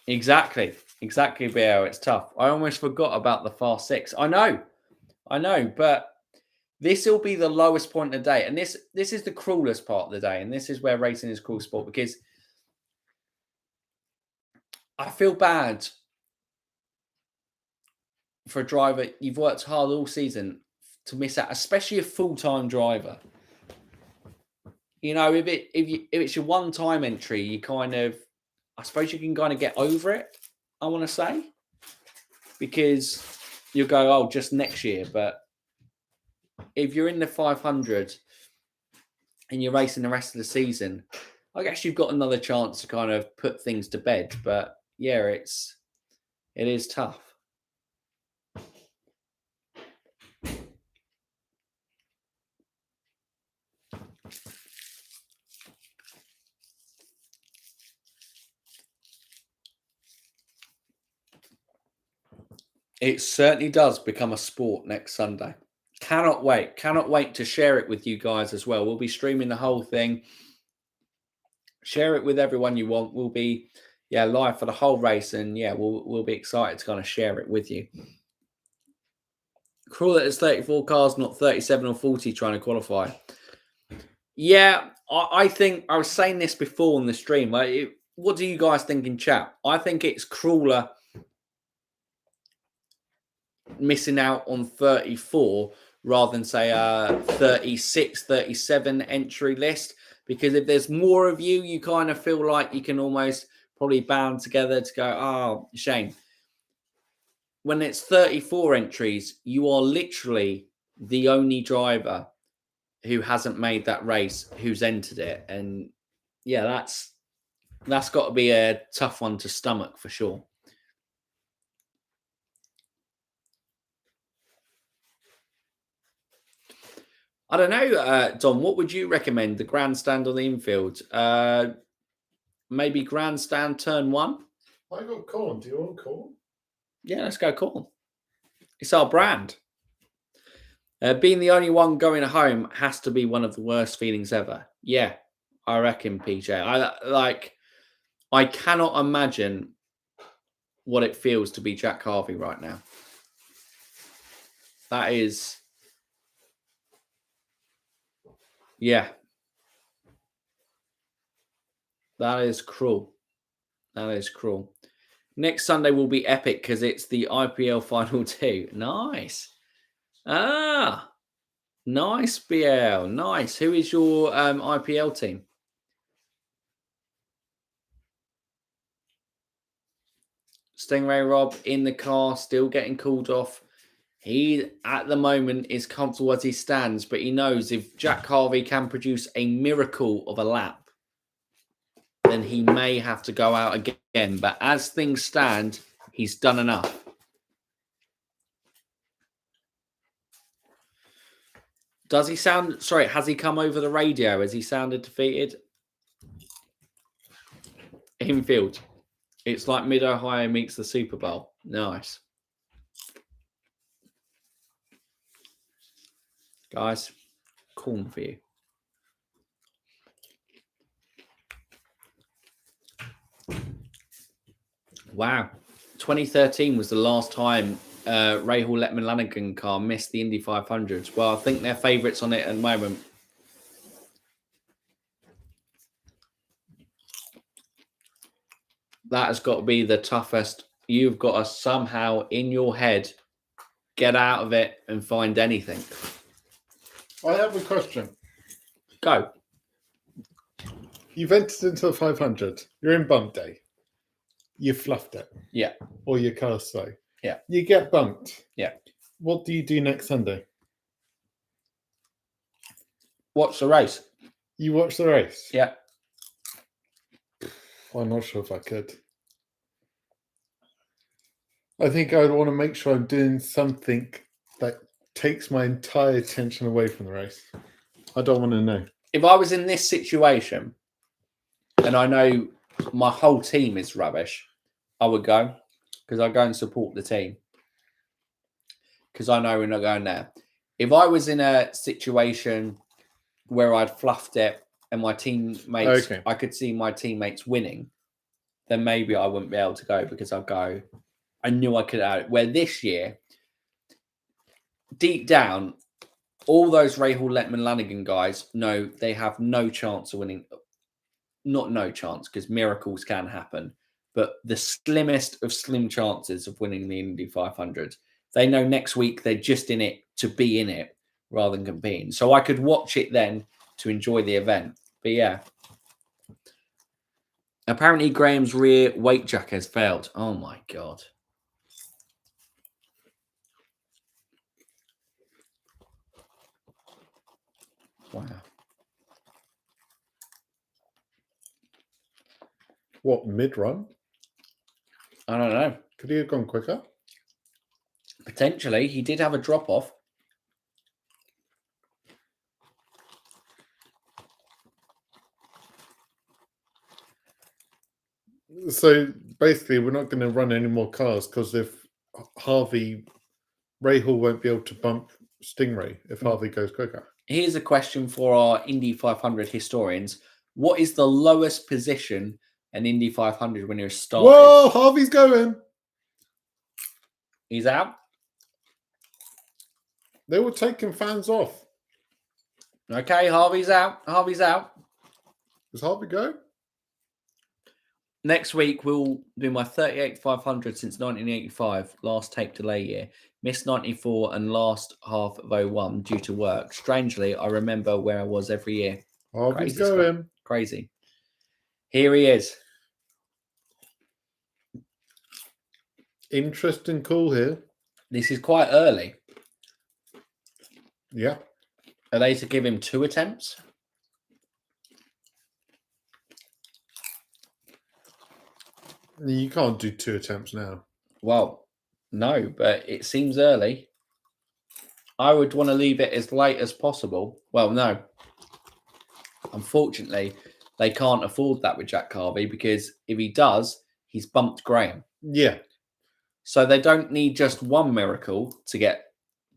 Exactly, BL. It's tough. I almost forgot about the Fast Six. I know, but this will be the lowest point of the day, and this is the cruelest part of the day, and this is where racing is cruel sport, because I feel bad for a driver. You've worked hard all season to miss out, especially a full-time driver. You know, if it's your one-time entry, you kind of, I suppose you can kind of get over it, I want to say, because you'll go, oh, just next year. But if you're in the 500 and you're racing the rest of the season, I guess you've got another chance to kind of put things to bed. But yeah, it is tough. It certainly does become a sport next Sunday. Cannot wait to share it with you guys as well. We'll be streaming the whole thing. Share it with everyone you want. We'll be live for the whole race, and we'll be excited to kind of share it with you. Cruel that it's 34 cars, not 37 or 40 trying to qualify. Yeah, I think I was saying this before on the stream. What do you guys think in chat? I think it's crueler missing out on 34 rather than say a 36, 37 entry list, because if there's more of you, you kind of feel like you can almost probably band together to go, oh, shame. When it's 34 entries, you are literally the only driver who hasn't made that race who's entered it. And yeah, that's got to be a tough one to stomach for sure. I don't know, Dom, what would you recommend? The grandstand or the infield? Maybe grandstand turn one? I got corn. Do you want corn? Yeah, let's go corn. It's our brand. Being the only one going home has to be one of the worst feelings ever. Yeah, I reckon, PJ. I cannot imagine what it feels to be Jack Harvey right now. That is... yeah. That is cruel. That is cruel. Next Sunday will be epic because it's the IPL Final 2. Nice. Nice, BL. Nice. Who is your IPL team? Stingray Rob in the car, still getting called off. He, at the moment, is comfortable as he stands, but he knows if Jack Harvey can produce a miracle of a lap, then he may have to go out again. But as things stand, he's done enough. Does he sound... sorry, has he come over the radio? Has he sounded defeated? Infield. It's like Mid-Ohio meets the Super Bowl. Nice. Guys, corn for you. Wow. 2013 was the last time Rahal Letterman Lanigan car missed the Indy 500s. Well, I think they're favourites on it at the moment. That has got to be the toughest. You've got to somehow, in your head, get out of it and find anything. I have a question. Go. You've entered into the 500. You're in bump day. You fluffed it. Yeah. Or your car's slow. Yeah. You get bumped. Yeah. What do you do next Sunday? Watch the race. You watch the race? Yeah. I'm not sure if I could. I think I would want to make sure I'm doing something that takes my entire attention away from the race. I don't want to know. If I was in this situation and I know my whole team is rubbish, I would go because I go and support the team because I know we're not going there. If I was in a situation where I'd fluffed it and my teammates, I could see my teammates winning, then maybe I wouldn't be able to go because I'd go, I knew I could out it. Where this year, deep down, all those Rahal, Letterman, Lanigan guys know they have no chance of winning. Not no chance, because miracles can happen, but the slimmest of slim chances of winning the Indy 500. They know next week they're just in it to be in it rather than competing. So I could watch it then to enjoy the event. But yeah. Apparently Graham's rear weight jack has failed. Oh my God. Wow. What, mid-run? I don't know. Could he have gone quicker? Potentially. He did have a drop-off. So basically, we're not going to run any more cars because if Harvey, Rahal won't be able to bump Stingray if Harvey goes quicker. Here's a question for our Indy 500 historians. What is the lowest position an Indy 500 winner started? Whoa, Harvey's going. He's out. They were taking fans off. Okay, Harvey's out. Harvey's out. Does Harvey go? Next week, we'll do my 38th 500 since 1985, last tape delay year. Missed 94 and last half of 01 due to work. Strangely, I remember where I was every year. Harvey's Crazy going. stuff. Crazy. Here he is. Interesting call here. This is quite early. Yeah. Are they to give him 2 attempts? You can't do 2 attempts now. Well, no, but it seems early. I would want to leave it as late as possible. Well, no. Unfortunately, they can't afford that with Jack Harvey because if he does, he's bumped Graham. Yeah. So they don't need just one miracle to get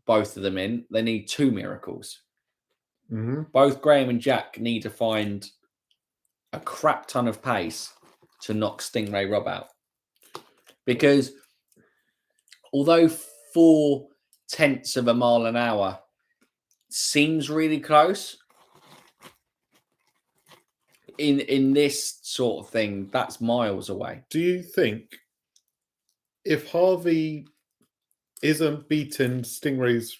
both of them in. They need 2 miracles. Mm-hmm. Both Graham and Jack need to find a crap ton of pace to knock Stingray Rob out. Because although 0.4 of a mile an hour seems really close, in this sort of thing, that's miles away. Do you think if Harvey isn't beating Stingray's...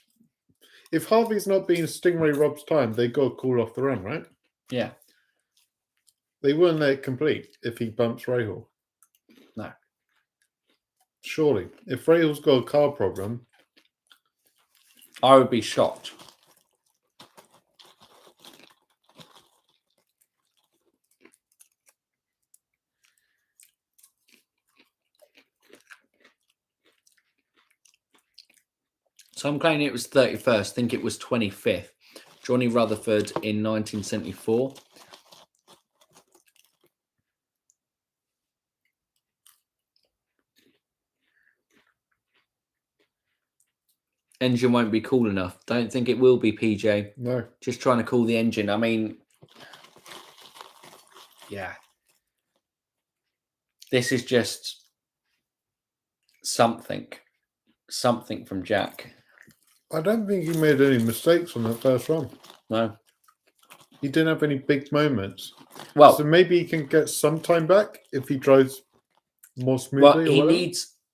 If Harvey's not beating Stingray Rob's time, they got to call off the run, right? Yeah. They wouldn't let it complete if he bumps Rahal. No. Surely. If Rahal's got a car problem... I would be shocked. So I'm claiming it was 31st. I think it was 25th. Johnny Rutherford in 1974. Engine won't be cool enough. Don't think it will be, PJ. No. Just trying to cool the engine. I mean, yeah. This is just something from Jack. I don't think he made any mistakes on that first run. No. He didn't have any big moments. Well, so maybe he can get some time back if he drives more smoothly. Well,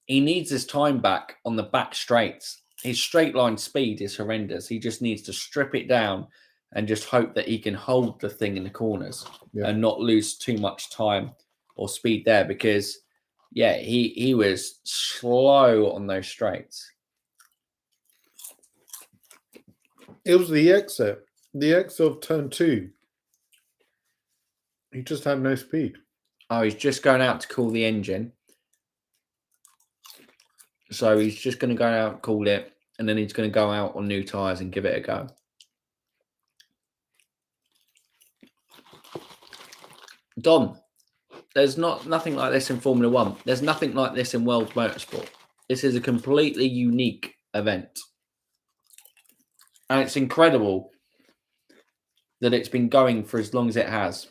he needs his time back on the back straights. His straight line speed is horrendous. He just needs to strip it down and just hope that he can hold the thing in the corners and not lose too much time or speed there, because he was slow on those straights. It was the exit of turn 2. He just had no speed. Oh, he's just going out to cool the engine. So he's just going to go out, cool it, and then he's going to go out on new tyres and give it a go. Don, there's nothing like this in Formula One. There's nothing like this in world motorsport. This is a completely unique event. And it's incredible that it's been going for as long as it has,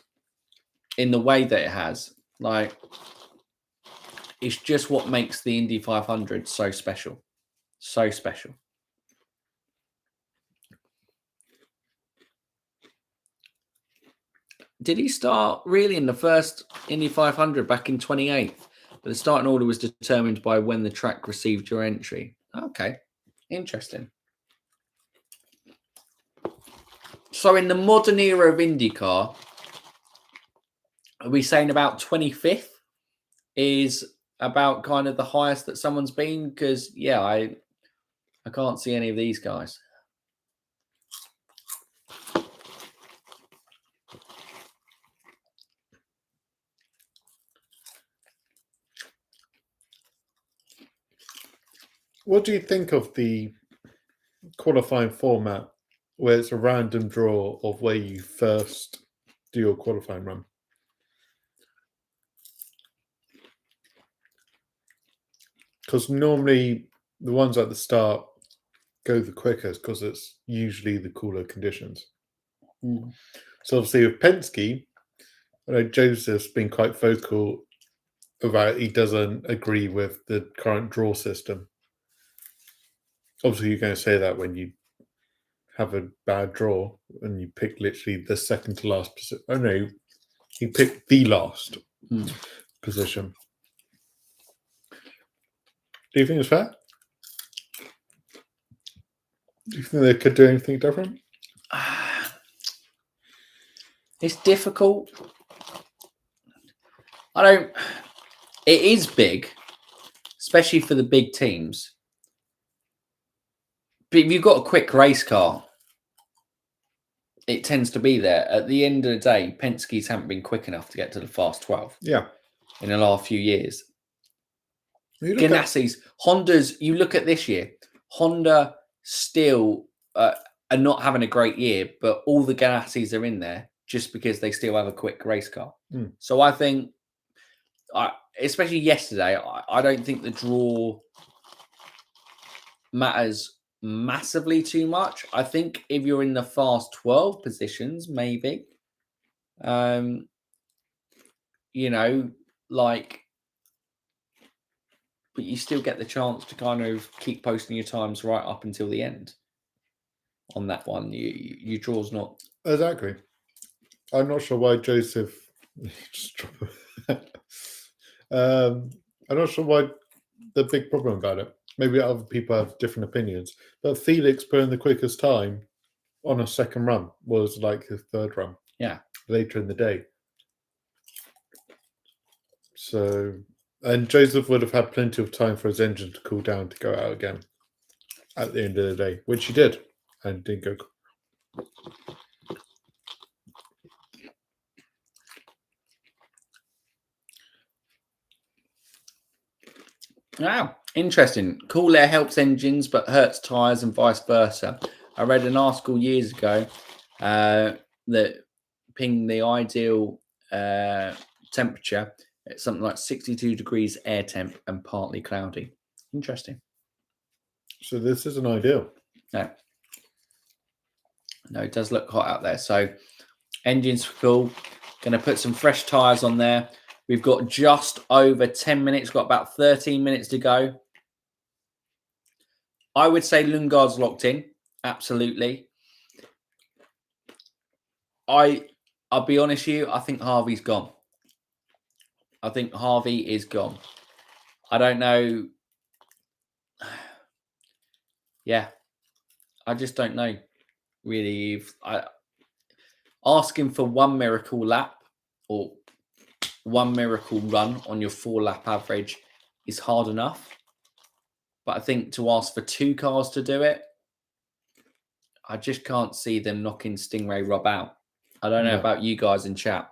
in the way that it has. Like, it's just what makes the Indy 500 so special. So special. Did he start really in the first Indy 500 back in 28th? But the starting order was determined by when the track received your entry. Okay, interesting. So in the modern era of IndyCar, are we saying about 25th is about kind of the highest that someone's been? Because, I can't see any of these guys. What do you think of the qualifying format where it's a random draw of where you first do your qualifying run? Because normally the ones at the start go the quickest because it's usually the cooler conditions. So obviously with Penske, I know Joseph's been quite vocal about he doesn't agree with the current draw system. Obviously, you're going to say that when you have a bad draw and you pick literally the second to last position. Oh no, he picked the last position. Do you think it's fair? Do you think they could do anything different? It's difficult. It is big, especially for the big teams. But if you've got a quick race car, it tends to be there. At the end of the day, Penske's haven't been quick enough to get to the fast 12. Yeah. In the last few years. Ganassi's, Honda's, you look at this year, Honda still are not having a great year, but all the Ganassi's are in there just because they still have a quick race car. So I think, especially yesterday, I don't think the draw matters massively too much. I think if you're in the fast 12 positions, maybe, but you still get the chance to kind of keep posting your times right up until the end. On that one, your draw's not exactly. I'm not sure why Joseph. I'm not sure why the big problem about it. Maybe other people have different opinions, but Felix putting the quickest time on a second run was like his third run. Yeah, later in the day. So, and Joseph would have had plenty of time for his engine to cool down to go out again at the end of the day, which he did, and didn't go. Wow, interesting. Cool air helps engines but hurts tyres and vice versa. I read an article years ago that pinged the ideal temperature at something like 62 degrees air temp and partly cloudy. Interesting. So this isn't ideal. No, it does look hot out there. So engines cool. Going to put some fresh tyres on there. We've got just over 10 minutes. Got about 13 minutes to go. I would say Lundgaard's locked in. Absolutely. I'll be honest with you. I think Harvey's gone. I think Harvey is gone. I don't know. Yeah, I just don't know really. If asking for one miracle lap or one miracle run on your 4-lap average is hard enough. But I think to ask for 2 cars to do it, I just can't see them knocking Stingray Rob out. I don't know about you guys in chat.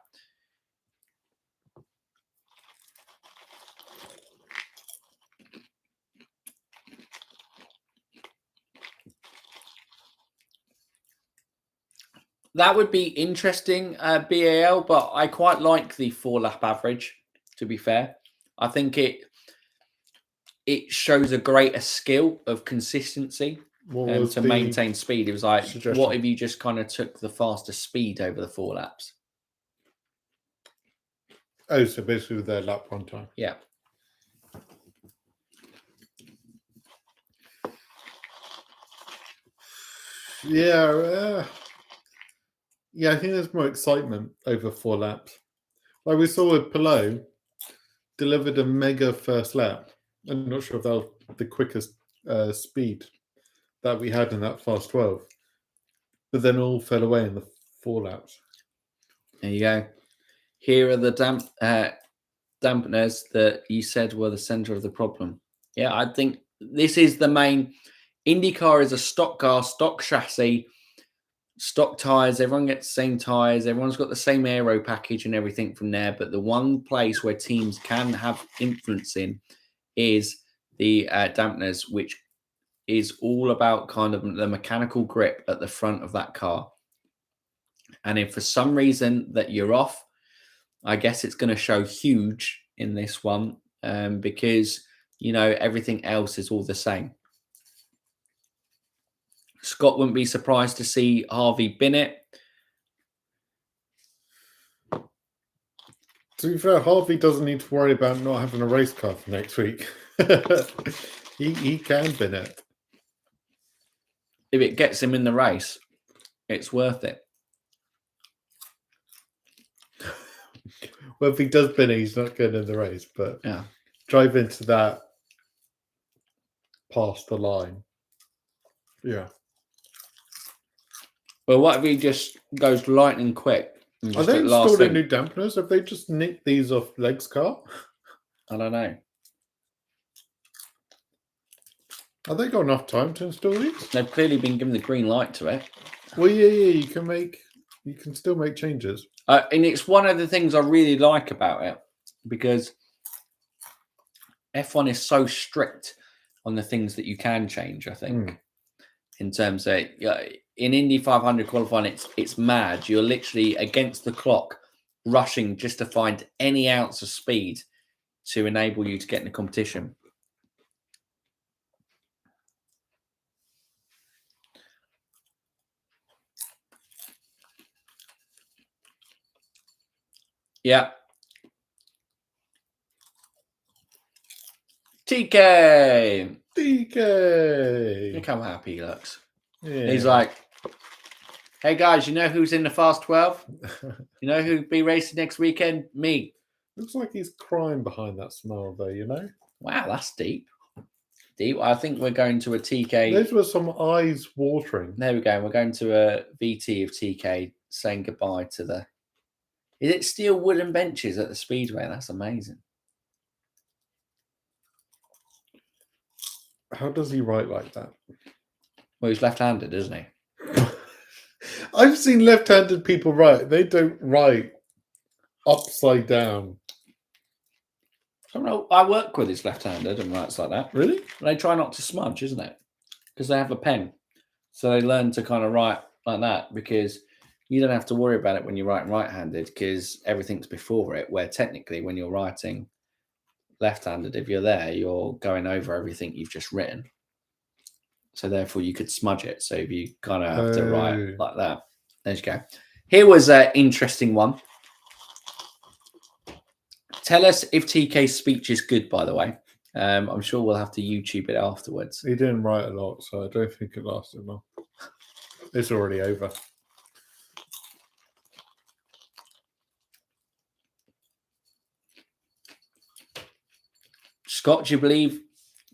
That would be interesting, BAL, but I quite like the 4-lap average, to be fair. I think it shows a greater skill of consistency to maintain speed. It was like, what if you just kind of took the faster speed over the 4 laps? Oh, so basically with their lap run time. Yeah. Yeah. Yeah, I think there's more excitement over 4 laps. Like we saw with Palou, delivered a mega first lap. I'm not sure if that was the quickest speed that we had in that fast 12. But then all fell away in the 4 laps. There you go. Here are the dampeners that you said were the center of the problem. Yeah, I think this is the main. IndyCar is a stock car, stock chassis, stock tires. Everyone gets the same tires. Everyone's got the same aero package and everything from there. But the one place where teams can have influence in is the dampeners, which is all about kind of the mechanical grip at the front of that car. And if for some reason that you're off, I guess it's going to show huge in this one because, everything else is all the same. Scott wouldn't be surprised to see Harvey bin it. To be fair, Harvey doesn't need to worry about not having a race car for next week. he can bin it. If it gets him in the race, it's worth it. Well, if he does bin it, he's not going in the race. But yeah, drive into that past the line. Yeah. Well, what if he just goes lightning quick? Are they installing new dampeners? Have they just nicked these off Leg's car? I don't know. Have they got enough time to install these? They've clearly been given the green light to it. Well, yeah, you can still make changes. And it's one of the things I really like about it because F1 is so strict on the things that you can change, I think. In terms of in Indy 500 qualifying, it's mad. You're literally against the clock, rushing just to find any ounce of speed to enable you to get in the competition. Yeah. TK. Look how happy he looks. Yeah. He's like, hey guys, you know who's in the Fast 12? You know who'll be racing next weekend? Me. Looks like he's crying behind that smile though, Wow, that's deep. Deep. I think we're going to a TK. Those were some eyes watering. There we go. We're going to a VT of TK saying goodbye to the... Is it steel wooden benches at the Speedway? That's amazing. How does he write like that? Well, he's left-handed, isn't he? I've seen left-handed people write. They don't write upside down. I work with his left-handed and writes like that. Really? They try not to smudge, isn't it? Because they have a pen. So they learn to kind of write like that because you don't have to worry about it when you're writing right-handed because everything's before it, where technically when you're writing left-handed, if you're there, you're going over everything you've just written. So therefore you could smudge it. So if you kind of have to write like that. There you go. Here was an interesting one. Tell us if TK's speech is good, by the way. I'm sure we'll have to YouTube it afterwards. He didn't write a lot, so I don't think it lasted long. It's already over. Scott, do you believe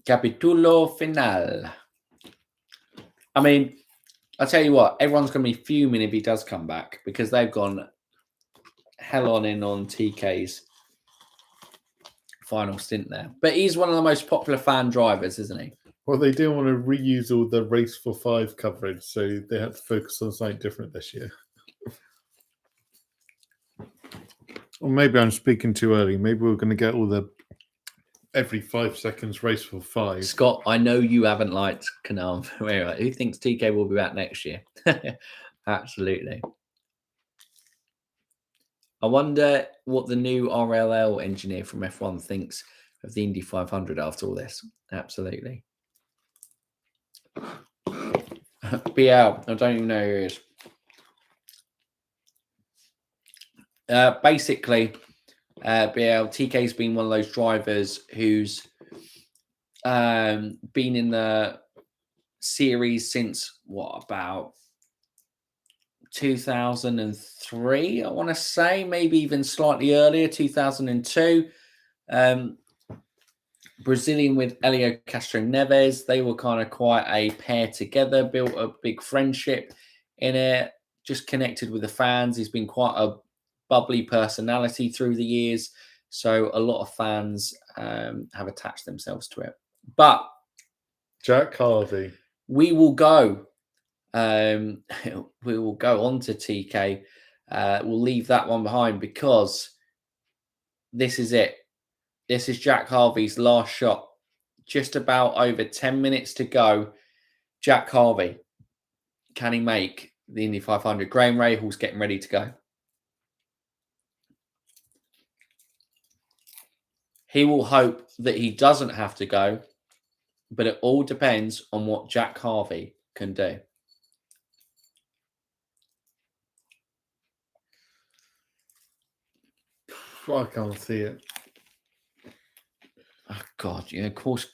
capítulo final? I mean, I'll tell you what, everyone's going to be fuming if he does come back because they've gone hell on in on TK's final stint there. But he's one of the most popular fan drivers, isn't he? Well, they didn't want to reuse all the Race for 5 coverage, so they had to focus on something different this year. Or maybe I'm speaking too early. Maybe we're going to get all the every 5 seconds Race for 5. Scott, I know you haven't liked Kanaan. Who thinks TK will be back next year? Absolutely. I wonder what the new RLL engineer from F1 thinks of the Indy 500 after all this. Absolutely. BL, I don't even know who he is. Basically, BL, TK's been one of those drivers who's been in the series since, about 2003, I want to say, maybe even slightly earlier, 2002. Brazilian with Helio Castro Neves. They were kind of quite a pair together, built a big friendship in it, just connected with the fans. He's been quite a bubbly personality through the years. So a lot of fans have attached themselves to it. But Jack Harvey. we will go. We will go on to TK. We'll leave that one behind because this is it. This is Jack Harvey's last shot. Just about over 10 minutes to go. Jack Harvey. Can he make the Indy 500? Graham Rahal's getting ready to go. He will hope that he doesn't have to go, but it all depends on what Jack Harvey can do. I can't see it. Oh, God. Yeah, of course,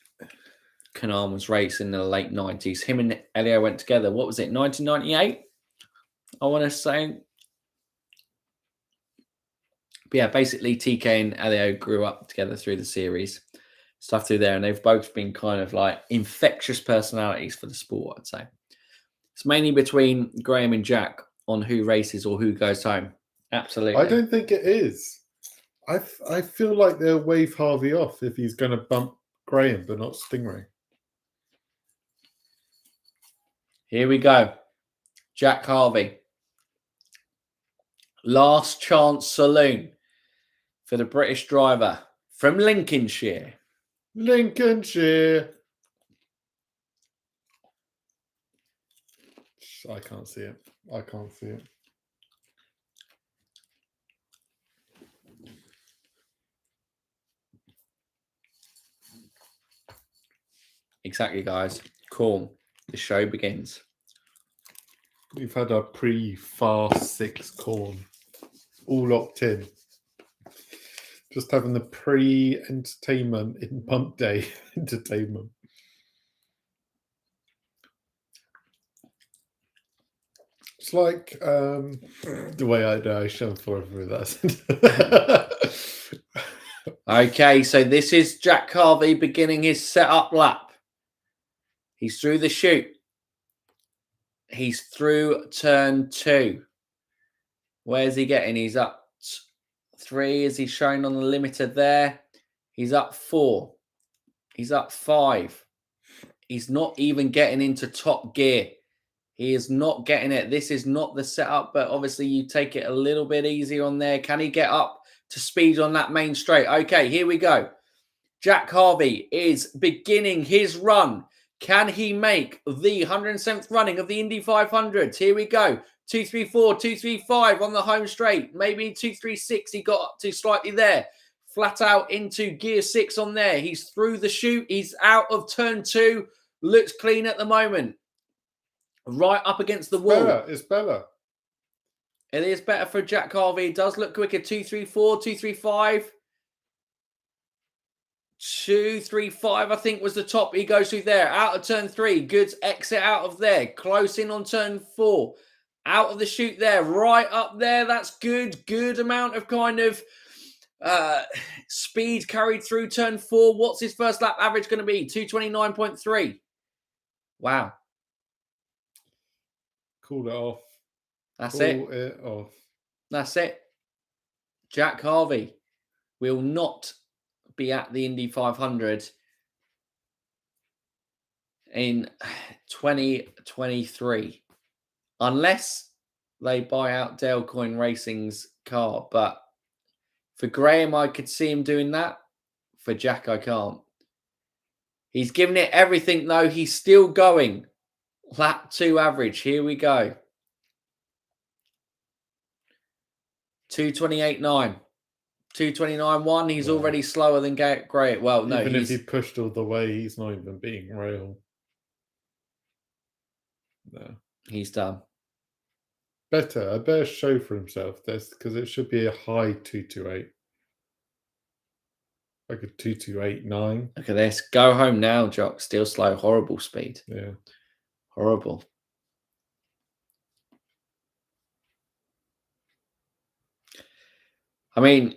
Kanaan was racing in the late 90s. Him and Helio went together. What was it, 1998? I want to say. But yeah, basically, TK and Helio grew up together through the series. Stuff through there. And they've both been kind of like infectious personalities for the sport, I'd say. It's mainly between Graham and Jack on who races or who goes home. Absolutely. I don't think it is. I feel like they'll wave Harvey off if he's going to bump Graham, but not Stingray. Here we go. Jack Harvey. Last chance saloon for the British driver from Lincolnshire. Lincolnshire. I can't see it. I can't see it. Exactly, guys. Cool. The show begins. We've had our pre-fast 6 corn all locked in. Just having the pre-entertainment in pump day entertainment. It's like the way I know I shouldn't forward with that. Okay, so this is Jack Harvey beginning his setup lap. He's through the chute. He's through turn 2. Where's he getting? He's up 3. Is he showing on the limiter there? He's up 4. He's up 5. He's not even getting into top gear. He is not getting it. This is not the setup, but obviously you take it a little bit easy on there. Can he get up to speed on that main straight? Okay, here we go. Jack Harvey is beginning his run. Can he make the 107th running of the Indy 500? Here we go. 234, 235 on the home straight. Maybe 236 he got up to slightly there. Flat out into gear 6 on there. He's through the chute. He's out of turn 2. Looks clean at the moment. Right up against the wall. It's better. It is better for Jack Harvey. It does look quicker. 234, 235. 235, I think, was the top. He goes through there. Out of turn 3. Good exit out of there. Close in on turn 4. Out of the chute there. Right up there. That's good. Good amount of kind of Speed carried through turn 4. What's his first lap average going to be? 229.3. Wow. Call it off. That's Call it off. That's it. Jack Harvey will not be at the Indy 500 in 2023 unless they buy out Dale Coyne Racing's car. But for Graham, I could see him doing that. For Jack, I can't. He's given it everything, though. He's still going. Lap 2 average. Here we go. 228.9. 229.1. He's already slower than Gray. Well, no. Even if he pushed all the way, he's not even beating Rail. No. He's done. A better show for himself, this, because it should be a high 228. Like a 228.9. Look at this. Go home now, Jock. Still slow. Horrible speed. Yeah. Horrible. I mean,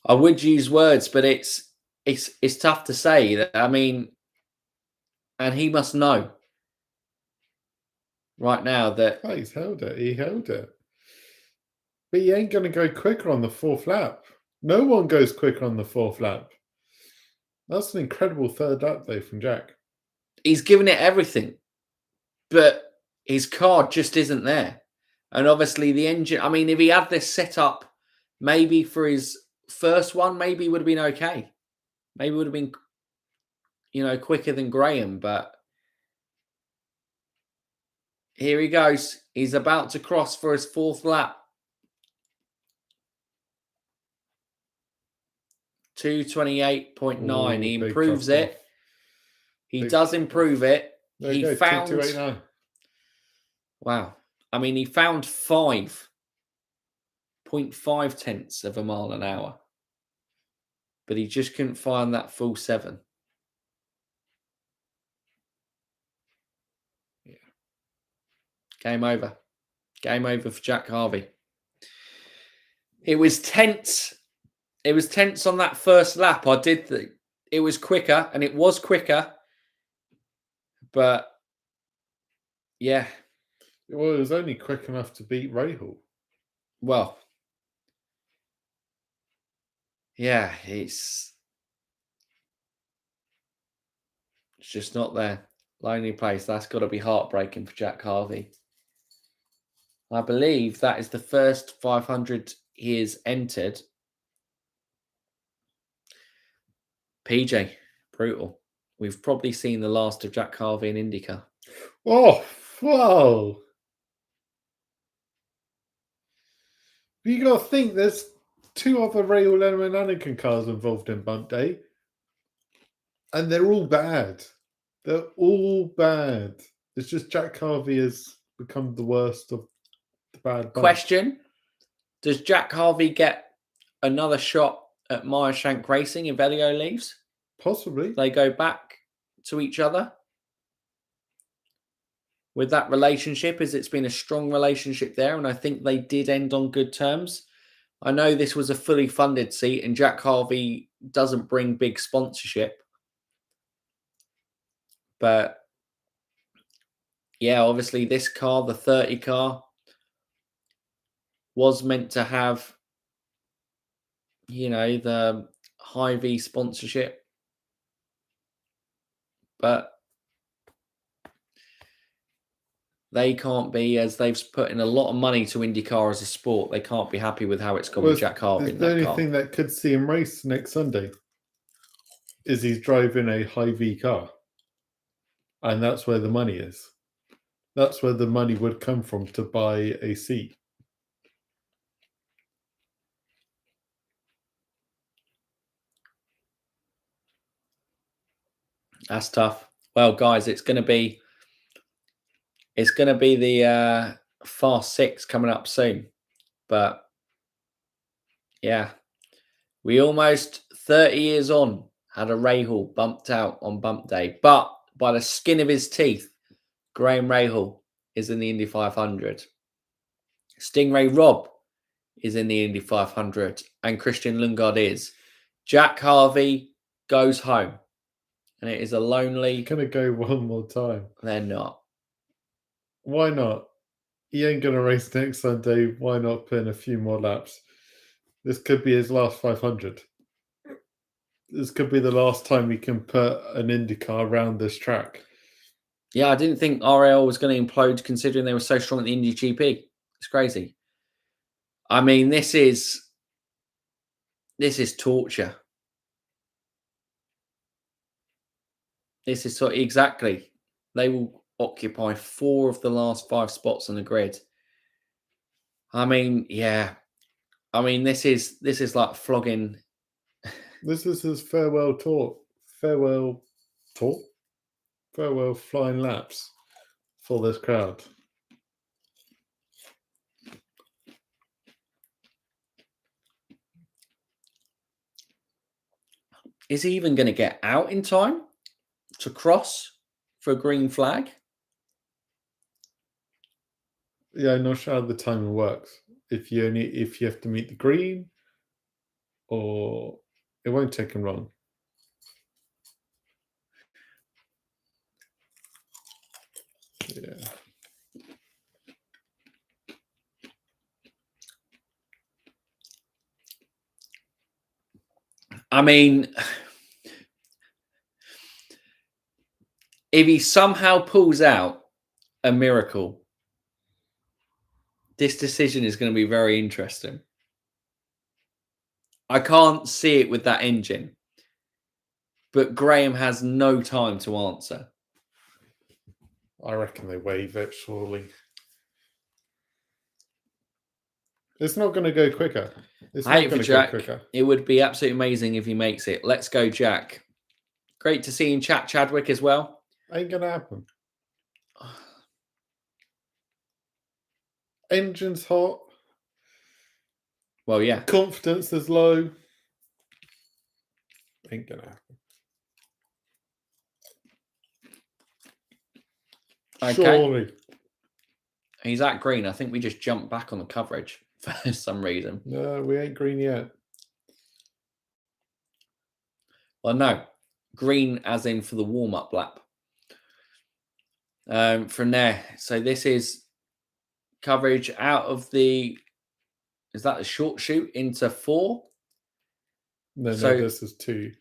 I would use words, but it's tough to say that. I mean, and he must know right now that he's held it. He held it. But he ain't going to go quicker on the 4th lap. No one goes quicker on the 4th lap. That's an incredible 3rd lap, though, from Jack. He's given it everything, but his car just isn't there. And obviously the engine, I mean, if he had this set up maybe for his first one, maybe would have been okay. Maybe would have been, quicker than Graham. But here he goes. He's about to cross for his 4th lap. 228.9. He improves it. He does improve it. He found 229. Wow. I mean, he found 5.5 tenths of a mile an hour. But he just couldn't find that full 7. Yeah. Game over. Game over for Jack Harvey. It was tense. It was tense on that first lap. I did think it was quicker, and it was quicker. But, yeah. Well, it was only quick enough to beat Rahal. Well, yeah, it's just not there. Lonely place. That's got to be heartbreaking for Jack Harvey. I believe that is the first 500 he has entered. PJ, brutal. We've probably seen the last of Jack Harvey in IndyCar. Oh, whoa. You got to think there's 2 other Rahal, Letterman, Lanigan cars involved in Bump Day. And they're all bad. They're all bad. It's just Jack Harvey has become the worst of the bad bunch. Question. Does Jack Harvey get another shot at Meyer Shank Racing if Elio leaves? Possibly. They go back to each other with that relationship, as it's been a strong relationship there, and I think they did end on good terms. I know this was a fully funded seat, and Jack Harvey doesn't bring big sponsorship. But, yeah, obviously this car, the 30 car, was meant to have, the Hy-Vee sponsorship. But they can't be, as they've put in a lot of money to IndyCar as a sport, they can't be happy with how it's gone with Jack Harvey. The only thing that could see him race next Sunday is he's driving a Hy-Vee car. And that's where the money is. That's where the money would come from to buy a seat. That's tough. Well, guys, it's going to be the Fast 6 coming up soon. But, yeah, we almost 30 years on had a Rahal bumped out on Bump Day. But by the skin of his teeth, Graham Rahal is in the Indy 500. Stingray Rob is in the Indy 500, and Christian Lundgaard is. Jack Harvey goes home, and it is a lonely. Gonna go one more time. They're not. Why not? He ain't gonna race next Sunday. Why not put in a few more laps? This could be his last 500. This could be the last time we can put an IndyCar around this track. Yeah, I didn't think RL was going to implode considering they were so strong at the Indy GP. It's crazy. I mean, this is torture. This is exactly. They will occupy 4 of the last 5 spots on the grid. I mean, yeah. I mean, this is like flogging. This is his farewell tour. Farewell tour? Farewell flying laps for this crowd. Is he even going to get out in time to cross for a green flag? Yeah, I'm not sure how the timing works. If you have to meet the green, or it won't take him long. Yeah. I mean, if he somehow pulls out a miracle, this decision is going to be very interesting. I can't see it with that engine, but Graham has no time to answer. I reckon they waive it, surely. It's not going to go quicker. It's I not hate going for to go Jack. quicker. It would be absolutely amazing if he makes it. Let's go, Jack. Great to see you in chat, Chadwick, as well. Ain't going to happen. Engine's hot. Well, yeah. Confidence is low. Ain't going to happen. Okay. Surely. He's at green. I think we just jumped back on the coverage for some reason. No, we ain't green yet. Well, no. Green as in for the warm-up lap. From there. So this is coverage out of the... Is that a short shoot into 4? No, So, this is 2.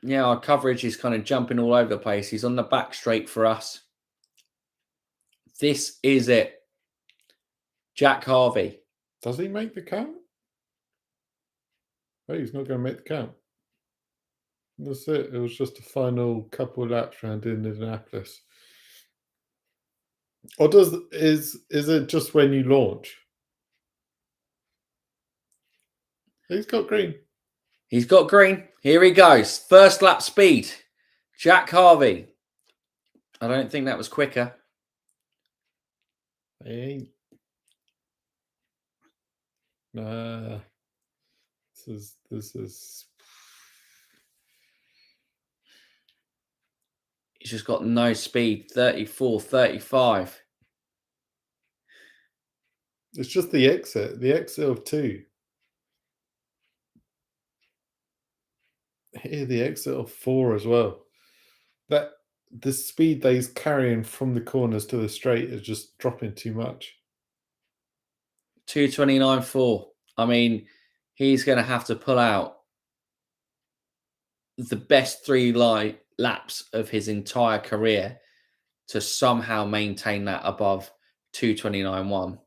Yeah, our coverage is kind of jumping all over the place. He's on the back straight for us. This is it. Jack Harvey. Does he make the count? Oh, he's not going to make the count. That's it. It was just a final couple of laps around Indianapolis. Or is it just when you launch? He's got green. He's got green. Here he goes. First lap speed. Jack Harvey. I don't think that was quicker. Hey. This is. He's just got no speed. 34, 35. It's just the exit of 2. Here, the exit of 4 as well. That the speed that he's carrying from the corners to the straight is just dropping too much. 2:29.4. I mean, he's going to have to pull out the best 3 laps of his entire career to somehow maintain that above 2:29.1.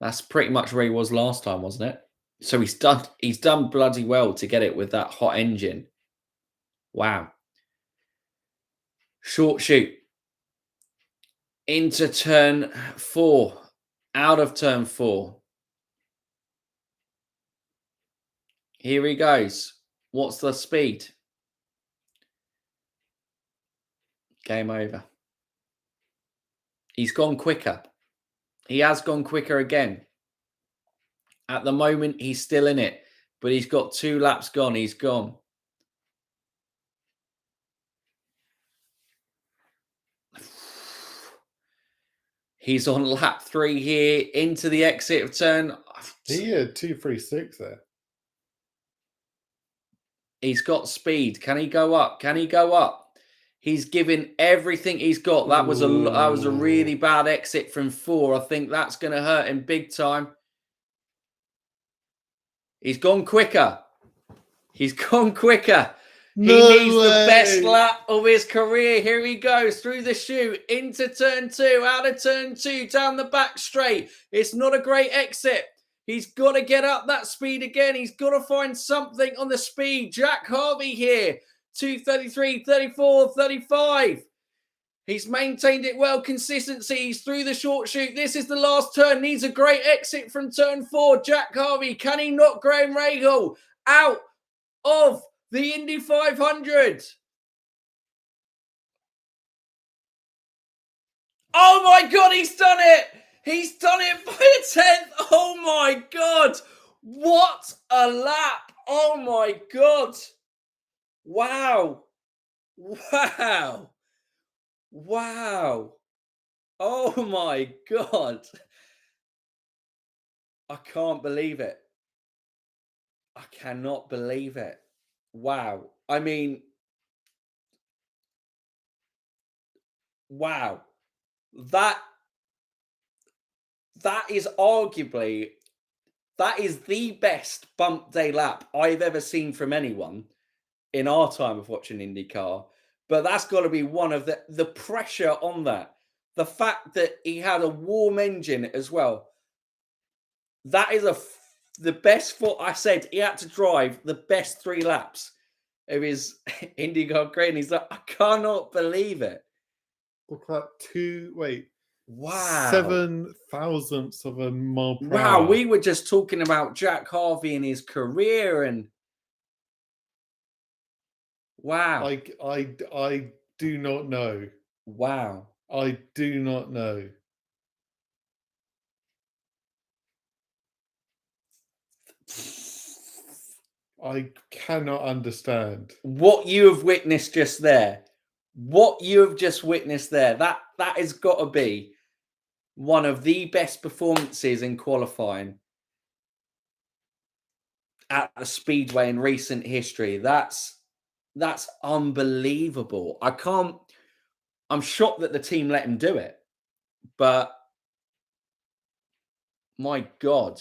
That's pretty much where he was last time, wasn't it? So he's done bloody well to get it with that hot engine. Wow. Short shoot. Into turn 4. Out of turn 4. Here he goes. What's the speed? Game over. He's gone quicker. He has gone quicker again. At the moment, he's still in it, but he's got 2 laps gone. He's gone. He's on lap 3 here into the exit of turn. He had 2.36 there. He's got speed. Can he go up? Can he go up? He's given everything he's got. That was a really bad exit from 4. I think that's going to hurt him big time. He's gone quicker. He's gone quicker. He needs the best lap of his career. Here he goes through the chute, into turn 2, out of turn 2, down the back straight. It's not a great exit. He's got to get up that speed again. He's got to find something on the speed. Jack Harvey here, 2:33, 34, 35. He's maintained it well. Consistency. He's through the short chute. This is the last turn. Needs a great exit from turn 4. Jack Harvey. Can he knock Graham Rahal out of the Indy 500? Oh my God, he's done it. He's done it by a 10th. Oh my God. What a lap. Oh my God. Wow. Wow. Wow. Oh my God. I can't believe it. I cannot believe it. Wow. I mean, wow. That is arguably, that is the best bump day lap I've ever seen from anyone in our time of watching IndyCar. But that's got to be one of the pressure on that. The fact that he had a warm engine as well. That is the best for, I said he had to drive the best 3 laps of his IndyCar career. And he's like, I cannot believe it. Look at Wow. 7 thousandths of a mile per Wow, hour. we were just talking about Jack Harvey and his career, and wow. I do not know. Wow. I do not know. I cannot understand What you have witnessed just there. What you have just witnessed there. That has got to be one of the best performances in qualifying at the Speedway in recent history. That's unbelievable. I'm shocked that the team let him do it. But my God.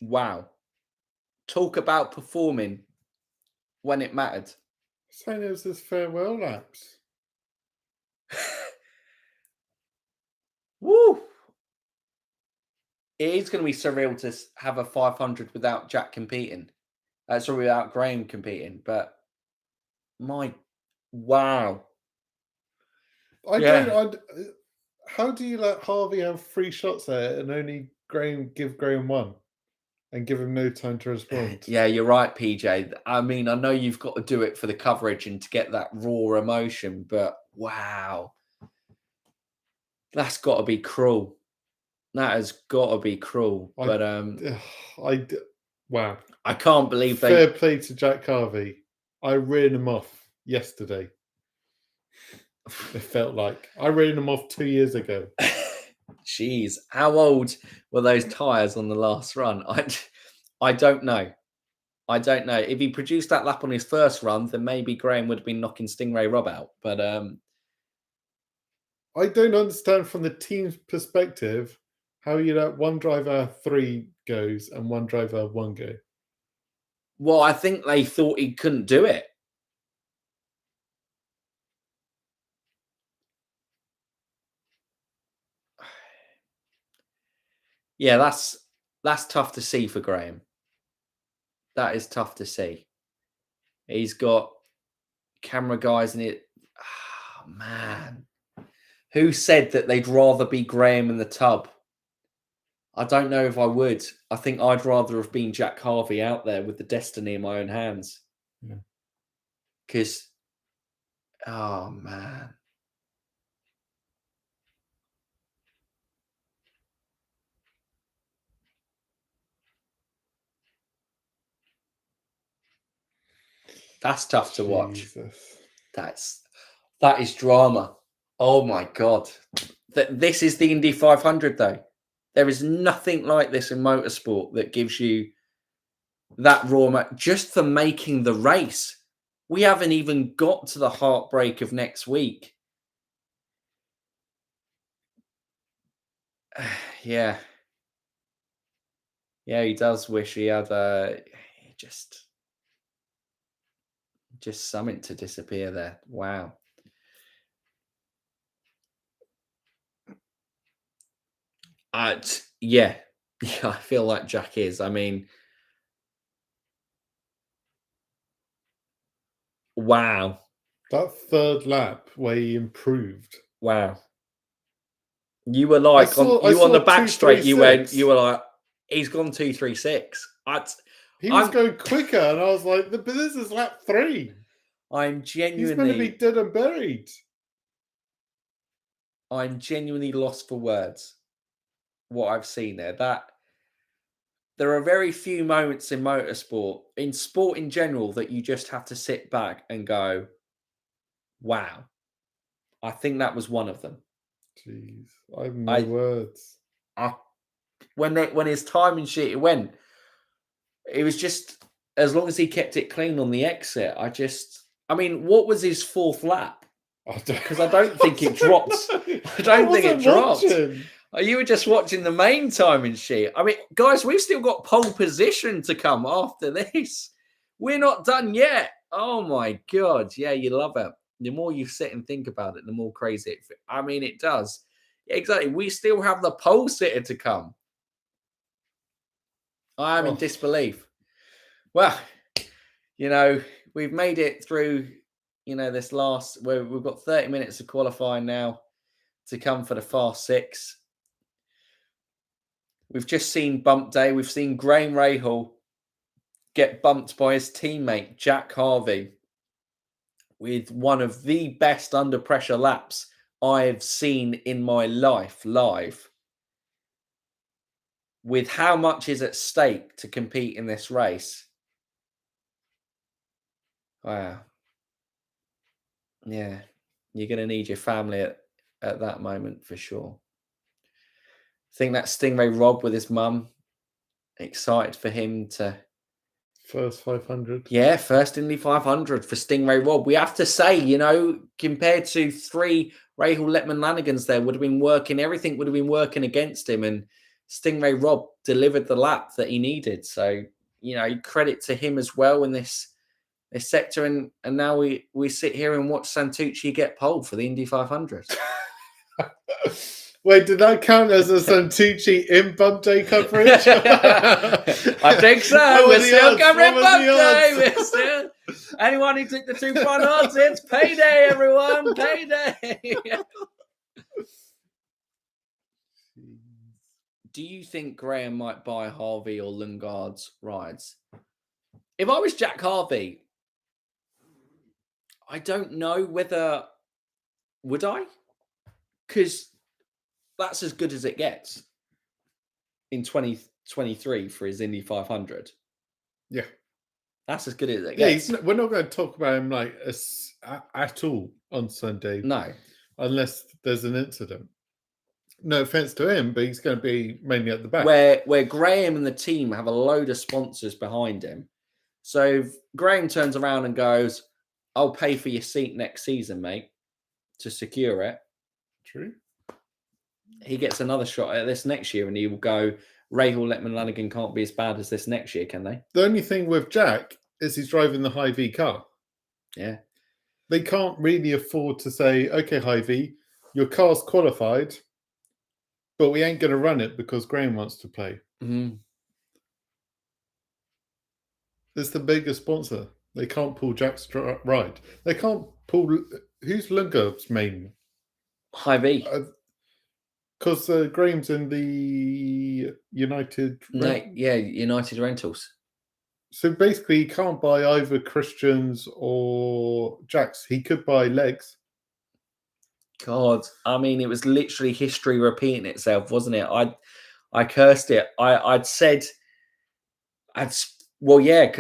Wow. Talk about performing when it mattered. Saying it was his farewell laps. Woo! It is going to be surreal to have a 500 without Jack competing. Sorry, without Graham competing. But wow. How do you let Harvey have 3 shots there and only give Graham 1 and give him no time to respond? Yeah, you're right, PJ. I mean, I know you've got to do it for the coverage and to get that raw emotion, but wow. That's got to be cruel. That has got to be cruel. Wow. I can't believe Fair play to Jack Harvey. I ran him off yesterday. It felt like I ran him off 2 years ago. Jeez, how old were those tyres on the last run? I don't know. I don't know. If he produced that lap on his first run, then maybe Graham would have been knocking Stingray Rob out. But I don't understand from the team's perspective how you let one driver 3 goes and one driver 1 go. Well, I think they thought he couldn't do it. Yeah, that's tough to see for Graham. That is tough to see. He's got camera guys in it. Oh, man. Who said that they'd rather be Graham in the tub? I don't know if I would. I think I'd rather have been Jack Harvey out there with the destiny in my own hands. Because, oh, man. That's tough to watch. That is drama. Oh my God. that this is the Indy 500, though. There is nothing like this in motorsport that gives you that just for making the race. We haven't even got to the heartbreak of next week. Yeah, he does wish he had just something to disappear there. Wow. Yeah, I feel like Jack is. I mean, wow. That third lap where he improved. Wow. You were like, on the back straight, you were like, he's gone 2:36. He was going quicker, and I was like, but this is lap 3. He's going to be dead and buried. I'm genuinely lost for words. What I've seen there. There are very few moments in motorsport, in sport in general, that you just have to sit back and go, wow. I think that was one of them. Jeez, I have no words. When his timing sheet went, it was just, as long as he kept it clean on the exit, I mean, what was his 4th lap? Because I don't think it dropped. I don't think it dropped. You were just watching the main timing sheet. I mean, guys, we've still got pole position to come after this. We're not done yet. Oh my God. Yeah, you love it. The more you sit and think about it, the more crazy it feels. I mean, it does. Yeah, exactly. We still have the pole sitter to come. I'm in disbelief. Well, we've made it through, this last, where we've got 30 minutes of qualifying now to come for the Fast 6. We've just seen bump day. We've seen Graham Rahal get bumped by his teammate, Jack Harvey, with one of the best under pressure laps I've seen in my life live. With how much is at stake to compete in this race. Wow. Yeah, you're going to need your family at that moment for sure. I think that Stingray Rob with his mum, excited for him to... First 500. Yeah, first Indy 500 for Stingray Rob. We have to say, compared to 3 Rahal, Letterman, Lanigans there, everything would have been working against him. And Stingray Rob delivered the lap that he needed. So, credit to him as well in this sector. And now we sit here and watch Santucci get pole for the Indy 500. Wait, did that count as a Santucci in bump day coverage? I think so. We're still covering bump day. Anyone who took the 2 front odds, it's payday, everyone. Payday. Do you think Graham might buy Harvey or Lundgaard's rides? If I was Jack Harvey, I don't know whether... Would I? Because that's as good as it gets in 2023 for his Indy 500. Yeah. That's as good as it gets. We're not going to talk about him at all on Sunday. No. Unless there's an incident. No offense to him, but he's going to be mainly at the back. Where Graham and the team have a load of sponsors behind him. So if Graham turns around and goes, I'll pay for your seat next season, mate, to secure it. True. He gets another shot at this next year and he will go, Rahal, Letterman, Lanigan can't be as bad as this next year, can they? The only thing with Jack is he's driving the Hy-V car. Yeah. They can't really afford to say, okay, Hy-V, your car's qualified, but we ain't going to run it because Graham wants to play. Mm-hmm. It's the biggest sponsor. They can't pull Jack's ride. They can't pull... Who's Lundgaard's main? Hy-V. Because Graham's in the United... United Rentals. So basically, he can't buy either Christian's or Jack's. He could buy Legs. God, I mean, it was literally history repeating itself, wasn't it? I cursed it. Because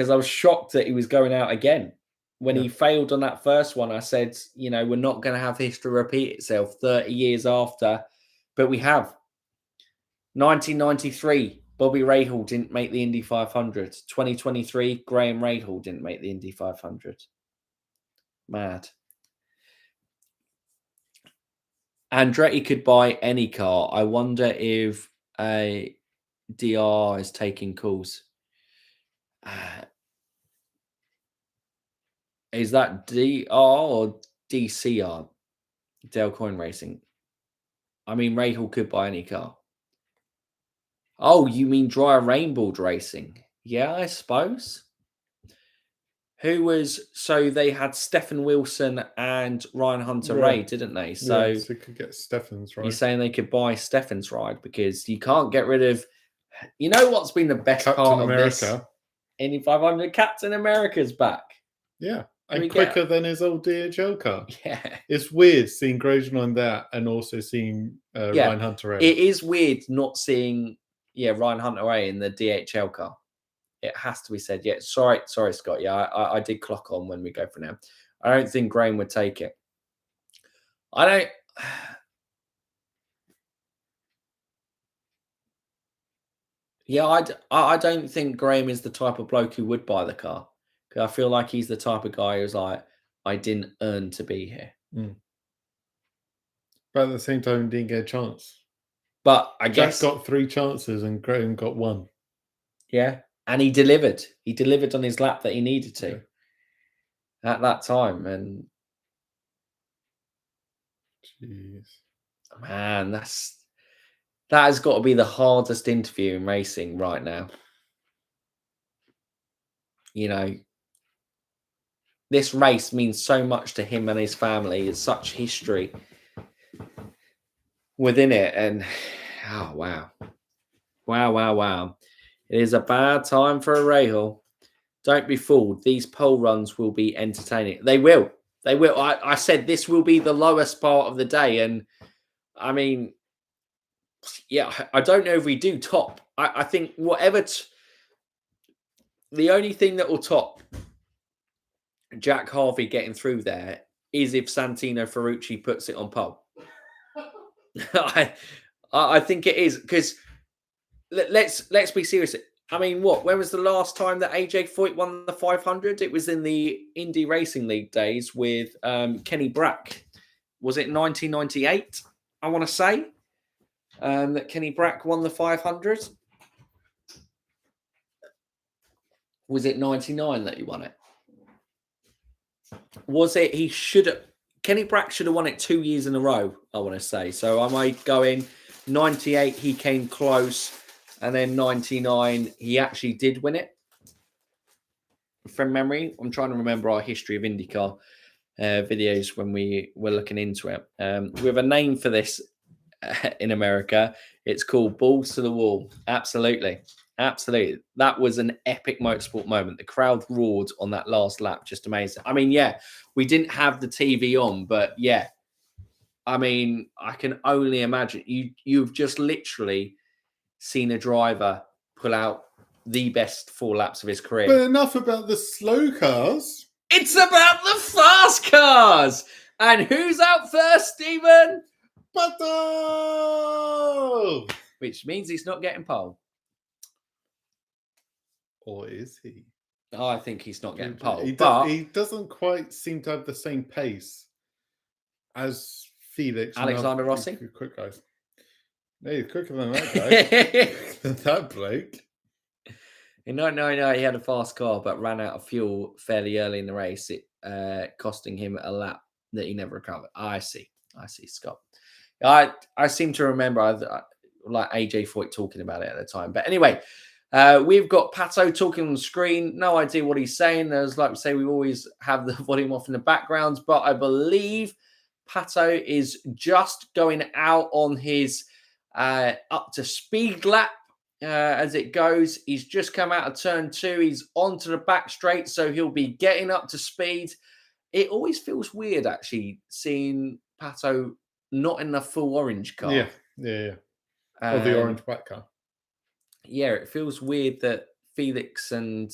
I was shocked that he was going out again. When he failed on that first one, I said, we're not going to have history repeat itself 30 years after but we have. 1993, Bobby Rahal didn't make the Indy 500. 2023, Graham Rahal didn't make the Indy 500. Mad. Andretti could buy any car. I wonder if a DR is taking calls. Is that DR or DCR? Dale Coyne Racing. I mean, Rahal could buy any car. Oh, you mean Dry Rainboard Racing? Yeah, I suppose. Who was... So they had Stephen Wilson and Ryan Hunter-Reay, didn't they? So, so you could get Stephen's ride. You're saying they could buy Stephen's ride because you can't get rid of... You know what's been the best Captain part America. of this? Indy 500, Captain America's back. Yeah. And quicker than his old DHL car. Yeah. It's weird seeing Grosjean on that and also seeing Ryan Hunter-Reay. It is weird not seeing Ryan Hunter-Reay in the DHL car. It has to be said. Yeah, sorry, Scott. Yeah, I did clock on when we go for now. I don't think Graham would take it. I don't think Graham is the type of bloke who would buy the car. Because I feel like he's the type of guy who's like, I didn't earn to be here. But at the same time, he didn't get a chance. But I guess Jack got 3 chances and Graham got 1. Yeah. And he delivered. He delivered on his lap that he needed to at that time. And jeez, man, that has got to be the hardest interview in racing right now. You know, this race means so much to him and his family. It's such history within it. And oh, wow. Wow. It is a bad time for a Rahal. Don't be fooled. These pole runs will be entertaining. They will. I said this will be the lowest part of the day. And I mean, I don't know if we do top. I think whatever... the only thing that will top Jack Harvey getting through there is if Santino Ferrucci puts it on pole. I think it is because... Let's be serious. I mean, when was the last time that AJ Foyt won the 500? It was in the Indy Racing League days with Kenny Brack. Was it 1998? I want to say that Kenny Brack won the 500. Was it 99 that he won it? Was it? Kenny Brack should have won it 2 years in a row, I want to say. So I might go in 98, he came close. And then 99, he actually did win it. From memory, I'm trying to remember our history of IndyCar videos when we were looking into it. We have a name for this in America. It's called Balls to the Wall. Absolutely. That was an epic motorsport moment. The crowd roared on that last lap. Just amazing. I mean, we didn't have the TV on, but I mean, I can only imagine. You've just literally seen a driver pull out the best 4 laps of his career. But enough about the slow cars. It's about the fast cars. And who's out first, Stephen? Pato! Which means he's not getting pole. Or is he? Oh, I think he's not getting pole. He doesn't quite seem to have the same pace as Felix. Alexander Rossi? Quick guys. No, he's quicker than that guy. That bloke. In 1999, he had a fast car, but ran out of fuel fairly early in the race, it costing him a lap that he never recovered. I see, Scott. I seem to remember like AJ Foyt talking about it at the time. But anyway, we've got Pato talking on the screen. No idea what he's saying. As like we say, we always have the volume off in the background, but I believe Pato is just going out on his up to speed lap as it goes. He's just come out of turn 2. He's onto the back straight, so he'll be getting up to speed. It always feels weird, actually, seeing Pato not in the full orange car. Yeah. Or the orange black car. Yeah, it feels weird that Felix and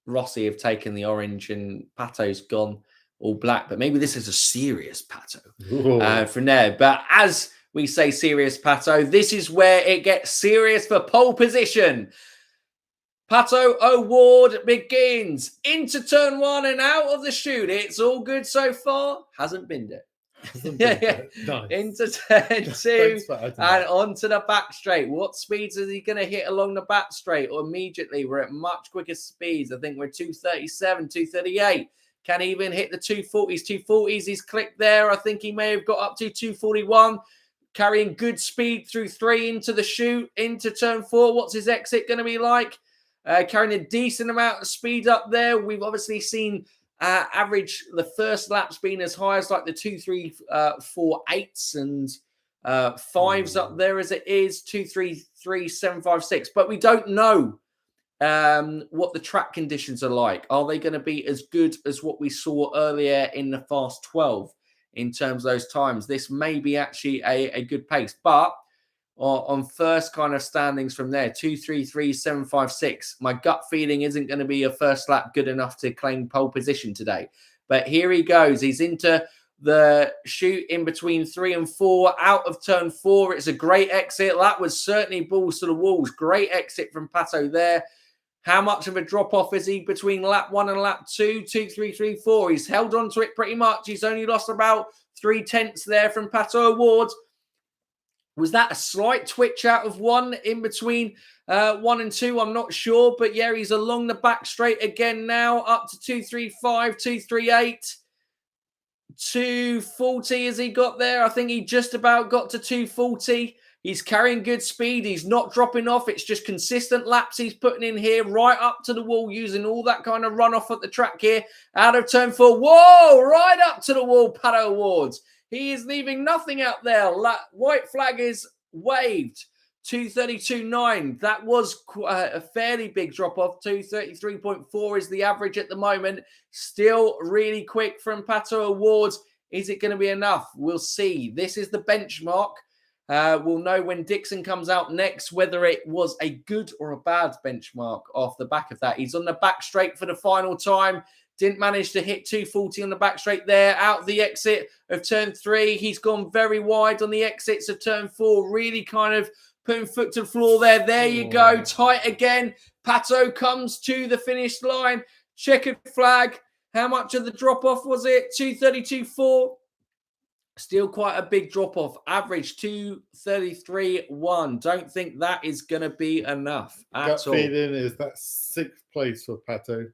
Rossi have taken the orange and Pato's gone all black. But maybe this is a serious Pato from there. But as we say serious, Pato. This is where it gets serious for pole position. Pato O'Ward begins into turn 1 and out of the chute. It's all good so far. Hasn't binned it. Nice. Into turn 2 and onto the back straight. What speeds is he going to hit along the back straight? Or immediately, we're at much quicker speeds. I think we're 237, 238. Can he even hit the 240s? 240s, he's clicked there. I think he may have got up to 241. Carrying good speed through 3 into the chute, into turn 4. What's his exit going to be like? Carrying a decent amount of speed up there. We've obviously seen average the first laps being as high as like the 2, 3, 4, 8s and 5s up there as it is 2, 3, 3, 7, 5, 6. But we don't know what the track conditions are like. Are they going to be as good as what we saw earlier in the Fast 12 in terms of those times? This may be actually a good pace, but on first kind of standings from there, 2, 3, 3, 7, 5, 6. My gut feeling isn't going to be a first lap good enough to claim pole position today. But here he goes. He's into the chute in between 3 and 4, out of turn 4. It's a great exit. That was certainly balls to the walls. Great exit from Pato there. How much of a drop-off is he between lap 1 and lap 2? 2, 3, 3, 4. He's held on to it pretty much. He's only lost about 3/10 there from Pato O'Ward. Was that a slight twitch out of 1 in between 1 and 2? I'm not sure. But yeah, he's along the back straight again now, up to 235, 238. 240 as he got there. I think he just about got to 240. He's carrying good speed. He's not dropping off. It's just consistent laps he's putting in here, right up to the wall, using all that kind of runoff at the track here. Out of turn 4. Whoa, right up to the wall, Pato O'Ward. He is leaving nothing out there. White flag is waved. 232.9. That was a fairly big drop-off. 233.4 is the average at the moment. Still really quick from Pato O'Ward. Is it going to be enough? We'll see. This is the benchmark. We'll know when Dixon comes out next whether it was a good or a bad benchmark off the back of that. He's on the back straight for the final time. Didn't manage to hit 240 on the back straight there. Out the exit of turn 3. He's gone very wide on the exits of turn 4. Really kind of putting foot to the floor there. There you go. Tight again. Pato comes to the finish line. Checkered flag. How much of the drop-off was it? 232.4. Still quite a big drop-off. Average 233.1. Don't think that is going to be enough at all. Gut feeling is that 6th place for Pato.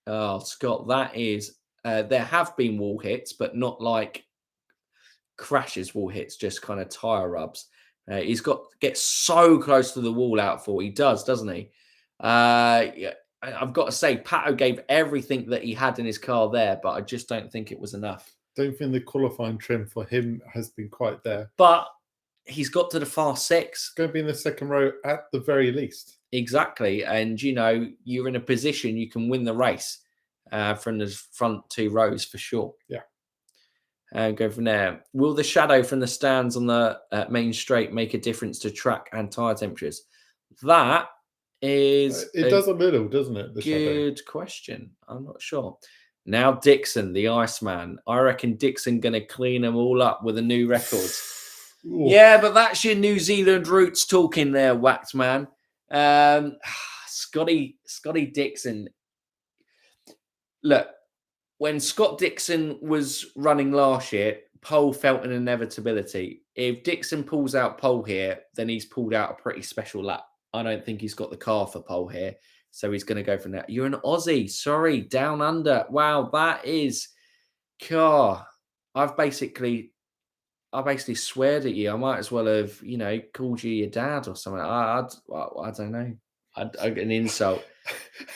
Oh, Scott, that is... there have been wall hits, but not like crashes wall hits, just kind of tyre rubs. He's got to get so close to the wall out for. He does, doesn't he? Yeah, I've got to say, Pato gave everything that he had in his car there, but I just don't think it was enough. Don't think the qualifying trim for him has been quite there. But he's got to the Fast 6. It's going to be in the second row at the very least. Exactly. And, you know, you're in a position you can win the race from the front 2 rows for sure. Yeah. And go from there. Will the shadow from the stands on the main straight make a difference to track and tyre temperatures? That is... It does a little, doesn't it? Good question. I'm not sure. Now Dixon, the Iceman. I reckon Dixon going to clean them all up with a new record. Ooh. Yeah, but that's your New Zealand roots talking there, whacked man. Scotty Dixon. Look, when Scott Dixon was running last year, pole felt an inevitability. If Dixon pulls out pole here, then he's pulled out a pretty special lap. I don't think he's got the car for pole here. So he's going to go from that. You're an Aussie. Sorry, down under. Wow, that is car. I basically sweared at you. I might as well have, you know, called you your dad or something. I don't know. An insult.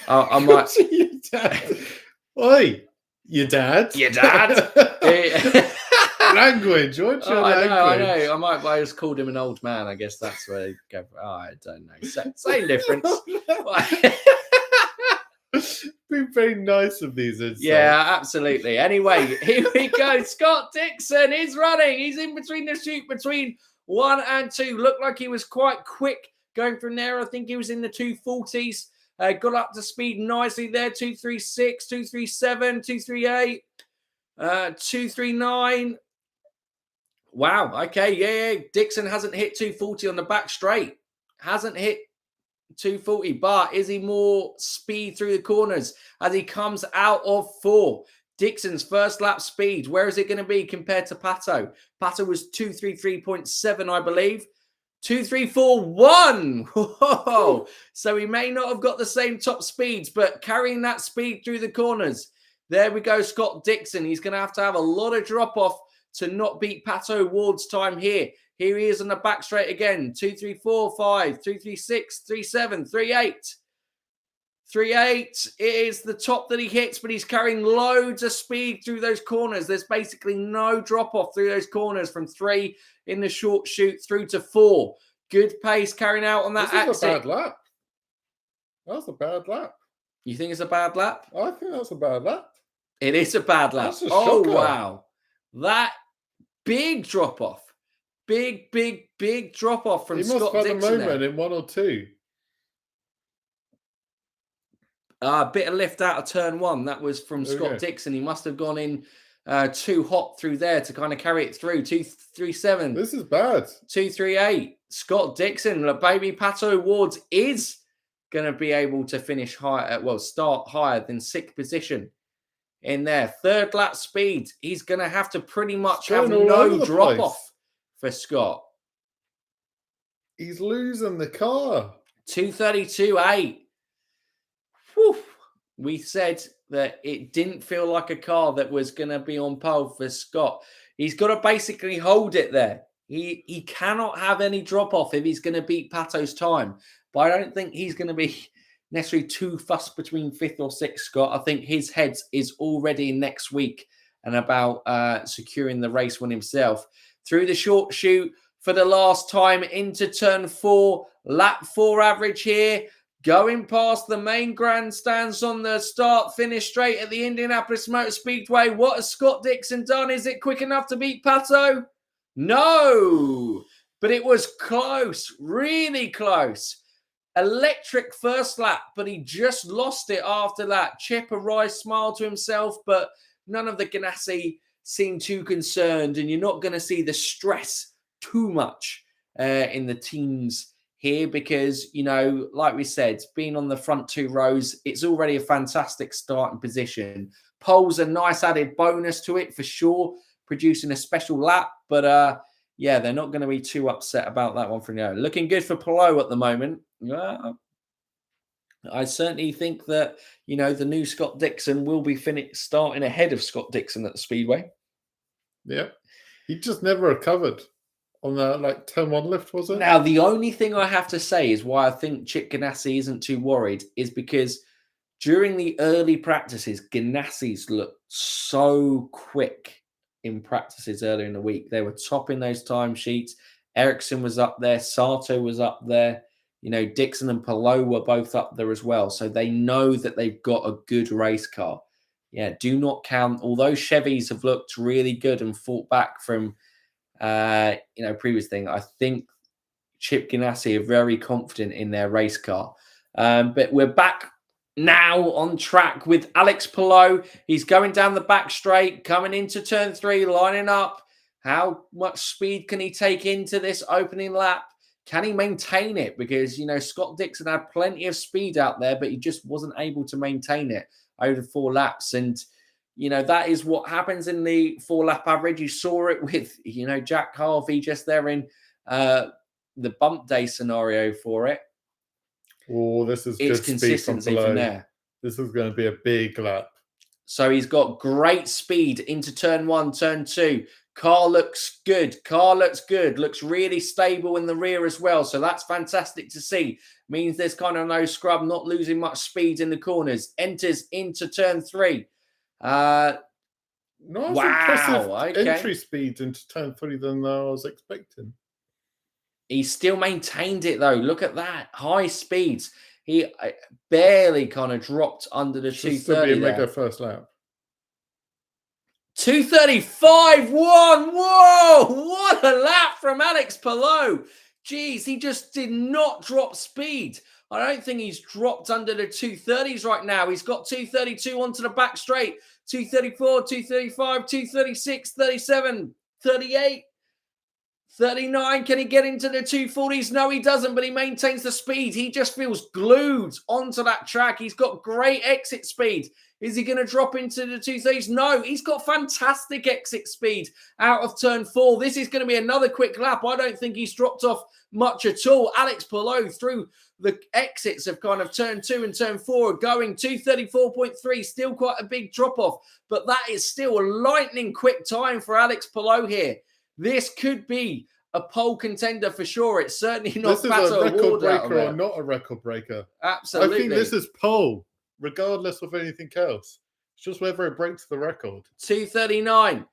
I might. Your dad. Oi, your dad. Your dad. Language. What's your language? I know. I might have just called him an old man. I guess that's where you go. I don't know. Same difference. Be very nice of these insults. Yeah, absolutely. Anyway, here we go. Scott Dixon is running. He's in between the chute between 1 and 2. Looked like he was quite quick going from there. I think he was in the 240s. Got up to speed nicely there. 236, 237, 238, 239. Wow. Okay. Yeah. Dixon hasn't hit 240 on the back straight. Hasn't hit 240, but is he more speed through the corners as he comes out of 4? Dixon's first lap speed, where is it going to be compared to Pato? Pato was 233.7, I believe. 234.1. Whoa. So he may not have got the same top speeds, but carrying that speed through the corners. There we go, Scott Dixon. He's going to have a lot of drop-off to not beat Pato O'Ward's time here. Here he is on the back straight again. 234.5, 336, 37, 38. 38 is the top that he hits, but he's carrying loads of speed through those corners. There's basically no drop-off through those corners from 3 in the short shoot through to 4. Good pace carrying out on that exit. This is a bad lap. That's a bad lap. You think it's a bad lap? I think that's a bad lap. It is a bad lap. Oh, wow. That big drop-off. Big drop-off from Scott Dixon. He must have had a moment in 1 or 2. A bit of lift out of turn 1. That was from Scott Dixon. He must have gone in too hot through there to kind of carry it through. 237. This is bad. 238. Scott Dixon, baby Pato O'Ward is going to be able to finish higher. Well, start higher than 6th position in there. 3rd lap speed. He's going to have to pretty much have no drop off for Scott. He's losing the car. 232.8. Whew. We said that it didn't feel like a car that was going to be on pole for Scott. He's got to basically hold it there. He cannot have any drop-off if he's going to beat Pato's time. But I don't think he's going to be necessarily too fussed between 5th or 6th, Scott. I think his head is already next week and about securing the race win himself. Through the short shoot for the last time into turn 4. Lap 4 average here. Going past the main grandstands on the start-finish straight at the Indianapolis Motor Speedway. What has Scott Dixon done? Is it quick enough to beat Pato? No, but it was close, really close. Electric first lap, but he just lost it after that. Chip a wry smile to himself, but none of the Ganassi seemed too concerned, and you're not going to see the stress too much in the teams here because, you know, like we said, being on the front 2 rows, it's already a fantastic starting position. Pole's a nice added bonus to it for sure, producing a special lap. But, yeah, they're not going to be too upset about that one for now. Looking good for Palou at the moment. I certainly think that, you know, the new Scott Dixon will be starting ahead of Scott Dixon at the Speedway. Yeah. He just never recovered on that turn 1 lift, was it? Now, the only thing I have to say is why I think Chip Ganassi isn't too worried is because during the early practices, Ganassi's looked so quick in practices earlier in the week. They were topping those timesheets. Ericsson was up there. Sato was up there. You know, Dixon and Palou were both up there as well. So they know that they've got a good race car. Yeah, do not count. Although Chevys have looked really good and fought back from previous thing, I think Chip Ganassi are very confident in their race car. But we're back now on track with Alex Palou. He's going down the back straight, coming into turn 3, lining up. How much speed can he take into this opening lap? Can he maintain it? Because, you know, Scott Dixon had plenty of speed out there, but he just wasn't able to maintain it over 4 laps. And, you know, that is what happens in the 4-lap average. You saw it with, you know, Jack Harvey just there in the bump day scenario for it. Oh, this is good consistency speed from there. This is going to be a big lap. So he's got great speed into turn 1, turn 2. Car looks good. Looks really stable in the rear as well. So that's fantastic to see. Means there's kind of no scrub, not losing much speed in the corners. Enters into turn 3. Nice impressive Okay. entry speed into turn 3 than I was expecting. He still maintained it though. Look at that. High speeds. He barely kind of dropped under the 230 still be a there. mega first lap. 235.1. Whoa! What a lap from Alex Palou. Jeez, he just did not drop speed. I don't think he's dropped under the 230s right now. He's got 232 onto the back straight. 234, 235, 236, 37, 38. 39, can he get into the 240s? No, he doesn't, but he maintains the speed. He just feels glued onto that track. He's got great exit speed. Is he going to drop into the 230s? No, he's got fantastic exit speed out of turn 4. This is going to be another quick lap. I don't think he's dropped off much at all. Alex Palou through the exits of kind of turn 2 and turn 4 are going 234.3, still quite a big drop off, but that is still a lightning quick time for Alex Palou here. This could be a pole contender for sure. It's certainly not Pato O'Ward. This is a record breaker or not a record breaker. Absolutely. I think this is pole, regardless of anything else. It's just whether it breaks the record. 239.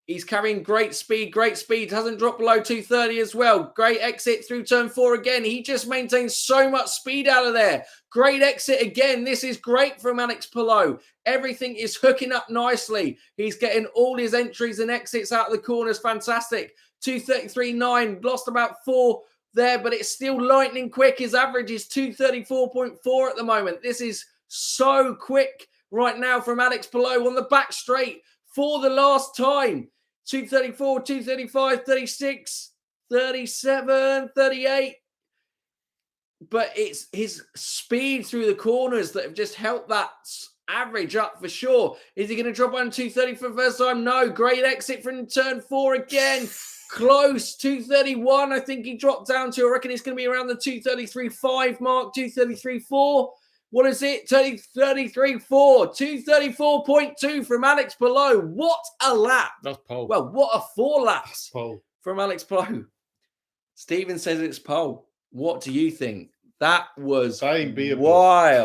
He's carrying great speed, hasn't dropped below 230 as well. Great exit through turn 4 again. He just maintains so much speed out of there. Great exit again. This is great from Alex Palou. Everything is hooking up nicely. He's getting all his entries and exits out of the corners. Fantastic. 233.9, lost about 4 there, but it's still lightning quick. His average is 234.4 at the moment. This is so quick right now from Alex Palou on the back straight for the last time. 234, 235, 36, 37, 38. But it's his speed through the corners that have just helped that average up for sure. Is he going to drop on 230 for the first time? No. Great exit from turn 4 again. Close. 231, I think he dropped down to. I reckon it's going to be around the 233.5 mark, 233.4. What is it? 233.4. 234.2 from Alex Palou. What a lap. That's pole. Well, what a 4 laps pole from Alex Palou. Stephen says it's pole. What do you think? That was wild.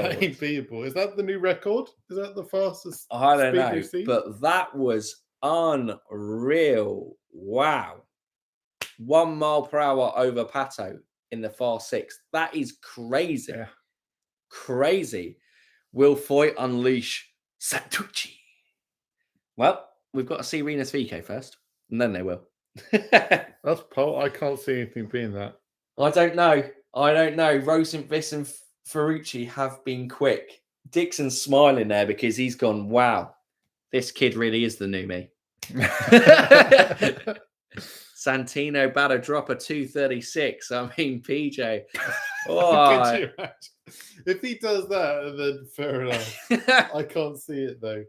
That ain't beatable. Is that the new record? Is that the fastest? I don't know, but that was unreal. Wow. 1 mile per hour over Pato in the far 6. That is crazy. Yeah. Crazy. Will Foyt unleash Santucci? Well, we've got to see Rinus VeeKay first, and then they will. That's pole. I can't see anything being that. I don't know. Rosenqvist and Ferrucci have been quick. Dixon's smiling there because he's gone, wow, this kid really is the new me. Santino batter dropper 236. I mean, PJ. Oh, could you imagine? If he does that, then fair enough. I can't see it though.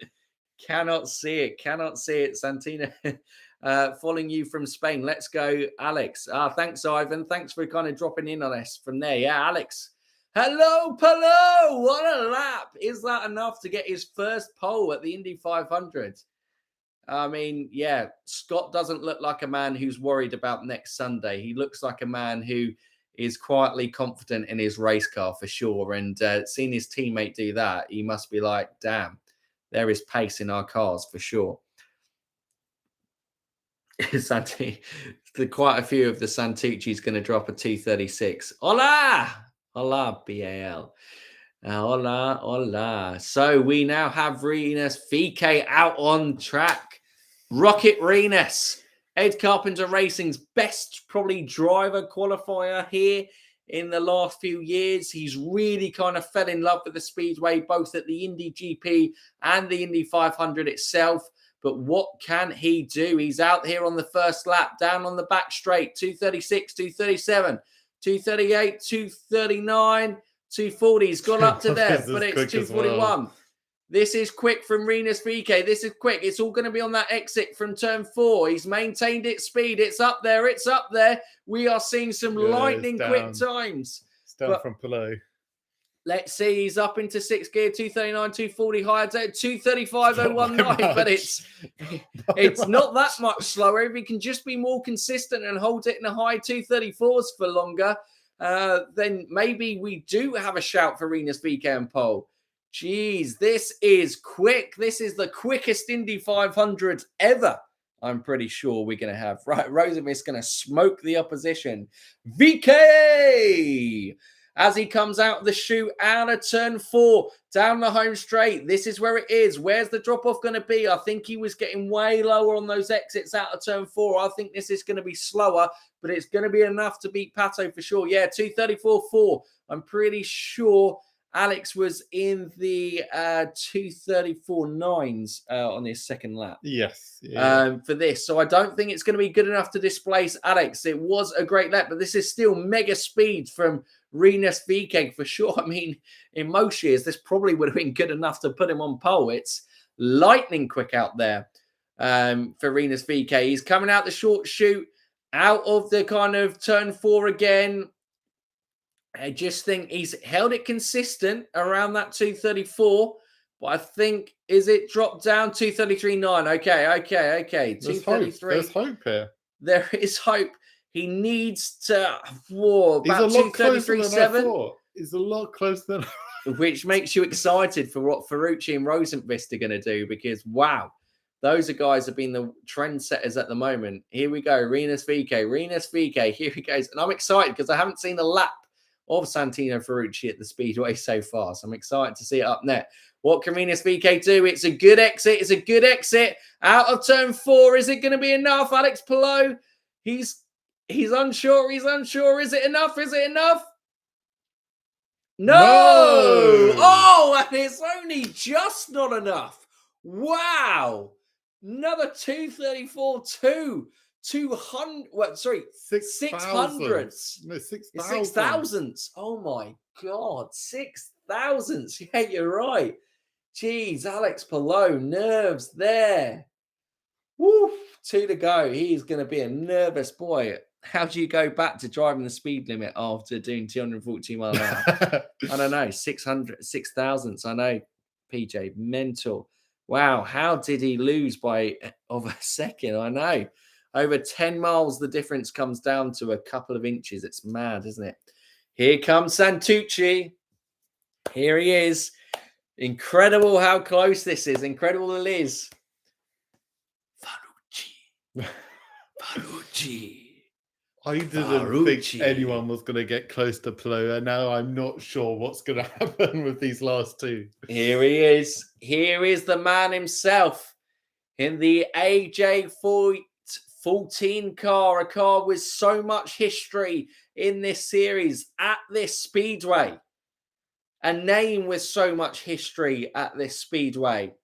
Cannot see it. Santino following you from Spain. Let's go, Alex. Thanks, Ivan. Thanks for kind of dropping in on us from there. Yeah, Alex. Hello, Palou. What a lap. Is that enough to get his first pole at the Indy 500? I mean, yeah, Scott doesn't look like a man who's worried about next Sunday. He looks like a man who is quietly confident in his race car for sure. And seeing his teammate do that, he must be like, damn, there is pace in our cars for sure. Quite a few of the Santucci's going to drop a 236. Hola! Hola, BAL. Hola, hola. So we now have Rinus VeeKay out on track. Rocket Rinus. Ed Carpenter Racing's best probably driver qualifier here in the last few years. He's really kind of fell in love with the Speedway, both at the Indy GP and the Indy 500 itself. But what can he do? He's out here on the first lap, down on the back straight, 236, 237, 238, 239, 240. He's gone up to there, but it's 241. Well. This is quick from Rinus VeeKay. This is quick. It's all going to be on that exit from turn 4. He's maintained its speed. It's up there. It's up there. We are seeing some lightning quick times. It's down from Palou. Let's see. He's up into 6th gear, 239, 240 higher, 235.019. But it's not that much slower. If he can just be more consistent and hold it in the high 234s for longer, then maybe we do have a shout for Rinus VeeKay and pole. Jeez, this is quick. This is the quickest Indy 500 ever. I'm pretty sure we're going to have. Right, Rosenqvist going to smoke the opposition. VeeKay! As he comes out of the chute, out of turn 4, down the home straight. This is where it is. Where's the drop-off going to be? I think he was getting way lower on those exits out of turn 4. I think this is going to be slower, but it's going to be enough to beat Pato for sure. Yeah, 234.4. I'm pretty sure Alex was in the 2:34.9s on his second lap. Yes. Yeah. For this. So I don't think it's going to be good enough to displace Alex. It was a great lap, but this is still mega speed from Rinus VeeKay for sure. I mean, in most years, this probably would have been good enough to put him on pole. It's lightning quick out there for Rinus VeeKay. He's coming out the short chute, out of the kind of turn 4 again. I just think he's held it consistent around that 2:34. But I think, is it dropped down 2:33.9? Okay. 2:33. There's hope here. There is hope. He needs to about 2:33.7. He's a lot closer than which makes you excited for what Ferrucci and Rosenqvist are going to do, because wow, those are guys have been the trendsetters at the moment. Here we go, Rinus VeeKay, here he goes. And I'm excited because I haven't seen a lap of Santino Ferrucci at the Speedway so far. So I'm excited to see it up there. What can Rinus VeeKay do? It's a good exit. It's a good exit. Out of turn 4. Is it going to be enough? Alex Palou, he's unsure. He's unsure. Is it enough? Is it enough? No! Oh, and it's only just not enough. Wow. Another 2:34.2. 200. What? Sorry, 600s. No, 6,000. 6,000s. Oh my God, 6,000s. Yeah, you're right. Jeez, Alex Palou, nerves there. Woo, 2 to go. He's going to be a nervous boy. How do you go back to driving the speed limit after doing 240 miles an hour? I don't know. 6,000s. I know, PJ, mental. Wow, how did he lose by of a second? I know. Over 10 miles, the difference comes down to a couple of inches. It's mad, isn't it? Here comes Santucci. Here he is. Incredible how close this is. Incredible it is. Ferrucci. I didn't think anyone was going to get close to Palou, and now I'm not sure what's going to happen with these last two. Here he is. Here is the man himself in the AJ 14 car, a car with so much history in this series at this speedway. A name with so much history at this speedway.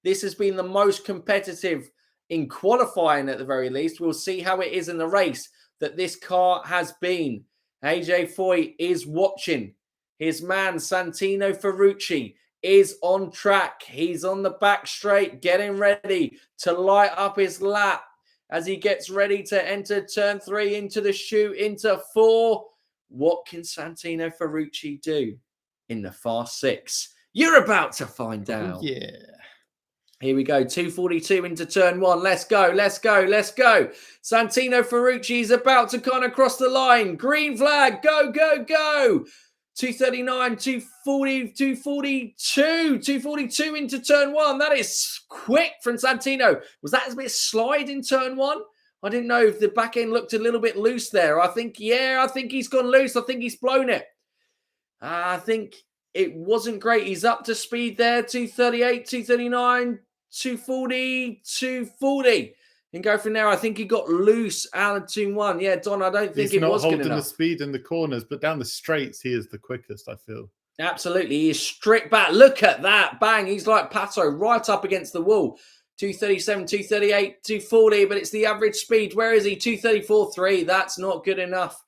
This has been the most competitive in qualifying at the very least. We'll see how it is in the race that this car has been. AJ Foyt is watching. His man, Santino Ferrucci, is on track. He's on the back straight, getting ready to light up his lap as he gets ready to enter turn 3 into the chute, into 4. What can Santino Ferrucci do in the fast 6? You're about to find out. Oh, yeah. Here we go. 2:42 into turn 1. Let's go. Santino Ferrucci is about to kind of cross the line. Green flag. Go. 2:39, 2:40, 2:42 into turn 1. That is quick from Santino. Was that a bit slide in turn 1? I didn't know if the back end looked a little bit loose there. I think he's gone loose. I think he's blown it. I think it wasn't great. He's up to speed there. 2:38, 2:39, 2:40, 2:40. And go from there. I think he got loose out of turn 1. Yeah, Don, I don't think it was good enough. He's not holding the speed in the corners, but down the straights, he is the quickest, I feel. Absolutely. He is strict back. Look at that. Bang. He's like Pato, right up against the wall. 2:37, 2:38, 2:40, but it's the average speed. Where is he? 2:34.3. That's not good enough.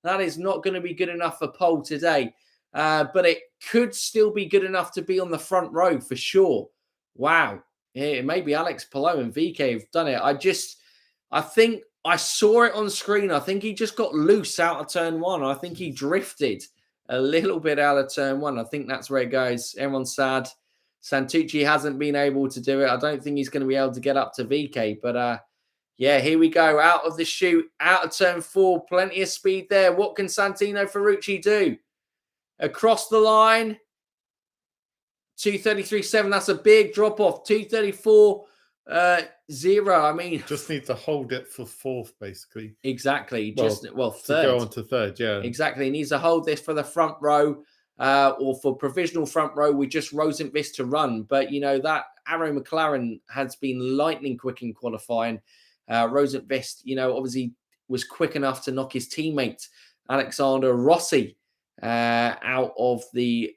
That is not going to be good enough for pole today. But it could still be good enough to be on the front row for sure. Wow. Yeah, maybe Alex Palou and VeeKay have done it. I think I saw it on screen. I think he just got loose out of turn 1. I think he drifted a little bit out of turn 1. I think that's where it goes. Everyone's sad. Santucci hasn't been able to do it. I don't think he's going to be able to get up to VeeKay. But yeah, here we go. Out of the chute, out of turn 4. Plenty of speed there. What can Santino Ferrucci do? Across the line. 2:33.7. That's a big drop off. 2:34.0. I mean, just need to hold it for 4th, basically. Exactly. Third. To go on to 3rd, yeah. Exactly. He needs to hold this for the front row, or for provisional front row with just Rosenqvist to run. But you know that Arrow McLaren has been lightning quick in qualifying. Rosenqvist, obviously was quick enough to knock his teammate Alexander Rossi out of the,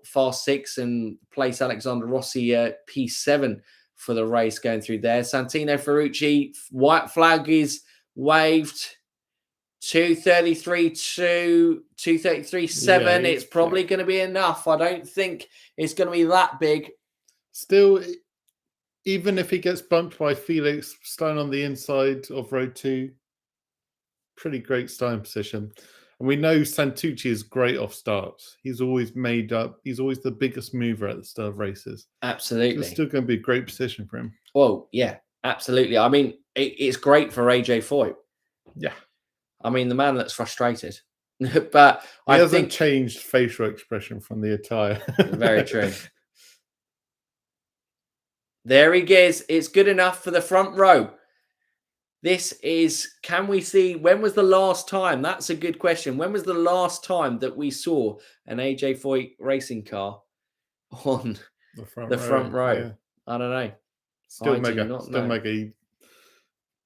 fast 6 and place Alexander Rossi P7 for the race going through there. Santino Ferrucci, white flag is waved. 233.2, 233.7. Yeah, It's probably going to be enough. I don't think it's going to be that big. Still, even if he gets bumped by Felix starting on the inside of row 2, pretty great starting position. And we know Santucci is great off starts. He's always made up. He's always the biggest mover at the start of races. Absolutely. It's still going to be a great position for him. Well, yeah, absolutely. I mean, it's great for AJ Foyt. Yeah. I mean, the man that's frustrated. But he hasn't changed facial expression from the attire. Very true. There he is. It's good enough for the front row. This is, can we see, when was the last time? That's a good question. When was the last time that we saw an AJ Foyt racing car on the front row? Yeah. I don't know. Still mega.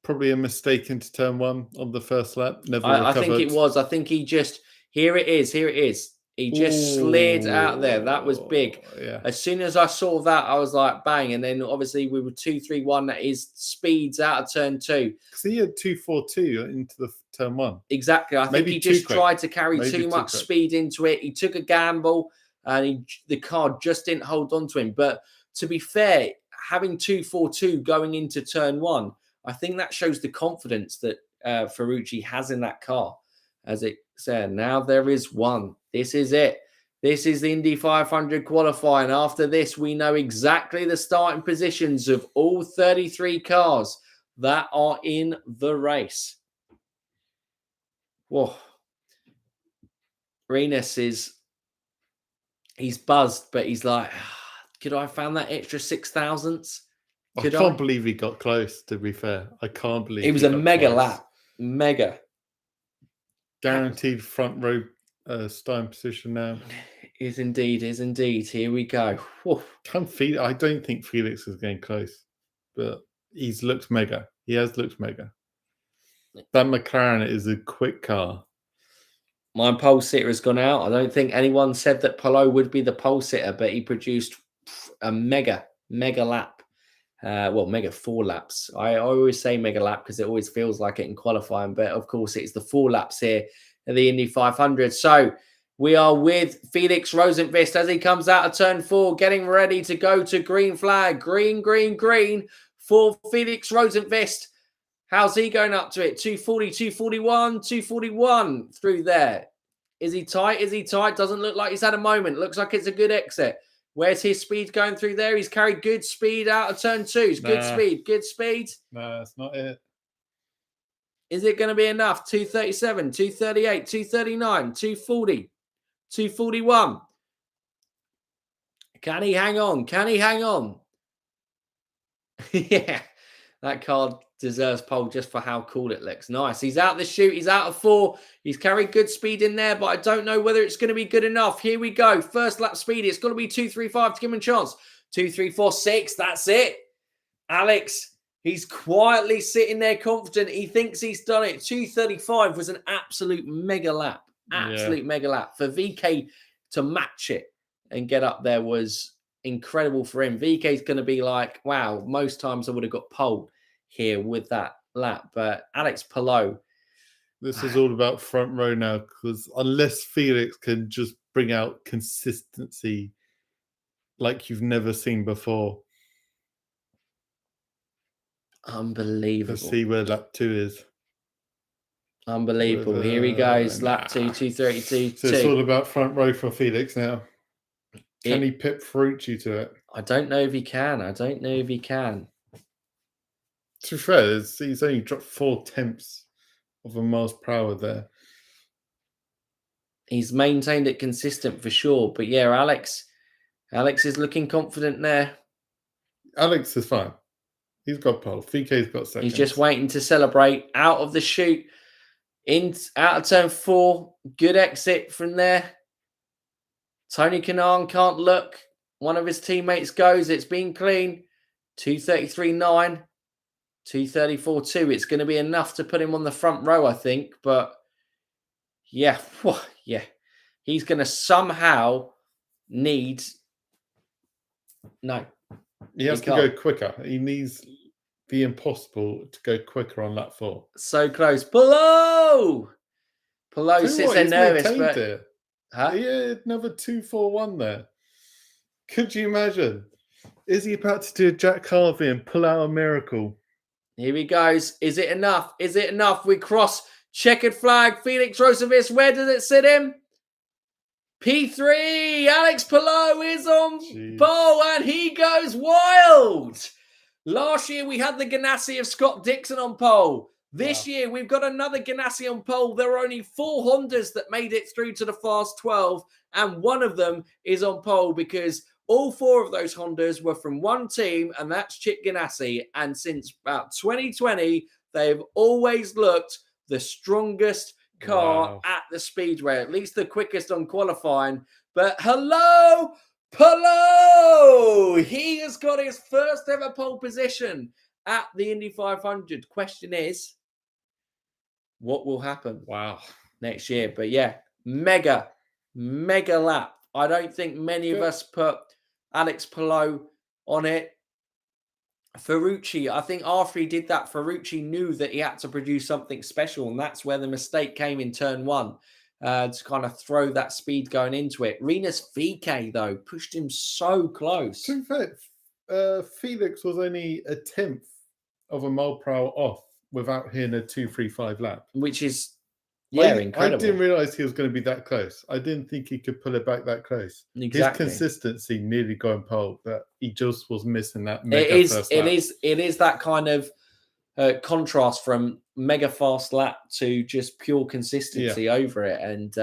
Probably a mistake into turn 1 on the first lap. I think it was. I think he just, here it is. He just slid out there. That was big. Yeah. As soon as I saw that, I was like, bang. And then obviously we were 2-3-1 at his speeds out of turn 2. Because he had 2-4-2 into the turn 1. Exactly. I think he just tried to carry too much speed into it. He took a gamble and the car just didn't hold on to him. But to be fair, having 2-4-2 going into turn 1, I think that shows the confidence that Ferrucci has in that car. As it said, now there is one. This is it. This is the Indy 500 qualifying. After this, we know exactly the starting positions of all 33 cars that are in the race. Whoa. Rinus he's buzzed, but he's like, could I have found that extra 6,000ths? I can't believe he got close, to be fair. I can't believe it was a mega lap. Mega. Guaranteed front row starting position now. Is indeed. Here we go. I don't think Felix is getting close, but he's looked mega. He has looked mega. That McLaren is a quick car. My pole sitter has gone out. I don't think anyone said that Palou would be the pole sitter, but he produced a mega lap. Mega 4 laps. I always say mega lap because it always feels like it in qualifying, but of course it's the 4 laps here at the Indy 500. So we are with Felix Rosenqvist as he comes out of turn 4, getting ready to go to green flag. Green for Felix Rosenqvist. How's he going up to it? 240, 241, 241 through there. Is he tight? Doesn't look like he's had a moment. Looks like it's a good exit. Where's his speed going through there? He's carried good speed out of turn 2. Good speed. No, that's not it. Is it going to be enough? 237, 238, 239, 240, 241. Can he hang on? Yeah, that car deserves pole just for how cool it looks. Nice. He's out the chute. He's out of 4. He's carried good speed in there, but I don't know whether it's going to be good enough. Here we go. First lap speed. It's got to be 235 to give him a chance. 2-3-4-6. That's it. Alex, he's quietly sitting there confident. He thinks he's done it. 235 was an absolute mega lap. Mega lap. For VeeKay to match it and get up there was incredible for him. VeeKay's going to be like, wow, most times I would have got pole here with that lap. But Alex Palou. This is all about front row now, because unless Felix can just bring out consistency like you've never seen before. Unbelievable. Let's see where lap 2 is. Unbelievable. Here he goes. Lap 2, 232. So it's all about front row for Felix now. Can he pip Ferrucci to it? I don't know if he can. To be fair, he's only dropped 0.4 of a miles per hour there. He's maintained it consistent for sure. But yeah, Alex is looking confident there. Alex is fine. He's got pole. VeeKay's got second. He's just waiting to celebrate. Out of the chute. Out of turn 4. Good exit from there. Tony Kanaan can't look. One of his teammates goes. It's been clean. 233.9. 234.2. It's going to be enough to put him on the front row, I think. But yeah. He's going to somehow need... No. He has to go quicker. He needs the impossible to go quicker on lap 4. So close. Palou! Palou sits there nervous, but... It. Huh? He had another 2-4-1 there. Could you imagine? Is he about to do a Jack Harvey and pull out a miracle? Here he goes. Is it enough? Is it enough? We cross checkered flag. Felix Rosenqvist. Where does it sit him? P3. Alex Palou is on pole and he goes wild. Last year we had the Ganassi of Scott Dixon on pole. This year we've got another Ganassi on pole. There are only 4 Hondas that made it through to the Fast 12 and one of them is on pole because all 4 of those Hondas were from one team, and that's Chip Ganassi. And since about 2020, they've always looked the strongest car at the speedway, at least the quickest on qualifying. But hello, Palou! He has got his first ever pole position at the Indy 500. Question is, what will happen? Next year. But yeah, mega lap. I don't think many of us put Alex Palou on it. Ferrucci, I think after he did that, Ferrucci knew that he had to produce something special, and that's where the mistake came in turn 1 to kind of throw that speed going into it. Rinus VeeKay, though, pushed him so close. To be fair, Felix was only a 10th of a mile per hour off without hitting a 2:35 lap. Which is... Yeah, incredible. I didn't realize he was going to be that close. I didn't think he could pull it back that close. Exactly. His consistency nearly going pole, but he just was missing that mega first lap. It is that kind of contrast from mega fast lap to just pure consistency over it. And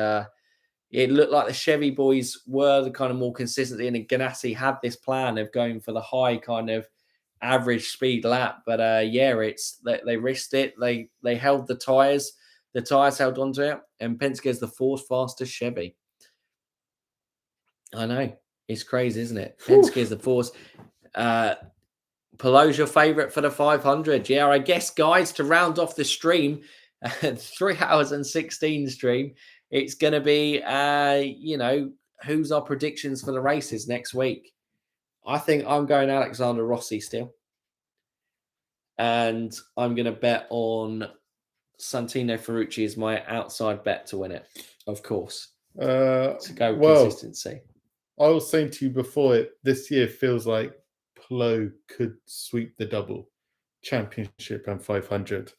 it looked like the Chevy boys were the kind of more consistency, and Ganassi had this plan of going for the high kind of average speed lap. But they risked it. They held the tyres. The tyres held onto it, and Penske is the 4th fastest Chevy. I know. It's crazy, isn't it? Penske is the 4th. Palou's your favourite for the 500. Yeah, I guess, guys, to round off the stream, 3 hours and 16 stream, it's going to be, who's our predictions for the races next week? I think I'm going Alexander Rossi still. And I'm going to bet on... Santino Ferrucci is my outside bet to win it, of course. To go consistency. I was saying to you before, this year feels like Palou could sweep the double championship and 500.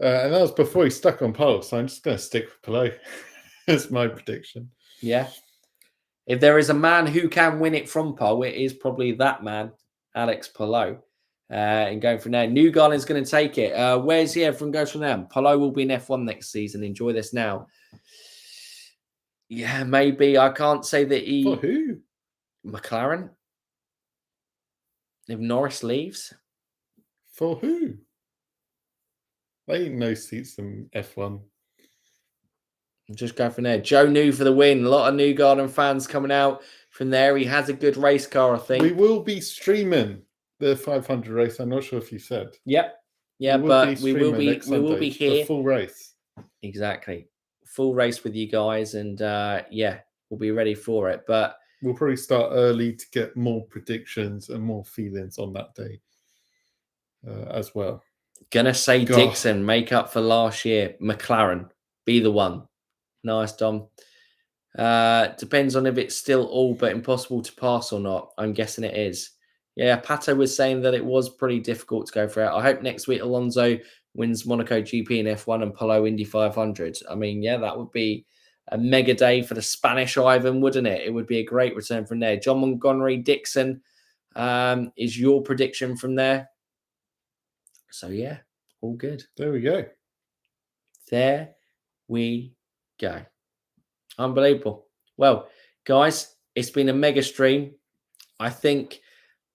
And that was before he stuck on pole, so I'm just going to stick with Palou. That's my prediction. Yeah. If there is a man who can win it from pole, it is probably that man, Alex Palou. And going from there, Newgarden's going to take it. Where's everyone goes from there? Palou will be in F1 next season. Enjoy this now. Yeah, maybe. I can't say that he... For who? McLaren. If Norris leaves. For who? They ain't no seats in F1. Just go from there. Joe New for the win. A lot of Newgarden fans coming out from there. He has a good race car, I think. We will be streaming the 500 race. I'm not sure if you said. Yep. Yeah, but we will be here. The full race. Exactly. Full race with you guys, and we'll be ready for it. But we'll probably start early to get more predictions and more feelings on that day as well. Gonna say Dixon, make up for last year. McLaren, be the one. Nice, Dom. Depends on if it's still all but impossible to pass or not. I'm guessing it is. Yeah, Pato was saying that it was pretty difficult to go for it. I hope next week Alonso wins Monaco GP and F1 and Palou Indy 500. I mean, yeah, that would be a mega day for the Spanish Ivan, wouldn't it? It would be a great return from there. John Montgomery, Dixon, is your prediction from there? So, yeah, all good. There we go. There we go. Unbelievable. Well, guys, it's been a mega stream. I think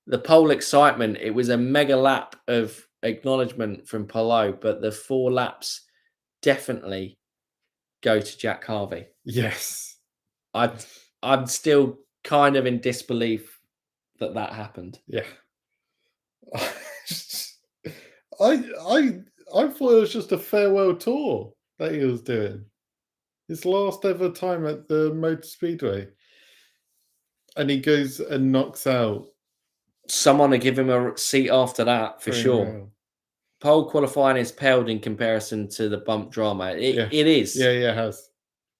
the pole excitement, it was a mega lap of acknowledgement from Palou, but the 4 laps definitely go to Jack Harvey. Yes. I'm still kind of in disbelief that happened. Yeah. I thought it was just a farewell tour that he was doing. His last ever time at the Motor Speedway. And he goes and knocks out someone to give him a seat after that for sure. Real. Pole qualifying is paled in comparison to the bump drama. It is. Yeah, it has.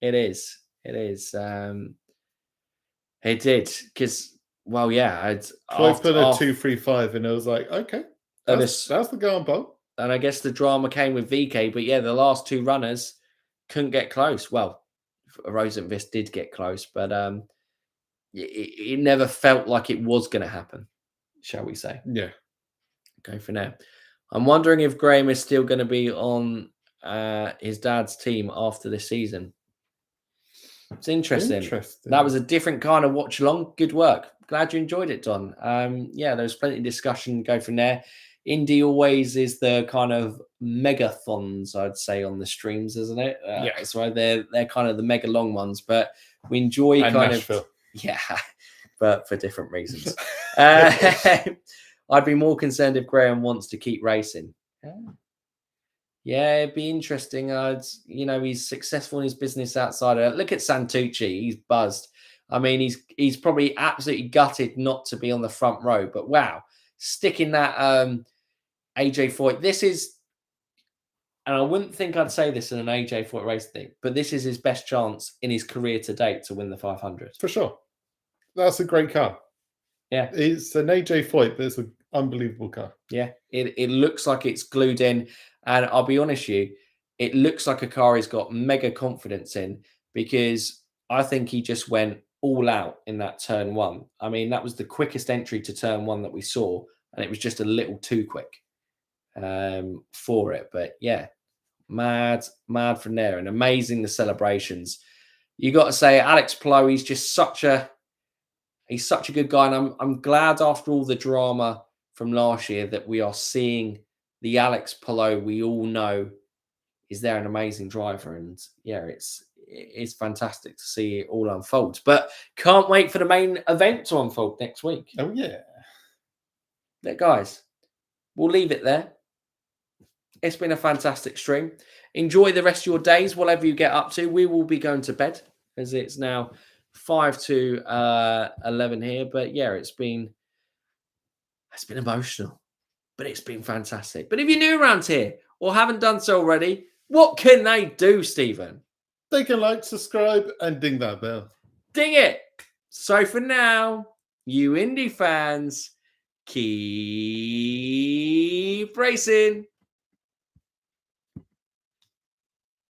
It is. It is. It did because, well, yeah. I put a 2.35, and it was like, okay, that's the go on pole. And I guess the drama came with VeeKay, but yeah, the last two runners couldn't get close. Well, Rosenqvist did get close, but it never felt like it was going to happen, shall we say? Yeah. Go for now. I'm wondering if Graham is still going to be on his dad's team after this season. It's interesting. That was a different kind of watch along. Good work. Glad you enjoyed it, Don. Yeah, there was plenty of discussion. Go from there. Indy always is the kind of megathons, I'd say, on the streams, isn't it? Yeah. That's right. They're kind of the mega long ones, but we enjoy and kind Nashville. of yeah, but for different reasons. I'd be more concerned if Graham wants to keep racing. Yeah, it'd be interesting. He's successful in his business outside of it. Look at Santucci. He's buzzed. I mean, he's probably absolutely gutted not to be on the front row. But wow, sticking that AJ Foyt. This is, and I wouldn't think I'd say this in an AJ Foyt race thing, but this is his best chance in his career to date to win the 500. For sure. That's a great car. Yeah. It's an AJ Foyt, but it's an unbelievable car. Yeah. It looks like it's glued in. And I'll be honest with you, it looks like a car he's got mega confidence in, because I think he just went all out in that turn one. I mean, that was the quickest entry to turn one that we saw, and it was just a little too quick for it. But yeah, mad from there, and amazing the celebrations. You got to say, Alex Palou, he's just such a good guy, and I'm glad after all the drama from last year that we are seeing the Alex Palou we all know is there, an amazing driver. And yeah, it's fantastic to see it all unfold. But can't wait for the main event to unfold next week. Oh, yeah. Guys, we'll leave it there. It's been a fantastic stream. Enjoy the rest of your days, whatever you get up to. We will be going to bed as it's now 5 to 11 here. But yeah, it's been emotional, but it's been fantastic. But if you're new around here or haven't done so already, what can they do, Stephen? They can like, subscribe, and ding that bell. Ding it. So for now, you Indy fans, keep racing.